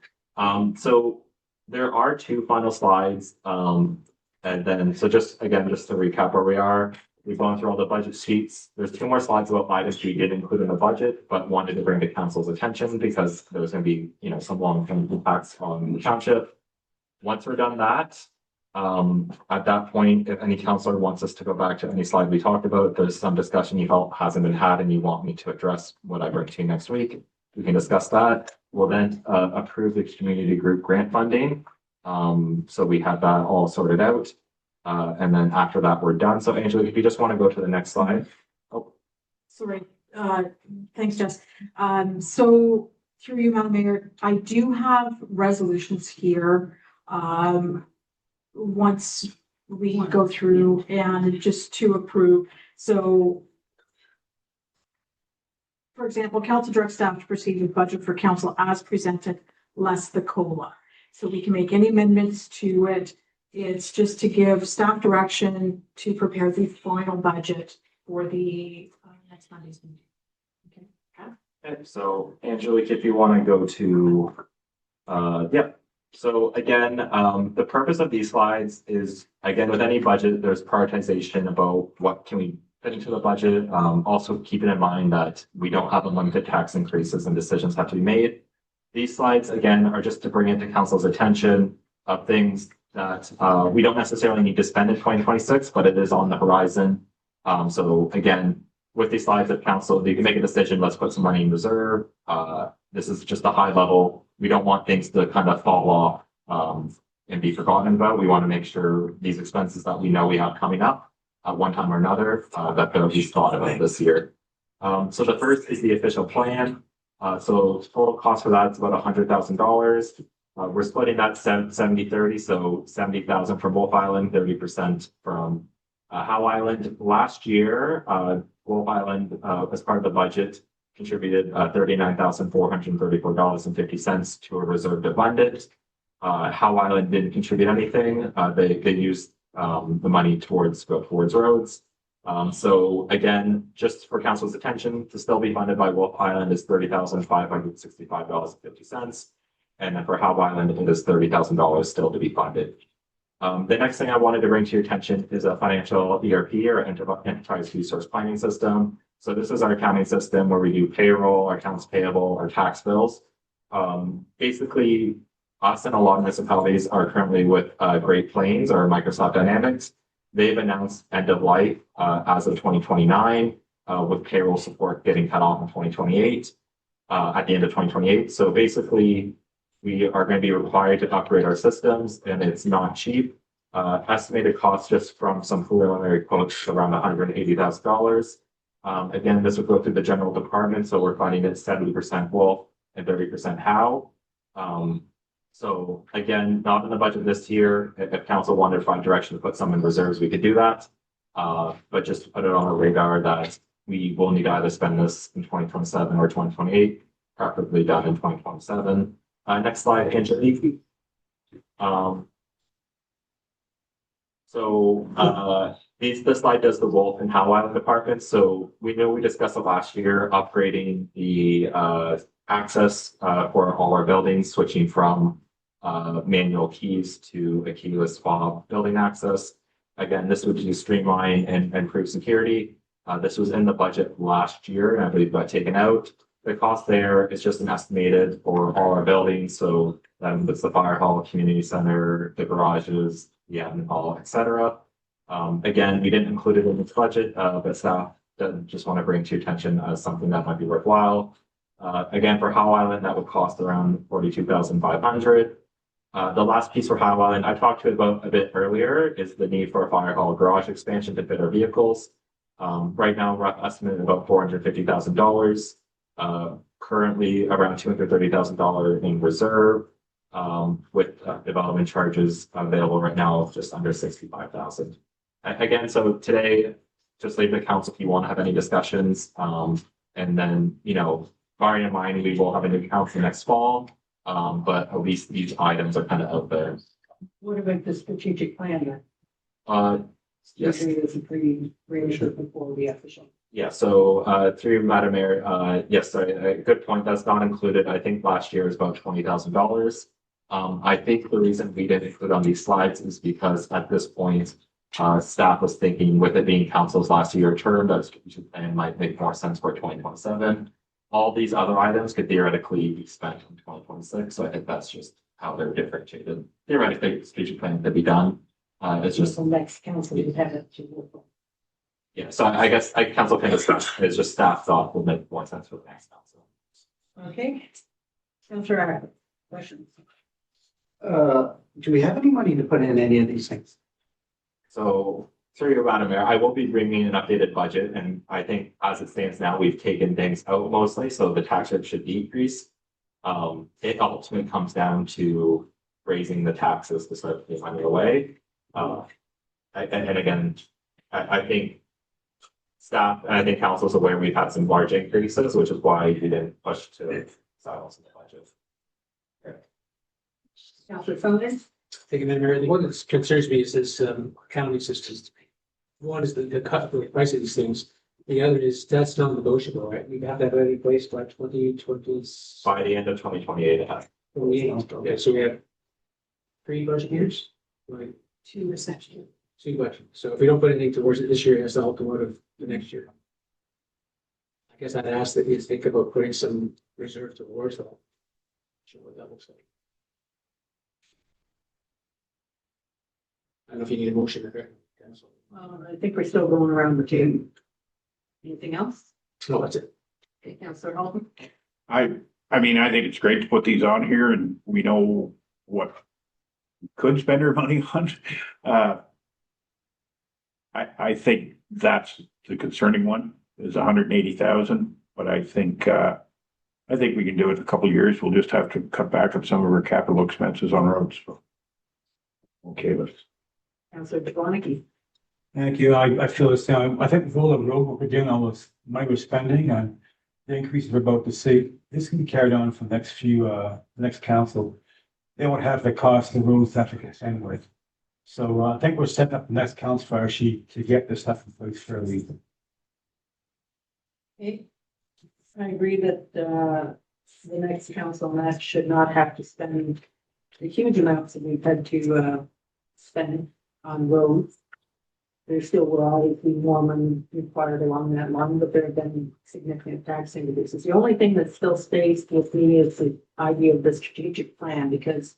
So there are two final slides. And then, so just to recap where we are, we've gone through all the budget sheets. There's two more slides about items we did include in the budget, but wanted to bring to council's attention because there's going to be, some long-term impacts on the township. Once we're done that, at that point, if any councillor wants us to go back to any slide we talked about, there's some discussion you felt hasn't been had and you want me to address what I bring to you next week, we can discuss that. We'll then approve the community group grant funding. So we have that all sorted out. And then after that, we're done. So Angela, if you just want to go to the next slide. Oh, Sorry, thanks, Jess. So through you, Madam Mayor, I do have resolutions here. Once we go through and just to approve. So for example, council directs staff to proceed with budget for council as presented, less the COLA. So we can make any amendments to it. It's just to give staff direction to prepare the final budget for the next Monday's meeting. okay. So Angelique, if you want to go to, yep. So again, the purpose of these slides is, again, with any budget, there's prioritization about what can we fit into the budget. Also keeping in mind that we don't have unlimited tax increases and decisions have to be made. These slides, again, are just to bring into council's attention of things that we don't necessarily need to spend in 2026, but it is on the horizon. So again, with these slides at council, you can make a decision, let's put some money in reserve. This is just a high level. We don't want things to kind of fall off, and be forgotten about. We want to make sure these expenses that we know we have coming up at one time or another, that they're at least thought about this year. So the first is the official plan. So total cost for that is about $100,000. We're splitting that 70-30, so 70,000 from Wolf Island, 30% from Howe Island. Last year, Wolf Island, as part of the budget, contributed $39,434.50 to a reserved abundant. Howe Island didn't contribute anything. They used the money towards roads. So again, just for council's attention, to still be funded by Wolf Island is $30,565.50. And then for Howe Island, it is $30,000 still to be funded. The next thing I wanted to bring to your attention is a financial ERP, or enterprise resource planning system. So this is our accounting system where we do payroll, our accounts payable, our tax bills. Basically, us and a lot of municipalities are currently with Great Plains or Microsoft Dynamics. They've announced end of life as of 2029, with payroll support getting cut off in 2028, at the end of 2028. So basically, we are going to be required to upgrade our systems, and it's not cheap. Estimated cost just from some preliminary quotes around $180,000. Again, this would go through the general department, so we're finding it 70% Wolf and 30% Howe. So again, not in the budget this year. If council wanted to find direction to put some in reserves, we could do that. But just to put it on our radar that we will need to either spend this in 2027 or 2028, preferably done in 2027. Next slide, Angelique. This slide does the Wolf and Howe Island departments. So we know we discussed it last year, upgrading the access for all our buildings, switching from manual keys to a keyless fob building access. Again, this would just streamline and improve security. This was in the budget last year, and I believe got taken out. The cost there is just an estimated for all our buildings. So that's the fire hall, community center, the garages, the admin hall, etc. Again, we didn't include it in this budget, but staff just want to bring to your attention as something that might be worthwhile. Again, for Howe Island, that would cost around $42,500. The last piece for Howe Island I talked to you about a bit earlier is the need for a fire hall garage expansion to fit our vehicles. Right now, rough estimate about $450,000. Currently around $230,000 in reserve, with development charges available right now of just under $65,000. Again, so today, just leave the council if you want to have any discussions. And then, bearing in mind, we will have a new council next fall. But at least these items are kind of out there. What about the strategic plan then? Yes. It's a pretty before the official. Yeah, so through Madam Mayor, yes, sorry, good point. That's not included. I think last year was about $20,000. I think the reason we didn't include on these slides is because at this point, staff was thinking with it being council's last year term, that strategic plan might make more sense for 2027. All these other items could theoretically be spent in 2026. So I think that's just how they're differentiated. Theoretically, the strategic plan could be done. It's just the next council would have it to work on. Yeah, so I guess council can discuss. It's just staff thought will make more sense for the next council. Okay. Councilor Abbott, questions? Do we have any money to put in any of these things? So through you, Madam Mayor, I will be bringing an updated budget, and I think as it stands now, we've taken things out mostly, so the tax rate should decrease. It ultimately comes down to raising the taxes to start putting money away. And again, I think staff, and I think council is aware we've had some large increases, which is why we didn't push to silence in the budget. Councilor Fowler? Thank you, Madam Mayor. The one that concerns me is this accounting system. One is the cut for the price of these things. The other is that's non-negotiable, right? We have that already placed by 2020. By the end of 2028. Okay, so we have 3 budget years, right? 2 essentially. 2 budget. So if we don't put anything towards it this year, it has to help come out of the next year. I guess I'd ask that you think about putting some reserve towards that. Sure what that looks like. I don't know if you need a motion or council. I think we're still going around the table. Anything else? No, that's it. Okay, Councillor Holden? I mean, I think it's great to put these on here and we know what we could spend our money on. I think that's the concerning one, is 180,000, but I think we can do it in a couple of years. We'll just have to cut back on some of our capital expenses on roads. Okay, let's. Councillor Jablonski? Thank you. I feel the same. I think with all the road work we're doing, all this money we're spending and the increases we're about to see, this can be carried on for the next few, the next council. They won't have the cost of the roads that they anyway. So I think we're setting up the next council fire sheet to get this stuff in place fairly easy. Okay. I agree that, the next council match should not have to spend the huge amounts that we've had to, spend on roads. There still will always be more money required along that line, but there have been significant tax increases. The only thing that still stays with me is the idea of the strategic plan, because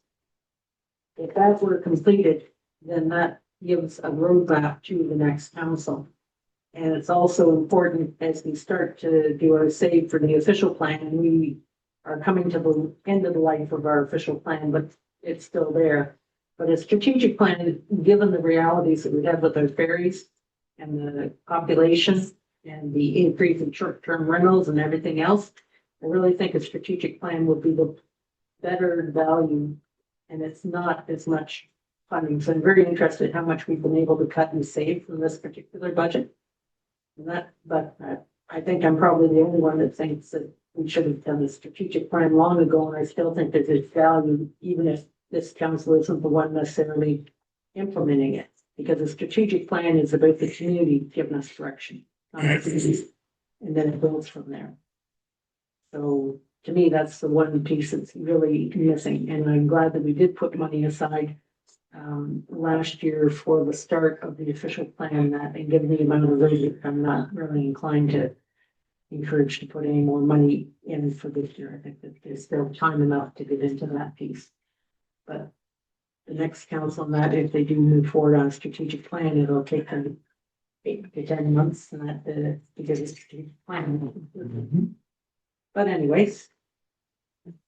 if that were completed, then that gives a roadmap to the next council. And it's also important as we start to do our save for the official plan, we are coming to the end of the life of our official plan, but it's still there. But a strategic plan, given the realities that we have with our ferries and the population and the increase in short-term rentals and everything else, I really think a strategic plan would be the better value, and it's not as much funding. So I'm very interested how much we've been able to cut and save from this particular budget. And that, but I think I'm probably the only one that thinks that we should have done a strategic plan long ago, and I still think that there's value, even if this council isn't the one necessarily implementing it, because a strategic plan is about the community giving us direction on the cities, and then it builds from there. So to me, that's the one piece that's really missing, and I'm glad that we did put money aside last year for the start of the official plan, that, and given the amount of budget, I'm not really inclined to encourage to put any more money in for this year. I think that there's still time enough to get into that piece. But the next council on that, if they do move forward on a strategic plan, it'll take them 8 to 10 months and that to get a strategic plan. But anyways,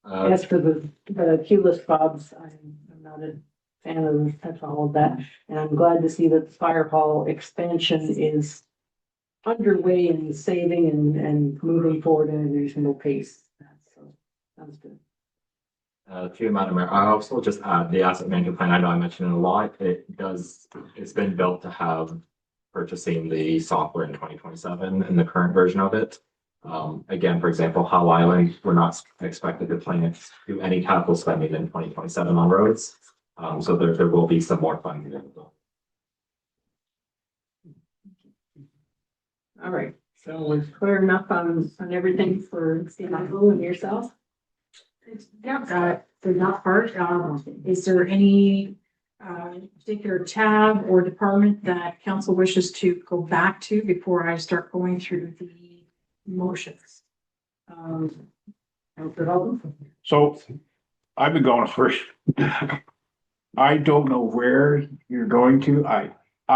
as for the keyless fobs, I'm not a fan of all of that. And I'm glad to see that the fire hall expansion is underway and saving and moving forward at a reasonable pace. So sounds good. To you, Madam Mayor, I also just add the asset management plan. I know I mentioned it a lot. It's been built to have purchasing the software in 2027 in the current version of it. Again, for example, Howe Island, we're not expected to plan to do any capital spending in 2027 on roads. So there will be some more funding available. All right, so we're clear enough on everything for Michael and yourself? Yeah, for that part, is there any particular tab or department that council wishes to go back to before I start going through the motions? So I've been going first. I don't know where you're going to. I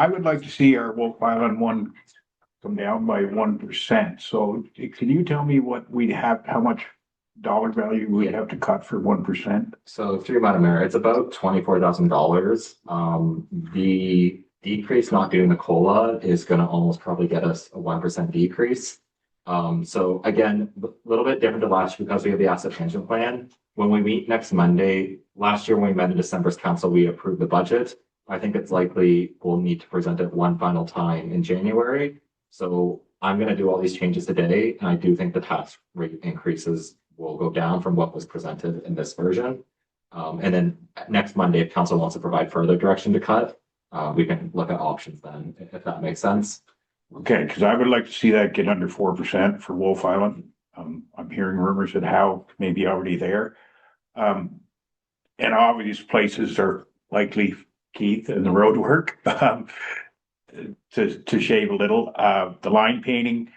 would like to see our Wolf Island one come down by 1%. So can you tell me what we'd have, how much dollar value we'd have to cut for 1%? So through Madam Mayor, it's about $24,000. The decrease not doing the COLA is going to almost probably get us a 1% decrease. So again, a little bit different to last year because we have the asset management plan. When we meet next Monday, last year when we met in December's council, we approved the budget. I think it's likely we'll need to present it one final time in January. So I'm going to do all these changes today, and I do think the tax rate increases will go down from what was presented in this version. And then next Monday, if council wants to provide further direction to cut, we can look at options then, if that makes sense. Okay, because I would like to see that get under 4% for Wolf Island. I'm hearing rumors that Howe may be already there. And obvious places are likely Keith and the road work to shave a little. The line painting,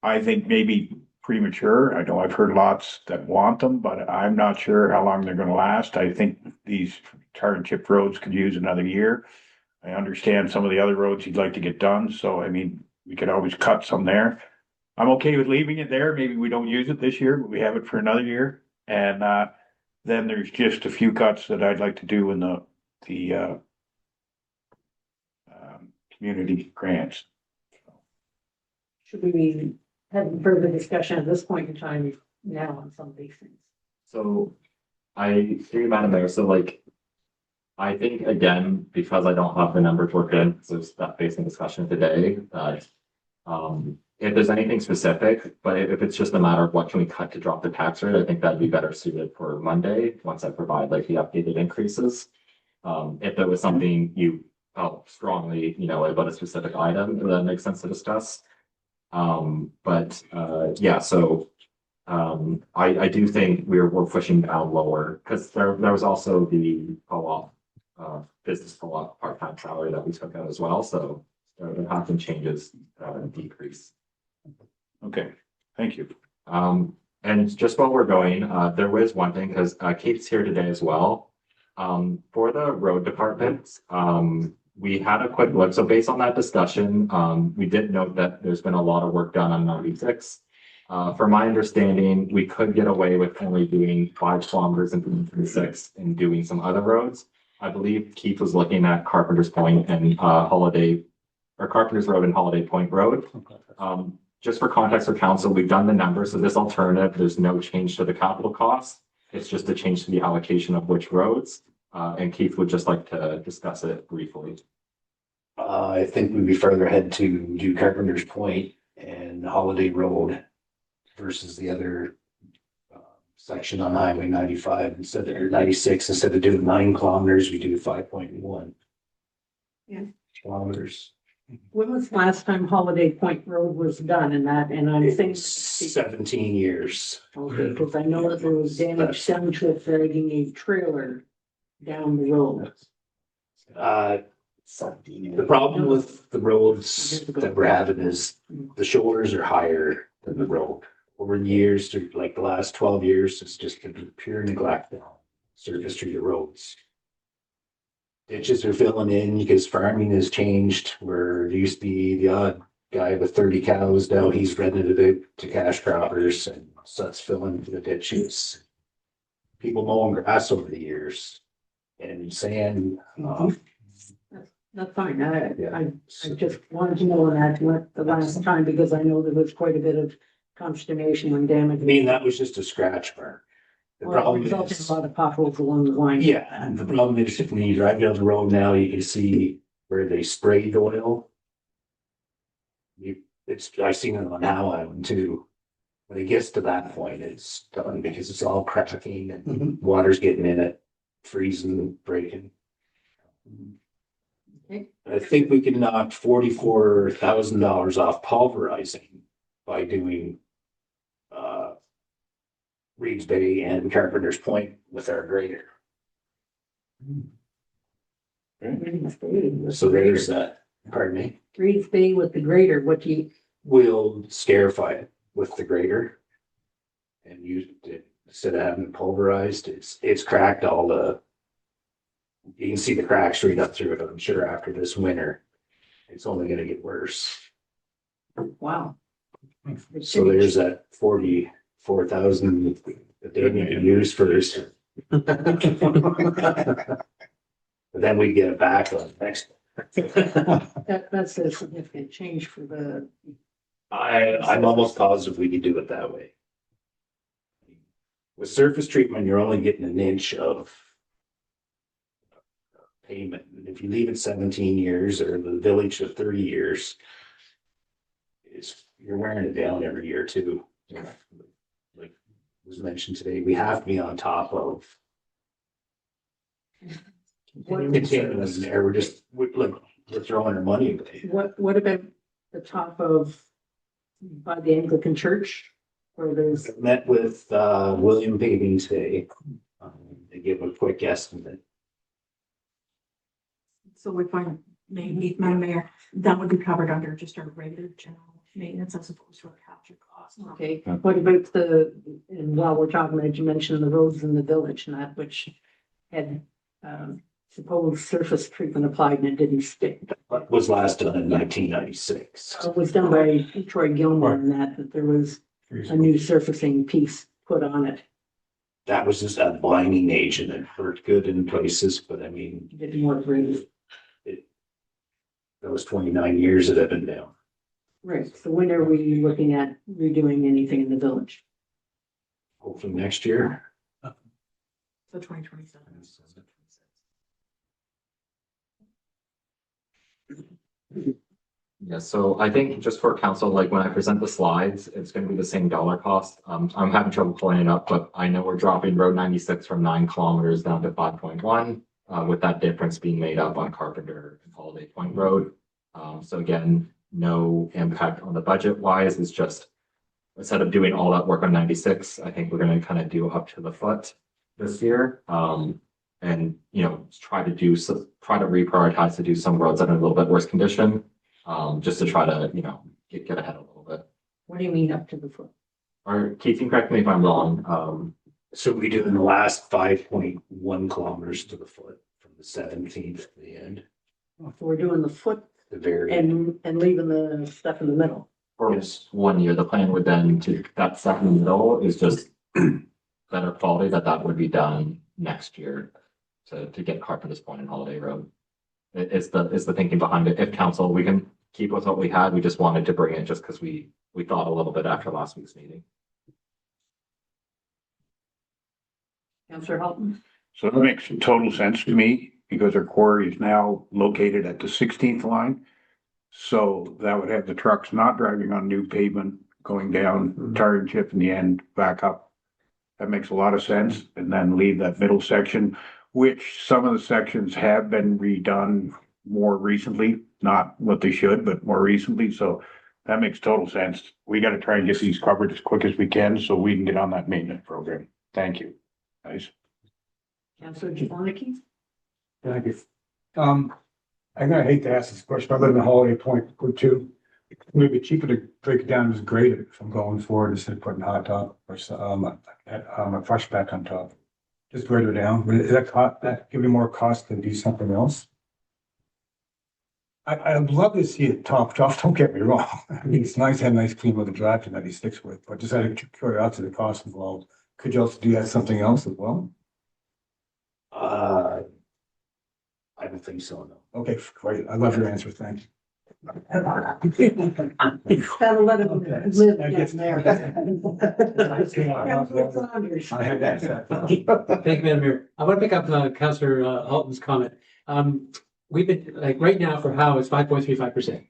I think maybe premature. I know I've heard lots that want them, but I'm not sure how long they're going to last. I think these tar and chip roads could use another year. I understand some of the other roads you'd like to get done. So, I mean, we could always cut some there. I'm okay with leaving it there. Maybe we don't use it this year, but we have it for another year. And then there's just a few cuts that I'd like to do in the community grants. Should we be having further discussion at this point in time now on some of these things? So I hear you, Madam Mayor. So like, I think again, because I don't have the numbers worked in, so it's that facing discussion today, that if there's anything specific, but if it's just a matter of what can we cut to drop the tax rate, I think that'd be better suited for Monday, once I provide like the updated increases. If there was something you felt strongly, you know, about a specific item, that makes sense to discuss. Yeah, so I do think we're pushing down lower, because there was also the co-op, business co-op part-time salary that we took out as well, so there have been changes, decrease. Okay, thank you. And just while we're going, there was one thing, because Kate's here today as well. For the road department, we had a quick look. So based on that discussion, we did note that there's been a lot of work done on 96. From my understanding, we could get away with only doing 5 kilometers in 36 and doing some other roads. I believe Keith was looking at Carpenter's Point and Carpenter's Road and Holiday Point Road. Just for context for council, we've done the numbers. So this alternative, there's no change to the capital cost. It's just a change to the allocation of which roads. And Keith would just like to discuss it briefly. I think we'd be further ahead to do Carpenter's Point and Holiday Road versus the other section on Highway 95 instead of 96. Instead of doing 9 kilometers, we do 5.1 kilometers. When was the last time Holiday Point Road was done in that, and I'm thinking. 17 years. Okay, because I know that there was damage done to it dragging a trailer down the road. The problem with the roads that we're having is the shoulders are higher than the road. Over the years, to like the last 12 years, it's just been pure neglect on surface treated roads. Ditches are filling in because farming has changed, where there used to be the odd guy with 30 cows, now he's rented it out to cash croppers, and so that's filling the ditches. People mowing grass over the years and sand. That's fine. I just wanted to know that went the last time, because I know there was quite a bit of consternation when damage. I mean, that was just a scratch mark. The Well, it problem resulted in is, a lot of potholes along the line. yeah, and the problem is if when you drive down the road now, you can see where they sprayed oil. I've seen it on Howe Island too. When it gets to that point, it's done because it's all cracking and water's getting in it, freezing, breaking. Okay. I think we can knock $44,000 off pulverizing by doing Reeves Bay and Carpenter's Point with our grader. So there's that, pardon me. Reeves Bay with the grader, what do you, We'll scarify it with the grader and use it instead of having it pulverized. It's cracked all the. You can see the cracks straight up through it, I'm sure, after this winter. It's only gonna get worse. wow. So there's that 44,000 that they need to use first. But then we get it back on next. That's a significant change for the. I'm almost positive we could do it that way. With surface treatment, you're only getting an inch of pavement. And if you leave it 17 years or the village of 30 years, you're wearing it down every year too. Like was mentioned today, we have to be on top of continuing there. We're throwing our money away. What about the top of by the Anglican Church where there's. Met with William Paving today. They give a quick estimate. So we find maybe, Madam Mayor, that would be covered under just our regular general maintenance as opposed to our capture cost. Okay, what about and while we're talking about, you mentioned the roads in the village and that which had supposed surface treatment applied and it didn't stick. What was last done in 1996? It was done by Troy Gilmore and that there was a new surfacing piece put on it. That was just a binding agent. It worked good in places, but I mean, It didn't work really. that was 29 years that I've been down. Right, so when are we looking at redoing anything in the village? Hopefully next year. So 2027. Yeah, so I think just for council, like when I present the slides, it's gonna be the same dollar cost. I'm having trouble pulling it up, but I know we're dropping Road 96 from 9 kilometers down to 5.1. With that difference being made up on Carpenter and Holiday Point Road. So again, no impact on the budget wise, it's just instead of doing all that work on 96, I think we're gonna kind of do up to the foot this year. And try to reprioritize to do some roads that are a little bit worse condition. Just to try to, get ahead a little bit. What do you mean up to the foot? Or Keith, you correct me if I'm wrong. So we do in the last 5.1 kilometers to the foot from the 17th to the end, So we're doing the foot the very end. and leaving the stuff in the middle. For Yes. 1 year, the plan would then to that second middle is just better quality that would be done next year to get Carpenter's Point and Holiday Road. Is the thinking behind it. If council, we can keep with what we had. We just wanted to bring it just because we thought a little bit after last week's meeting. Councillor Halton? So that makes total sense to me because our quarry is now located at the 16th line. So that would have the trucks not driving on new pavement, going down, tar and chip in the end, back up. That makes a lot of sense. And then leave that middle section, which some of the sections have been redone more recently, not what they should, but more recently. So that makes total sense. We got to try and get these covered as quick as we can so we can get on that maintenance program. Thank you. Nice. Councillor Jablonski? Thank you. I'm gonna hate to ask this question, but I live in Holiday Point or two. Would it be cheaper to break it down and just grade it if I'm going forward instead of putting hot top or a fresh back on top? Just grade it down. Would that give me more cost than do something else? I'd love to see it topped off, don't get me wrong. I mean, it's nice to have a nice clean looking drive that he sticks with, but just out of curiosity, the cost involved. Could you also do that something else as well? I don't think so, no. Okay, great. I love your answer. Thank you. Gotta let him live down there. I had that. Thank you, Madam Mayor. I want to pick up Councillor Halton's comment. We've been, like, right now for Howe, it's 5.35%.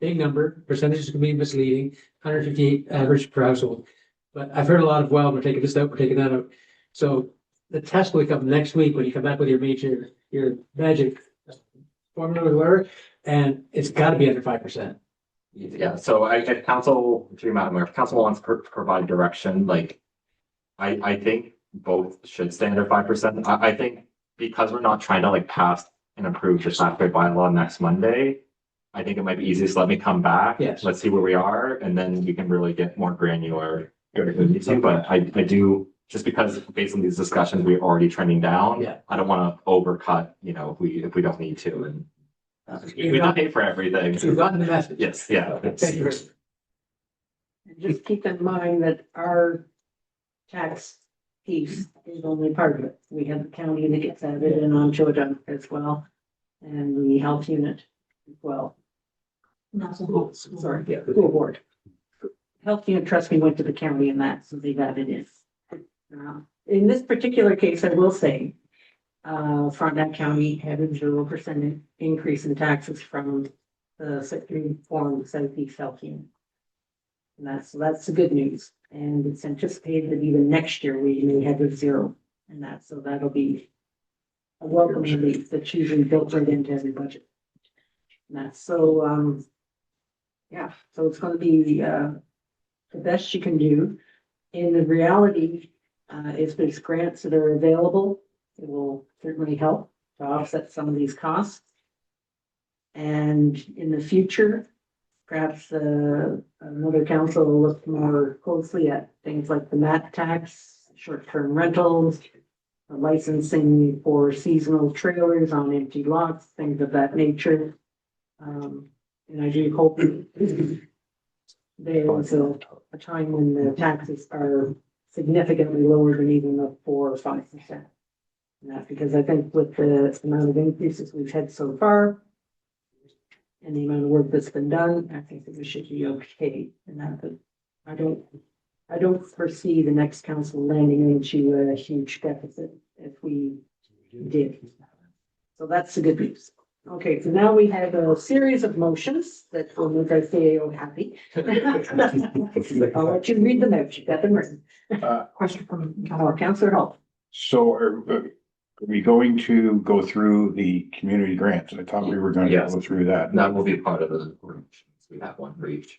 Big number, percentages can be misleading, 158 average per household. But I've heard a lot of, well, we're taking this out, we're taking that out. So the test will come next week when you come back with your magic formula or whatever, and it's got to be under 5%. Yeah, so if council, through Madam Mayor, if council wants to provide direction, like, I think both should stay under 5%. I think because we're not trying to like pass and approve the traffic bylaw next Monday, I think it might be easiest. Let me come back. Yes. Let's see where we are, and then we can really get more granular if we need to. But I do, just because based on these discussions, we're already trending down. Yeah. I don't want to overcut, if we don't need to, and we don't pay for everything. So we've gotten the message. Yes, yeah. Thank you. And just keep in mind that our tax piece is only part of it. We have the county that gets added in onto it as well, and the health unit as well. Not the whole, sorry, yeah, the school board. Health unit, trust me, went to the county and that, so they've added in. In this particular case, I will say, Frontenac County had a 0% increase in taxes from the second form Southeast Health Unit. And that's the good news. And it's anticipated that even next year we may have a 0 in that. So that'll be a welcome relief that's usually built right into every budget. And that's so, yeah, so it's going to be the best you can do. In the reality, if there's grants that are available, it will certainly help to offset some of these costs. And in the future, perhaps another council will look more closely at things like the MAT tax, short-term rentals, licensing for seasonal trailers on empty lots, things of that nature. And I do hope there is a time when the taxes are significantly lower than even the 4 or 5%. And that's because I think with the amount of increases we've had so far and the amount of work that's been done, I think that we should be okay. And that, but I don't foresee the next council landing into a huge deficit if we did. So that's the good news. Okay, so now we have a series of motions that will make our CAO happy. I'll let you read them out. You've got them written. Question from Councillor Hall. So are we going to go through the community grants? I thought we were going to Yes. go through that. That will be part of the group. We have one for each.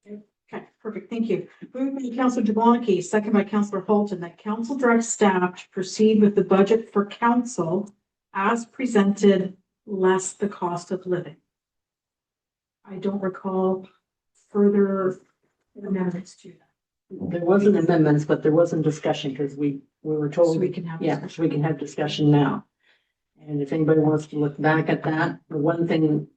Okay, perfect, thank you. Moved by Councillor Jablonski, second by Councillor Holton, that council directs staff to proceed with the budget for council as presented, less the cost of living. I don't recall further amendments to that. There wasn't amendments, but there wasn't discussion because we were told. So we can have Yeah, discussion. so we can have discussion now. And if anybody wants to look back at that, the one thing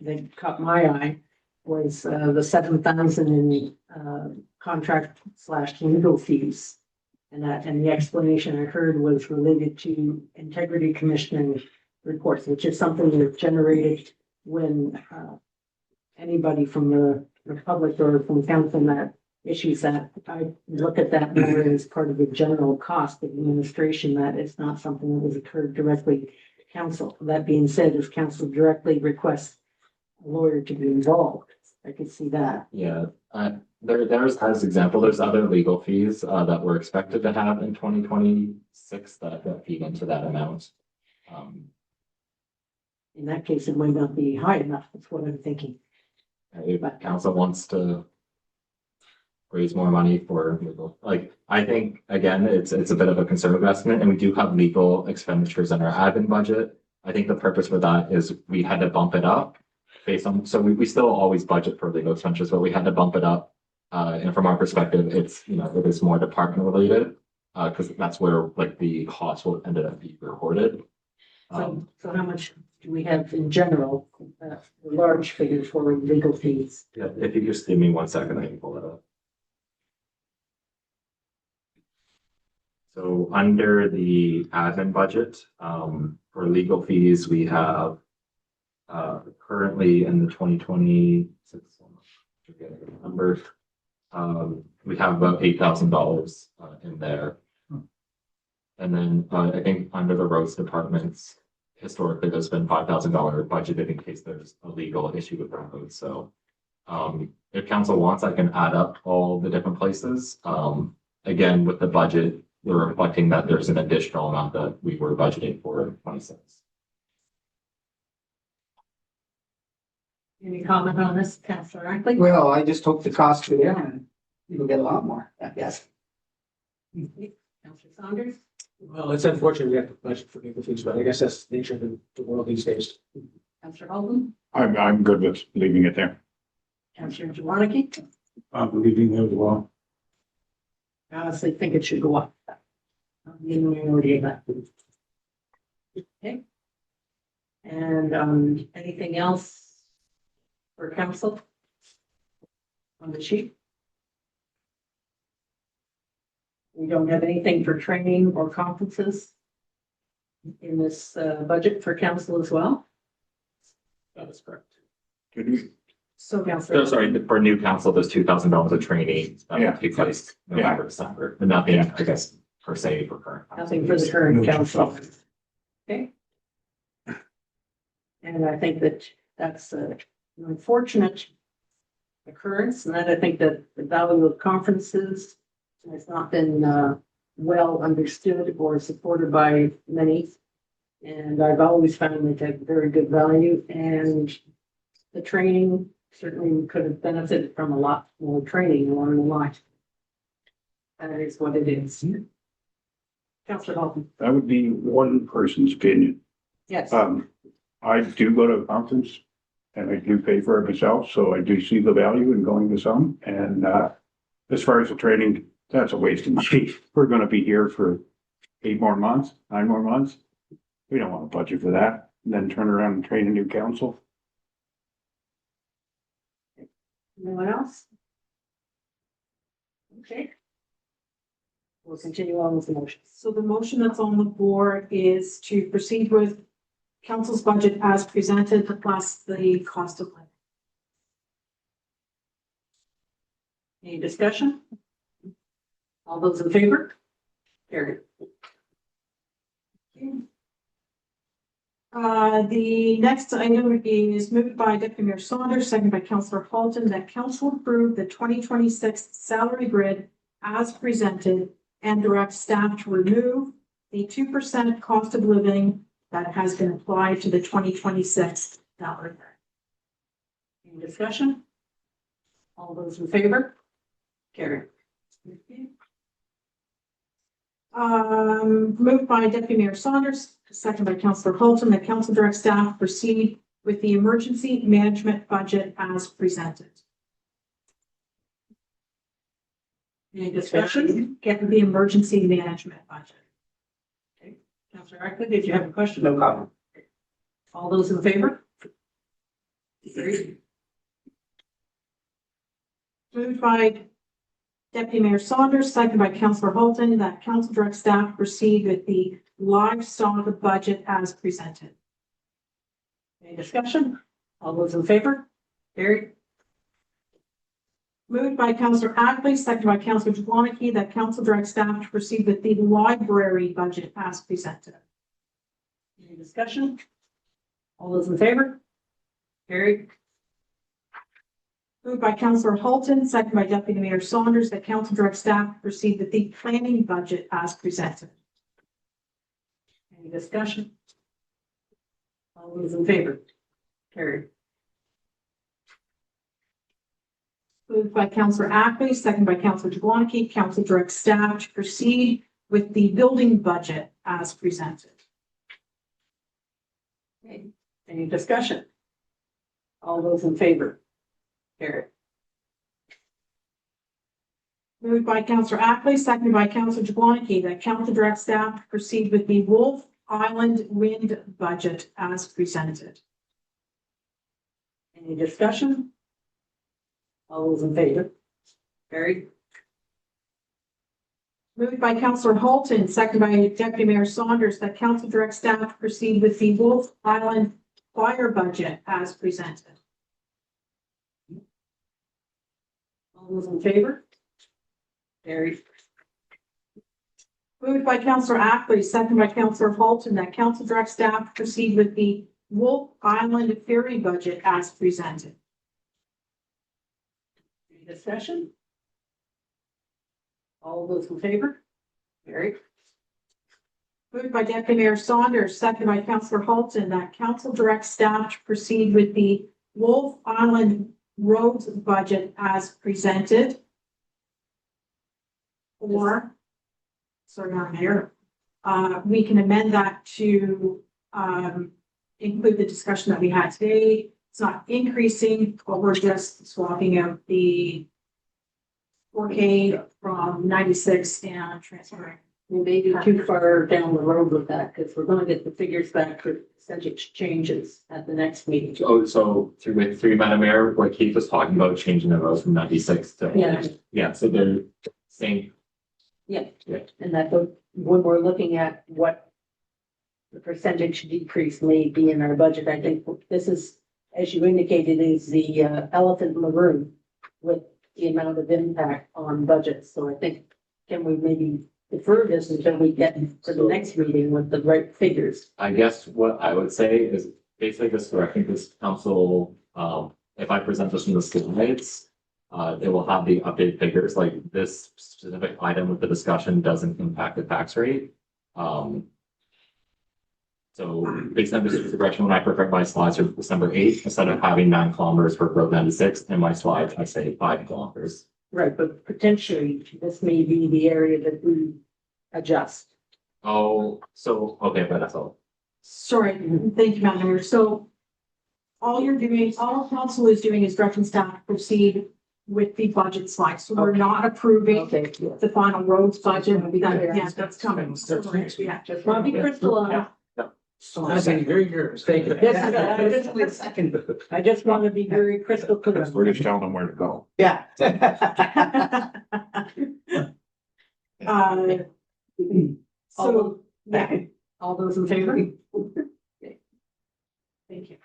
that caught my eye was the 7,000 in contract / legal fees. And the explanation I heard was related to integrity commissioning reports, which is something that's generated when anybody from the public or from council that issues that. I look at that more as part of the general cost of administration, that it's not something that was occurred directly to council. That being said, if council directly requests a lawyer to be involved, I could see that. Yeah, there's, as example, there's other legal fees that we're expected to have in 2026 that feed into that amount. In that case, it might not be high enough. That's what I'm thinking. If council wants to raise more money for legal, like, I think, again, it's a bit of a conservative estimate, and we do have legal expenditures in our admin budget. I think the purpose for that is we had to bump it up based on, so we still always budget for legal expenditures, but we had to bump it up. And from our perspective, it's, it is more department related, because that's where like the cost will ended up being recorded. So how much do we have in general, large figures for legal fees? Yeah, if you just give me 1 second, I can pull it up. So under the admin budget, for legal fees, we have currently in the 2026 numbers, we have about $8,000 in there. And then I think under the roads departments, historically, there's been $5,000 budgeted in case there's a legal issue with the road. So if council wants, I can add up all the different places. Again, with the budget, we're reflecting that there's an additional amount that we were budgeting for in 26. Any comment on this, Councillor Ackley? Well, I just hope the costs go down and you'll get a lot more, I guess. Councillor Saunders? Well, it's unfortunate we have to budget for legal fees, but I guess that's the nature of the world these days. Councillor Holden? I'm good with leaving it there. Councillor Jablonski? I'm leaving there as well. I honestly think it should go up. I'm in the minority of that. Okay. And anything else for council on the sheet? We don't have anything for training or conferences in this budget for council as well. That is correct. So councillor. So sorry, for new council, there's $2,000 of training that Yeah. will take place November, December, but nothing, I guess, per se for current. council. Nothing for the current council. Okay. And I think that that's an unfortunate occurrence, and that I think that the value of conferences has not been well understood or supported by many. And I've always found that they have very good value, and the training certainly could have benefited from a lot more training along the line. That is what it is. Councillor Holton? That would be one person's opinion. Yes. I do go to a conference and I do pay for it myself, so I do see the value in going to some. And as far as the training, that's a waste of money. We're gonna be here for 8 more months, 9 more months. We don't want to budget for that, and then turn around and train a new council. Anyone else? Okay. We'll continue on with the motion. So the motion that's on the board is to proceed with council's budget as presented plus the cost of living. Any discussion? All those in favor? Carried. The next item is moved by Deputy Mayor Saunders, seconded by Councillor Halton, that council approve the 2026 salary grid as presented and direct staff to remove the 2% cost of living that has been applied to the 2026 salary grid. Any discussion? All those in favor? Carried. Moved by Deputy Mayor Saunders, seconded by Councillor Holton, that council direct staff proceed with the emergency management budget as presented. Any discussion? Get the emergency management budget. Councillor Ackley, did you have a question? No comment. All those in favor? Carried. Moved by Deputy Mayor Saunders, seconded by Councillor Holton, that council direct staff proceed with the livestock budget as presented. Any discussion? All those in favor? Carried. Moved by Councillor Ackley, seconded by Councillor Jablonski, that council direct staff to proceed with the library budget as presented. Any discussion? All those in favor? Carried. Moved by Councillor Holton, seconded by Deputy Mayor Saunders, that council direct staff to proceed with the planning budget as presented. Any discussion? All those in favor? Carried. Moved by Councillor Ackley, seconded by Councillor Jablonski, council direct staff to proceed with the building budget as presented. Okay. Any discussion? All those in favor? Carried. Moved by Councillor Ackley, seconded by Councillor Jablonski, that council direct staff to proceed with the Wolf Island wind budget as presented. Any discussion? All those in favor? Carried. Moved by Councillor Holton, seconded by Deputy Mayor Saunders, that council direct staff to proceed with the Wolf Island fire budget as presented. All those in favor? Carried. Moved by Councillor Ackley, seconded by Councillor Holton, that council direct staff to proceed with the Wolf Island ferry budget as presented. Any discussion? All those in favor? Carried. Moved by Deputy Mayor Saunders, seconded by Councillor Holton, that council direct staff to proceed with the Wolf Island roads budget as presented. Or, sorry, Madam Mayor, we can amend that to include the discussion that we had today. It's not increasing, but we're just swapping out the 4K from 96 and transferring. We may be too far down the road with that because we're going to get the figures back for percentage changes at the next meeting. So through Madam Mayor, what Keith was talking about, changing the rows from 96 to. Yeah. Yeah, so they're same. Yeah. Yeah. And that when we're looking at what the percentage decrease may be in our budget, I think this is, as you indicated, is the elephant in the room with the amount of impact on budgets. So I think, can we maybe defer this until we get to the next meeting with the right figures? I guess what I would say is basically this, I think this council, if I present this from the slides, it will have the updated figures, like this specific item with the discussion doesn't impact the tax rate. So based on this progression, when I prepare my slides for December 8th, instead of having 9 kilometers for road 96, in my slides, I say 5 kilometers. Right, but potentially this may be the area that we adjust. Oh, so, okay, but that's all. Sorry, thank you, Madam Mayor. So all you're doing, all council is doing is directing staff to proceed with the budget slide. So we're not approving Okay, yeah. the final roads budget. Yeah, that's coming. Yeah. Just want to be crystal on it. I was getting very nervous. Thank you. I just want to be very crystal clear. We're just telling them where to go. Yeah. So, yeah, All those in favor? thank you.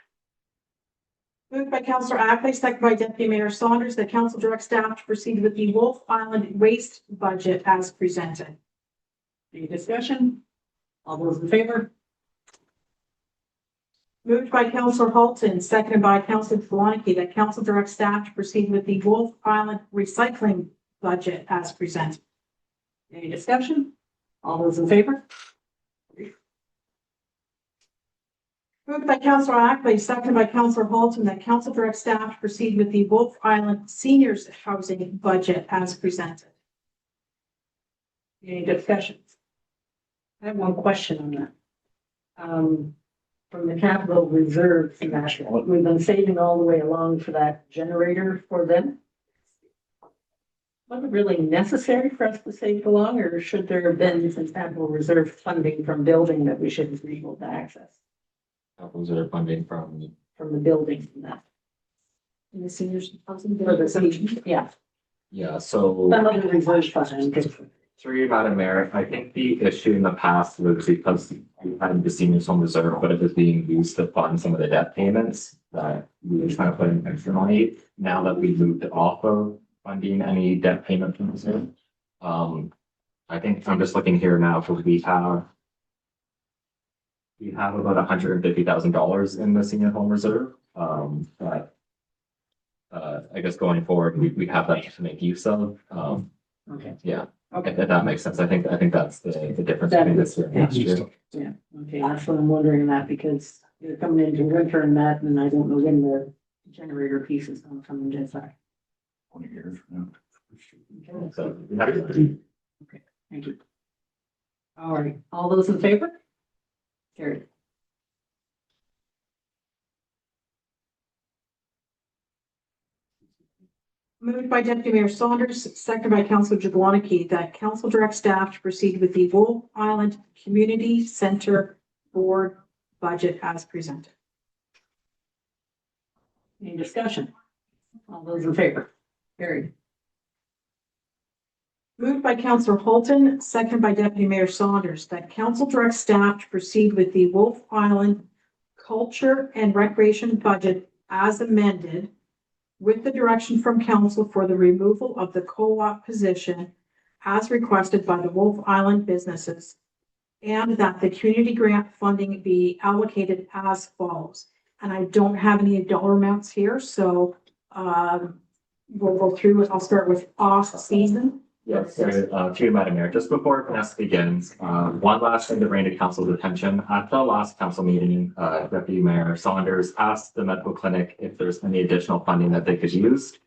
Moved by Councillor Ackley, second by Deputy Mayor Saunders, that council direct staff to proceed with the Wolf Island waste budget as presented. Any discussion? All those in favor? Moved by Councillor Halton, seconded by Councillor Flonky, that council direct staff to proceed with the Wolf Island recycling budget as presented. Any discussion? All those in favor? Moved by Councillor Ackley, seconded by Councillor Halton, that council direct staff to proceed with the Wolf Island seniors housing budget as presented. Any discussions? I have one question on that. From the capital reserve, national, we've been saving all the way along for that generator for them. Was it really necessary for us to save along, or should there have been some capital reserve funding from building that we should be able to access Those are funding from, from the building and that? In the seniors housing. For the seniors, yeah. yeah, so. Some of the reserve fund. Through you, Madam Mayor, I think the issue in the past was because we had the seniors home reserve, but it was being used to fund some of the debt payments that we were trying to put in extra money. Now that we moved it off of funding any debt payment from reserve, I think I'm just looking here now because we have about $150,000 in the senior home reserve. But I guess going forward, we have that to make use of. Okay. Yeah. Okay. If that makes sense, I think that's the difference between this year and last year. Yeah, okay, that's what I'm wondering that because you're coming into winter and that, and I don't know when the generator piece is gonna come into effect. 20 years from now. Okay, So we have to- thank you. All right, all those in favor? Carried. Moved by Deputy Mayor Saunders, seconded by Councillor Jablonski, that council direct staff to proceed with the Wolf Island Community Center Board budget as presented. Any discussion? All those in favor? Carried. Moved by Councillor Holton, seconded by Deputy Mayor Saunders, that council direct staff to proceed with the Wolf Island Culture and Recreation budget as amended, with the direction from council for the removal of the co-op position as requested by the Wolf Island businesses, and that the community grant funding be allocated as follows. And I don't have any dollar amounts here, so we'll go through it. I'll start with off-season. Yes, to you, Madam Mayor, just before Vanessa begins, one last thing to bring to council's attention. At the last council meeting, Deputy Mayor Saunders asked the medical clinic if there's any additional funding that they could use.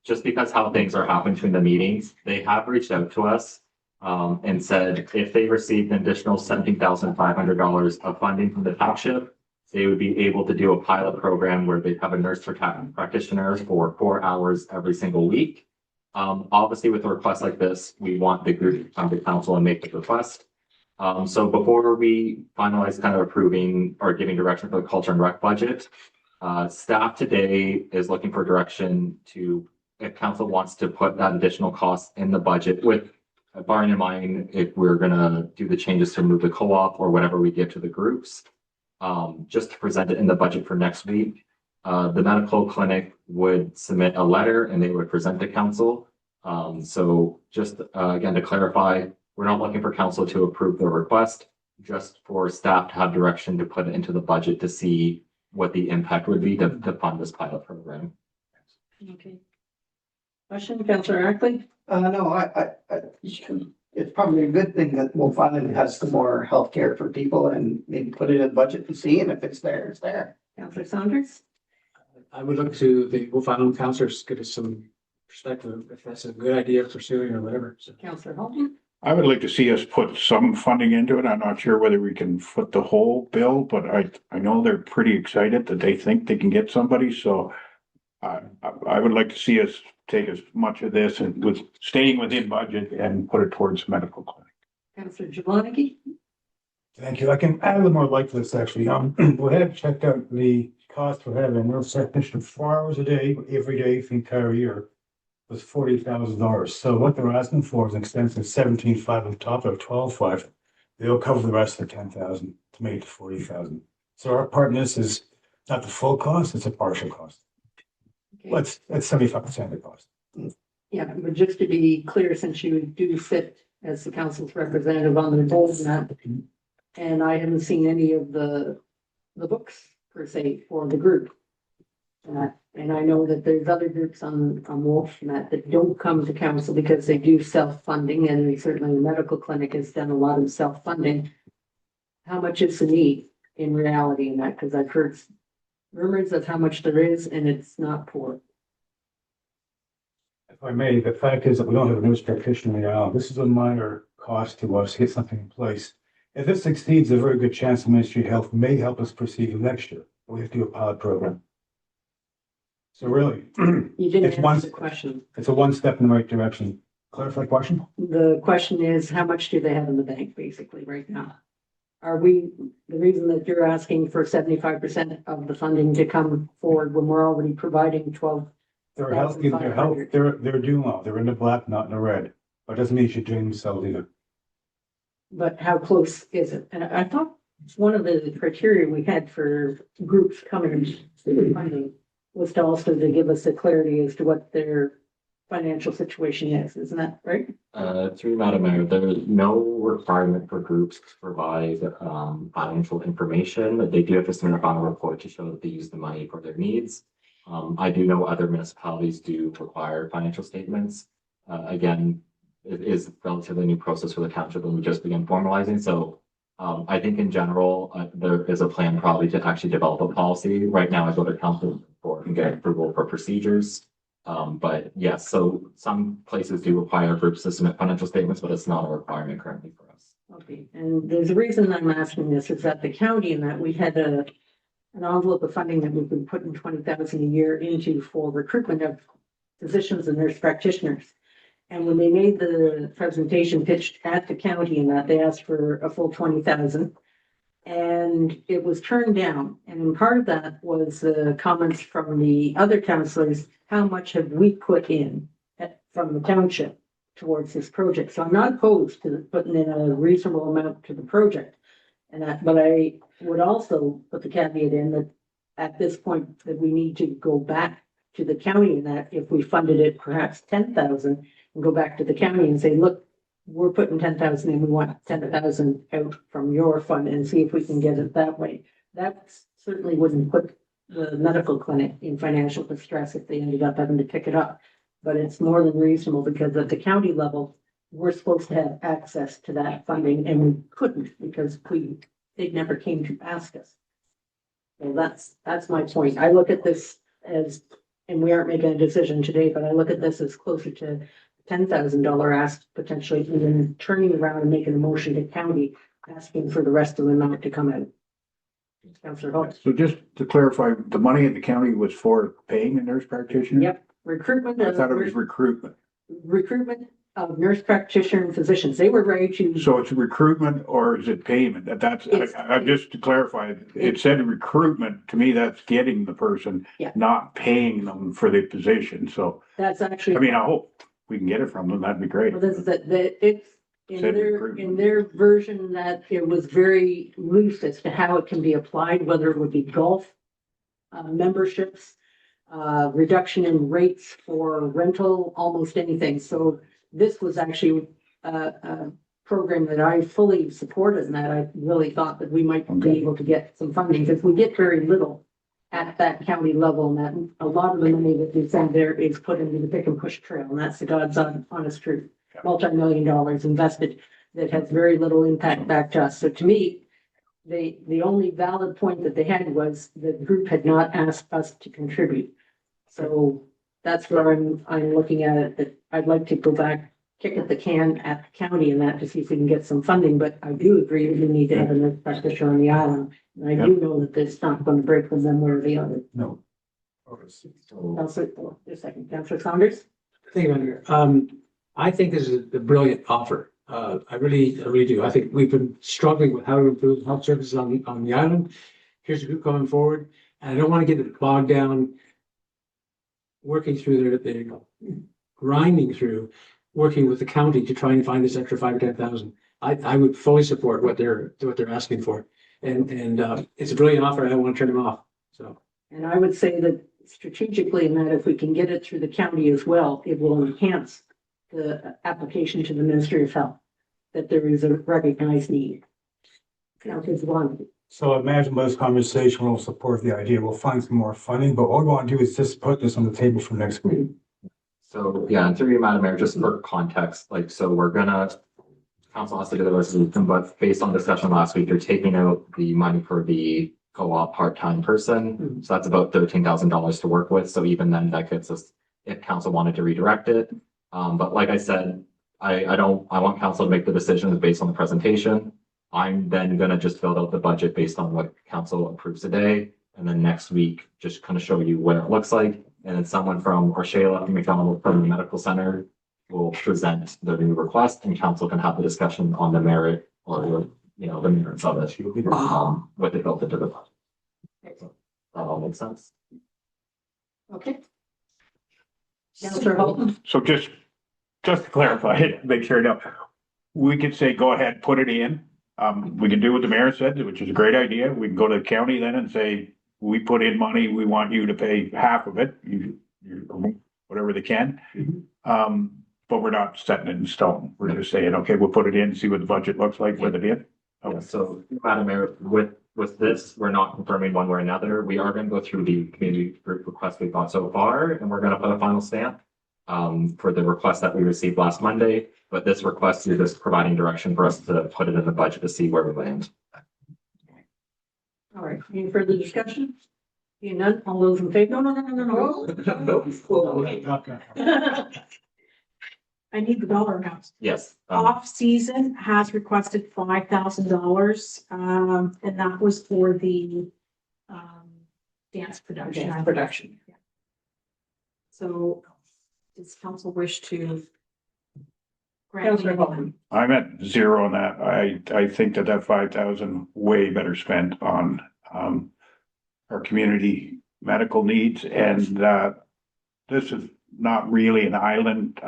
Just because how things are happening between the meetings, they have reached out to us and said if they received an additional $17,500 of funding from the township, they would be able to do a pilot program where they have a nurse practitioner for 4 hours every single week. Obviously with a request like this, we want the group to come to council and make the request. So before we finalize kind of approving or giving direction for the culture and rec budget, staff today is looking for direction to, if council wants to put that additional cost in the budget with bearing in mind if we're gonna do the changes to move the co-op or whatever we give to the groups, just to present it in the budget for next week. The medical clinic would submit a letter and they would present to council. So just again, to clarify, we're not looking for council to approve the request, just for staff to have direction to put it into the budget to see what the impact would be to fund this pilot program. Okay. Question, Councillor Ackley? No, it's probably a good thing that Wolf Island has some more healthcare for people and maybe put it in the budget and see, and if it's there, it's there. Councillor Saunders? I would look to the Wolf Island councillors, get us some perspective if that's a good idea pursuing or whatever. So Councillor Holton? I would like to see us put some funding into it. I'm not sure whether we can foot the whole bill, but I know they're pretty excited that they think they can get somebody, so I would like to see us take as much of this and with staying within budget and put it towards medical clinic. Councillor Jablonski? Thank you. I can add a little more light to this, actually. We had checked out the cost for having a nurse technician 4 hours a day, every day for the entire year was $40,000. So what they're asking for is an extension of 17,500 on top of 12,500. They'll cover the rest of the 10,000 to make it to 40,000. So our part in this is not the full cost, it's a partial cost. Okay. Well, it's 75% of the cost. Yeah, but just to be clear, since you do sit as the council's representative on the board map, and I haven't seen any of the books per se for the group. And I know that there's other groups on WolfMet that don't come to council because they do self-funding, and certainly the medical clinic has done a lot of self-funding. How much is the need in reality in that? Because I've heard rumors of how much there is, and it's not poor. If I may, the fact is that we don't have a nurse practitioner now. This is a minor cost to us to get something in place. If this succeeds, a very good chance the Ministry of Health may help us proceed next year. We have to do a pilot program. So really, You didn't It's one- answer the question. it's a one step in the right direction. Clarify question? The question is, how much do they have in the bank basically right now? Are we, the reason that you're asking for 75% of the funding to come forward when we're already providing 12? They're doing well. They're in the black, not in the red. But it doesn't mean you should dream themselves either. But how close is it? And I thought one of the criteria we had for groups coming to the funding was to also to give us a clarity as to what their financial situation is. Isn't that right? Through Madam Mayor, there's no requirement for groups to provide financial information. They do have to submit a final report to show that they use the money for their needs. I do know other municipalities do require financial statements. Again, it is a relatively new process for the township and we just began formalizing. So I think in general, there is a plan probably to actually develop a policy. Right now, I go to council for and get approval for procedures. But yes, so some places do require groups to submit financial statements, but it's not a requirement currently for us. Okay, and there's a reason I'm asking this is that the county and that we had an envelope of funding that we've been putting 20,000 a year into for recruitment of physicians and nurse practitioners. And when they made the presentation pitched at the county and that they asked for a full 20,000 and it was turned down. And part of that was the comments from the other councillors, how much have we put in from the township towards this project? So I'm not opposed to putting in a reasonable amount to the project. But I would also put the caveat in that at this point that we need to go back to the county and that if we funded it perhaps 10,000 and go back to the county and say, look, we're putting 10,000 in, we want 10,000 out from your fund and see if we can get it that way. That certainly wouldn't put the medical clinic in financial distress if they ended up having to pick it up. But it's more than reasonable because at the county level, we're supposed to have access to that funding and we couldn't because they never came to ask us. So that's my point. I look at this as, and we aren't making a decision today, but I look at this as closer to $10,000 ask potentially, and then turning around and making a motion to county asking for the rest of the amount to come out. Councillor Holt. So just to clarify, the money in the county was for paying a nurse practitioner? Yep, recruitment. I thought it was recruitment. Recruitment of nurse practitioner and physicians. They were ready to. So it's recruitment or is it payment? Just to clarify, it said recruitment, to me, that's getting the person, Yeah. not paying them for the position. So, That's actually. I mean, I hope we can get it from them. That'd be great. Well, this is that it's Said recruitment. in their version that it was very loose as to how it can be applied, whether it would be golf memberships, reduction in rates for rental, almost anything. So this was actually a program that I fully supported and that I really thought that we might be able to get some funding because we get very little at that county level and that a lot of the money that they send there is put into the pick and push trail. And that's the God's honest truth. Multi-million dollars invested that has very little impact back to us. So to me, the only valid point that they had was the group had not asked us to contribute. So that's where I'm looking at it, that I'd like to go back, kick at the can at the county and that to see if we can get some funding. But I do agree we need to have a nurse practitioner on the island. And I do know that it's not going to break them one way or the other. No. Counselor, just a second, Counselor Saunders? Thank you, Madam Mayor. I think this is a brilliant offer. I really do. I think we've been struggling with how to improve health services on the island. Here's a group coming forward, and I don't want to get bogged down working through grinding through, working with the county to try and find this extra 5 or 10,000. I would fully support what they're asking for. And it's a brilliant offer. I don't want to turn them off. So. And I would say that strategically in that if we can get it through the county as well, it will enhance the application to the Ministry of Health, that there is a recognized need. Counselor Zablonski. So imagine this conversation will support the idea. We'll find some more funding, but all we want to do is just put this on the table for next week. So, yeah, and through you, Madam Mayor, just for context, like, so we're gonna, council has to do the resolution, but based on discussion last week, you're taking out the money for the co-op part-time person. So that's about $13,000 to work with. So even then that gets us, if council wanted to redirect it. But like I said, I want council to make the decisions based on the presentation. I'm then gonna just build out the budget based on what council approves today. And then next week, just kind of show you what it looks like. And then someone from, or Shayla McDonald from the medical center will present the new request and council can have the discussion on the merit or, you know, the merits of it, with it built into the budget. So that all makes sense. Okay. Counselor Holton? So just to clarify, make sure now, we could say, go ahead, put it in. We can do what the mayor said, which is a great idea. We can go to the county then and say, we put in money, we want you to pay half of it, whatever they can. But we're not setting it in stone. We're just saying, okay, we'll put it in, see what the budget looks like with it in. Yeah, so Madam Mayor, with this, we're not confirming one way or another. We are going to go through the community group request we've got so far, and we're going to put a final stamp for the request that we received last Monday. But this request is just providing direction for us to put it in the budget to see where we land. All right, any further discussion? Seeing none, all those in favor? No. I need the dollar amounts. Yes. Off-season has requested $5,000, and that was for the dance production. Dance production. Yeah. So does council wish to grant? Counselor Holton? I'm at zero on that. I think that 5,000 way better spent on our community medical needs, and this is not really an island.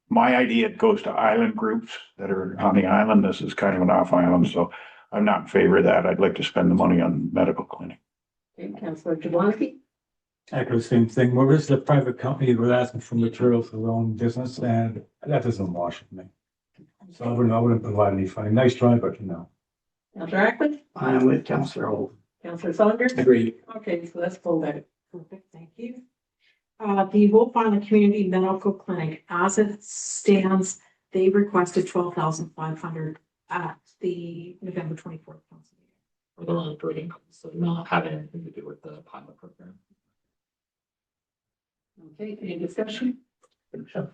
My idea goes to island groups that are on the island. This is kind of an off island, so I'm not in favor of that. I'd like to spend the money on medical clinic. Okay, Counselor Jablonski? Echo the same thing. Well, this is a private company. We're asking for materials for their own business, and that doesn't wash with me. So I wouldn't provide any funding. Nice try, but no. Counselor Ackland? I'm with Counselor Holton. Counselor Saunders? Agreed. Okay, so that's pulled out. Perfect, thank you. The Wolf Island Community Medical Clinic, as it stands, they requested $12,500 at the November 24th council meeting. For their own operating costs, so not having anything to do with the pilot program. Okay, any discussion? Counselor?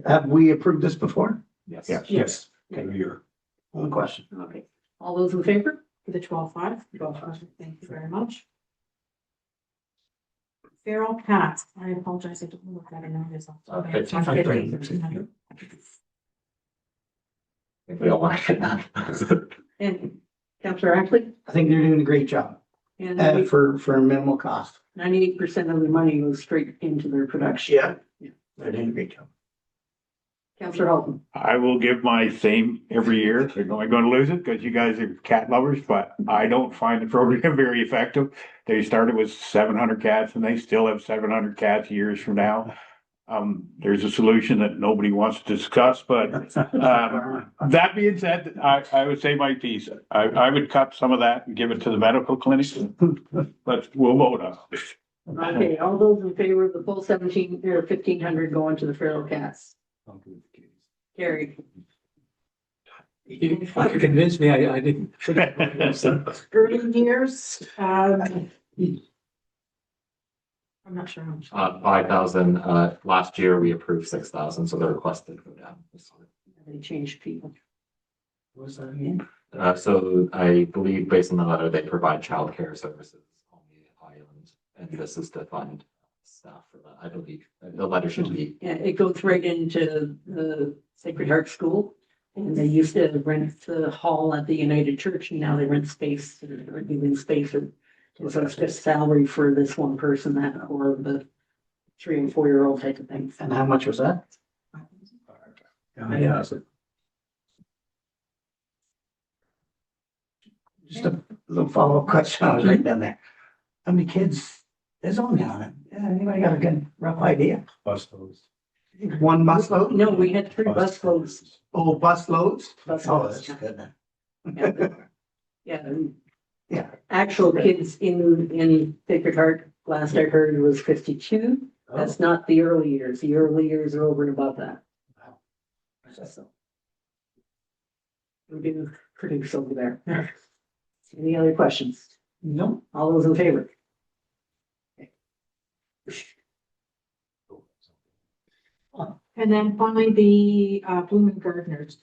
Have we approved this before? Yes. Yes. Every year. One question. Okay, all those in favor? For the 12.5. Thank you very much. Feral cats, I apologize, I don't know what that amount is. Okay. It's not 1300. We all want to get that. And Counselor Ackley? I think they're doing a great job And for minimal cost. 98% of the money goes straight into their production. Yeah. They're doing a great job. Counselor Holton? I will give my same every year. They're going to lose it because you guys are cat lovers, but I don't find the program very effective. They started with 700 cats and they still have 700 cats years from now. There's a solution that nobody wants to discuss, but that being said, I would say my piece. I would cut some of that and give it to the medical clinic, but we'll vote on it. Okay, all those in favor of the full 17 or 1,500 going to the feral cats? Carried. You convinced me I didn't. Early years, I'm not sure how much. 5,000, last year we approved 6,000, so the request did go down. They changed people. What was that again? So I believe based on the letter, they provide childcare services on the island. And this is to fund staff for that, I believe. The letter should be, Yeah, it goes right into the Sacred Heart School. And they used to rent the hall at the United Church, and now they rent space, or giving space, or so it's just salary for this one person that, or the 3 and 4 year old type of thing. And how much was that? Yeah. Just a little follow-up question, I was right down there. How many kids is on it? Yeah, anybody got a good rough idea? Bus loads. One bus load? No, we had 3 bus loads. Oh, bus loads? Bus Oh, loads, that's good then. Yeah, and Yeah. actual kids in Sacred Heart, last I heard was 52. That's not the early years. The early years are over and above that. So. We do produce over there. Any other questions? No. All those in favor? And then finally, the Bloom and Gardeners.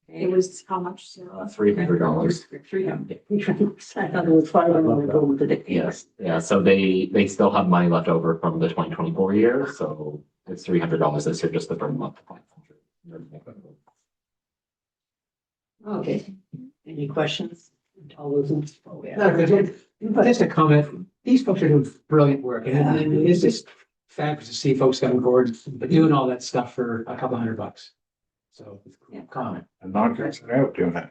It was how much? Sarah? $300. 300. I thought it was 500 over the day. Yes, yeah, so they still have money left over from the 2024 year, so it's $300 this year just to burn them up to 500. Okay. Any questions? All those in. Oh, yeah. No, just a comment. These folks are doing brilliant work, and it's just fabulous to see folks coming forward, but doing all that stuff for a couple $100. So, comment. And not just out doing it.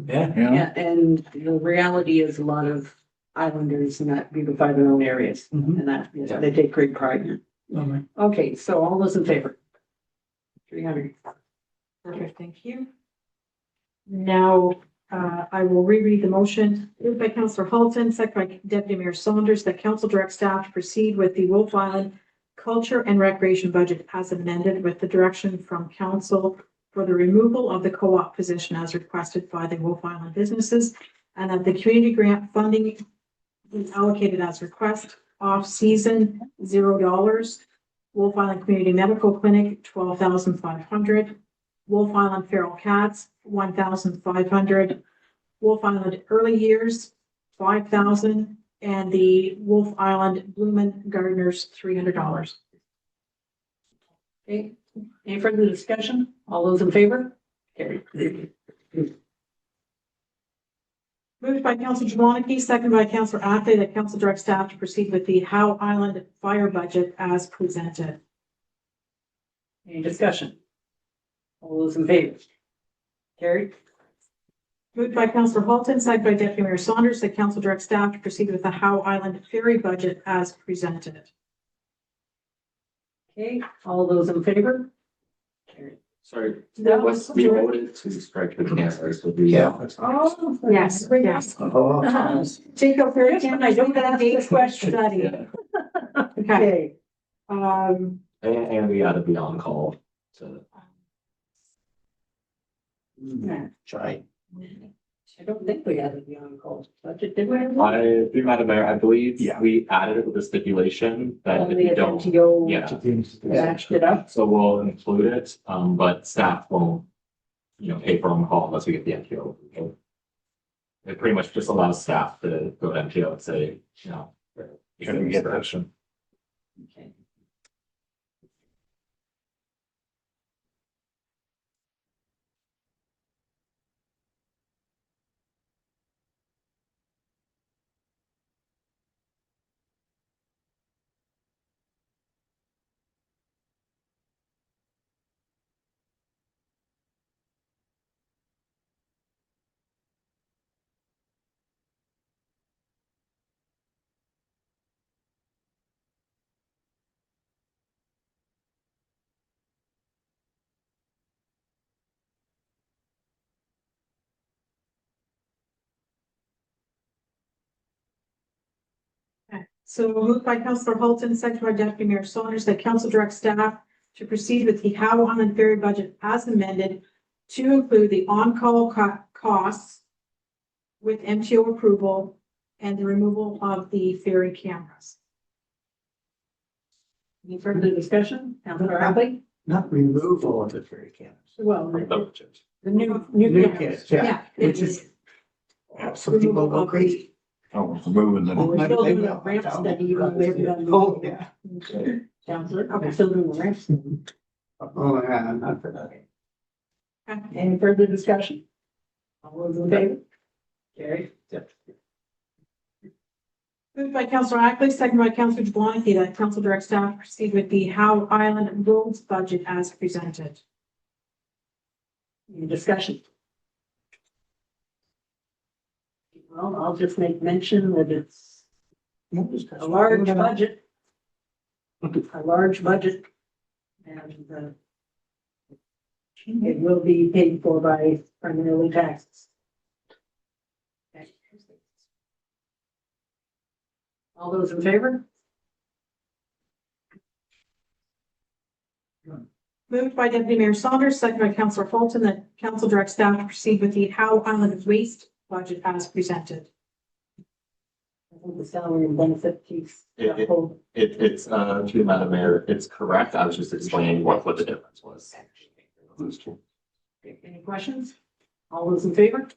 Yeah. Yeah. Yeah, and the reality is a lot of islanders that beautify their own areas, and that, they take great pride in it. Okay, so all those in favor? 300. Perfect, thank you. Now, I will reread the motion. Moved by Councillor Halton, second by Deputy Mayor Saunders, that council direct staff to proceed with the Wolf Island Culture and Recreation budget as amended with the direction from council for the removal of the co-op position as requested by the Wolf Island businesses, and that the community grant funding is allocated as request, off-season, $0. Wolf Island Community Medical Clinic, $12,500. Wolf Island Feral Cats, $1,500. Wolf Island Early Years, $5,000, and the Wolf Island Bloom Gardeners, $300. Okay, any further discussion? All those in favor? Carried. Moved by Councillor Jablonski, second by Councillor Athey, that council direct staff to proceed with the Howe Island fire budget as presented. Any discussion? All those in favor? Carried. Moved by Councillor Halton, second by Deputy Mayor Saunders, that council direct staff to proceed with the Howe Island ferry budget as presented. Okay, all those in favor? Carried. Sorry, That was we voted to strike the cancers with the. Yeah. Oh, Yes, yes. Oh, Take up your hand, I don't have a question. Yeah, Okay. and we added the on-call to. try. I don't think we added the on-call budget, did we? Through Madam Mayor, I believe Yeah. we added it with the stipulation that if Only you if don't, MTO yeah, matched it up. so we'll include it, but staff won't, pay for on-call unless we get the MTO. It pretty much just allows staff to go to MTO and say, Can we get this? Okay. So moved by Councillor Halton, second by Deputy Mayor Saunders, that council direct staff to proceed with the Howe Island ferry budget as amended to include the on-call costs with MTO approval and the removal of the ferry cameras. Any further discussion? Councilor Abbey? Not removal of the ferry cameras. Well, the new New cameras. kids, yeah. Which is, some people go crazy. Oh, we're moving the. We're still doing the ramp study. We haven't done the- Oh, yeah. Counselor, okay, still doing the ramp study. Oh, yeah, not for that. Any further discussion? All those in favor? Carried. Moved by Councillor Ackley, second by Councillor Jablonski, that council direct staff proceed with the Howe Island roads budget as presented. Any discussion? Well, I'll just make mention that it's a large budget. A large budget. And it will be paid for by primarily taxes. All those in favor? Moved by Deputy Mayor Saunders, second by Councillor Fulton, that council direct staff to proceed with the Howe Island waste budget as presented. I think the salary and benefit piece. It's, to Madam Mayor, it's correct. I was just explaining what the difference was. Any questions? All those in favor?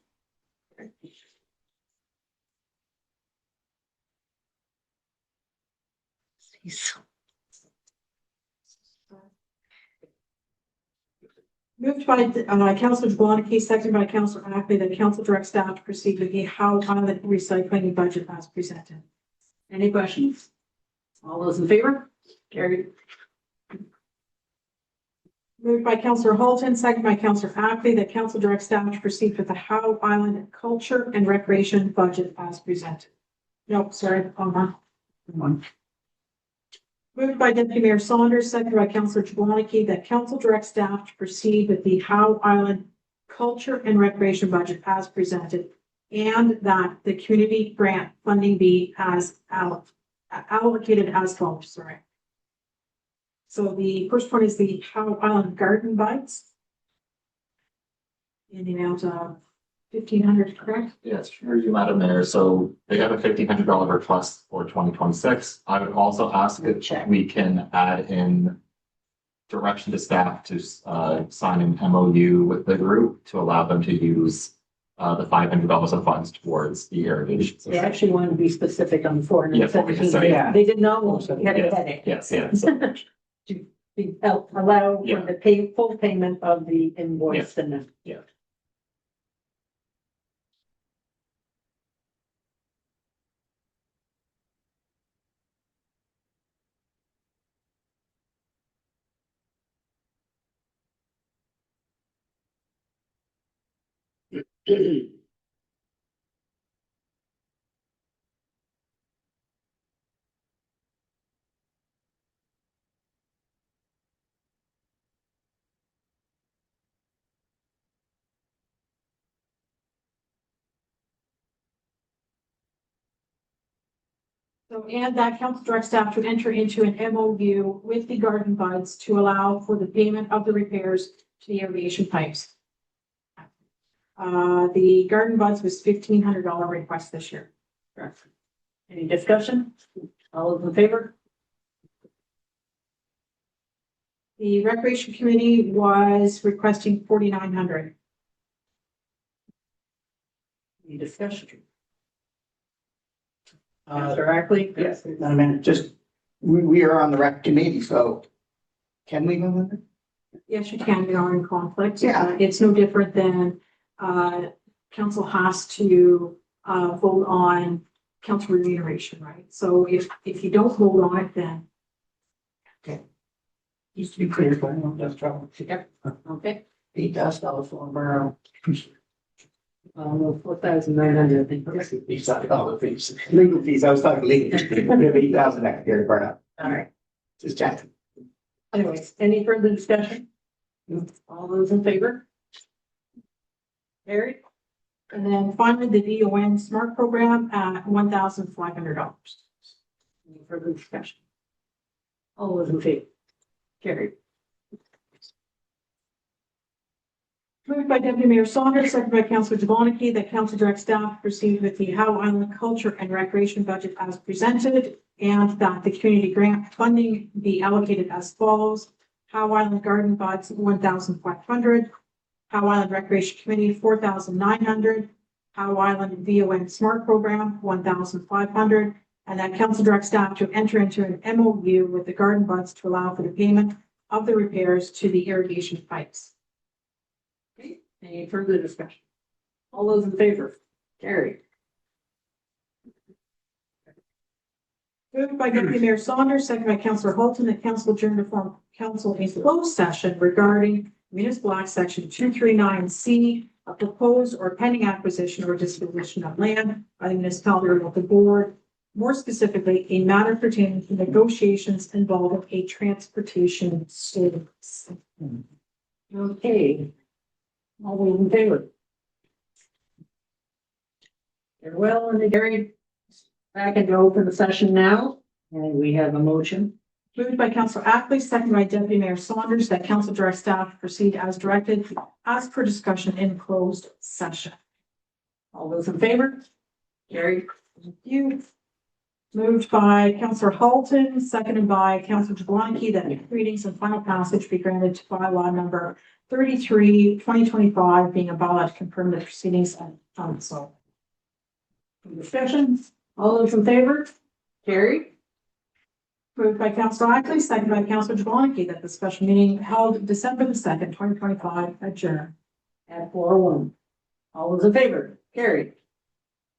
Moved by Councillor Jablonski, second by Councillor Ackley, that council direct staff to proceed with the Howe Island recycling budget as presented. Any questions? All those in favor? Carried. Moved by Councillor Holton, second by Councillor Ackley, that council direct staff to proceed with the Howe Island culture and recreation budget as presented. Nope, sorry, wrong one. Moved by Deputy Mayor Saunders, seconded by Councillor Jablonski, that council direct staff to proceed with the Howe Island culture and recreation budget as presented, and that the community grant funding be as allocated as follows, sorry. So the first one is the Howe Island Garden Bites in the amount of $1,500, correct? Yes, through you, Madam Mayor. So they have a $1,500 request for 2026. I would also ask if we can add in direction to staff to sign an MOU with the group to allow them to use the $500 of funds towards the irrigation They system. actually wanted to be specific on the four hundred Yeah, and seventeen. sorry. They did not want to get a headache. Yes, To be, allow Yeah. for the full payment of the invoice and the. Yeah. So, and that council direct staff to enter into an MOU with the Garden Buds to allow for the payment of the repairs to the irrigation pipes. The Garden Buds was $1,500 request this year. Any discussion? All those in favor? The Recreation Committee was requesting $4,900. Any discussion? Councilor Ackley? Yes, I mean, just, we are on the rec committee, so can we go with it? Yes, you can, you are in conflict. Yeah. It's no different than, council has to, vote on council remuneration, right? So if you don't vote on it, then Used to be clear, but I don't just trouble. Okay. $8,000 for borough. 4,900, I think. These are all the fees. Legal fees, I was talking legal. fees. We have 8,000 next year to burn up. All right. Just chatting. Anyways, any further discussion? All those in favor? Carried. And then finally, the VON Smart Program at $1,500. Any further discussion? All those in favor? Carried. Moved by Deputy Mayor Saunders, seconded by Councillor Jablonski, that council direct staff proceed with the Howe Island Culture and Recreation budget as presented, and that the community grant funding be allocated as follows. Howe Island Garden Buds, $1,500. Howe Island Recreation Committee, $4,900. Howe Island VON Smart Program, $1,500. And that council direct staff to enter into an MOU with the Garden Buds to allow for the payment of the repairs to the irrigation pipes. Okay, any further discussion? All those in favor? Carried. Moved by Deputy Mayor Saunders, second by Councillor Holton, that council adjourn to form council in closed session regarding municipal act section 239C, a proposed or pending acquisition or disposition of land by the municipality or local board. More specifically, a matter pertaining to negotiations involving a transportation service. Okay. All those in favor? Very well, and carried. Back into open session now, and we have a motion. Moved by Councillor Ackley, second by Deputy Mayor Saunders, that council direct staff proceed as directed as per discussion in closed session. All those in favor? Carried. Thank you. Moved by Councillor Halton, seconded by Councillor Jablonski, that readings and final passage be granted to bylaw number 33, 2025, being a bylaw to confirm the proceedings of council. Discussion, all those in favor? Carried. Moved by Councillor Ackley, seconded by Councillor Jablonski, that the special meeting held December the 2nd, 2025, adjourned. At 4:01. All those in favor? Carried.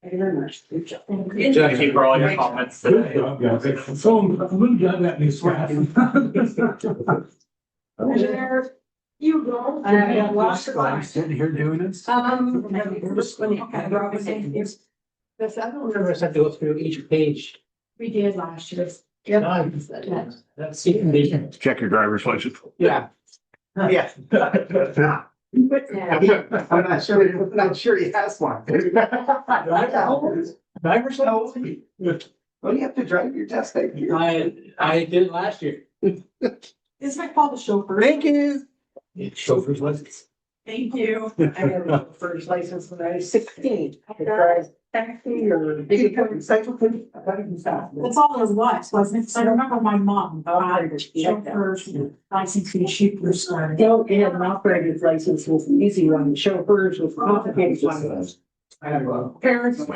Thank you very much. Good job. Thank you for all your comments Good today. job, guys. So, good job at me, staff. There you go. I have lots of time. Sitting here doing this. That's, I don't remember us have to go through each page. We did last year. That's the, Check your driver's license. yeah. Yeah. I'm not sure he has one. Driver's license? Well, you have to drive your test. I did it last year. Isn't it called the chauffeur? Thank you. Chauffeur's license. Thank you. I had a first license when I was 16. I drive taxi or big cycle. That's all there was, wasn't it? So I remember my mom, chauffeur's license, she first started. Don't get an operator's license with an easy one, chauffeurs with complicated ones. I have a. Parents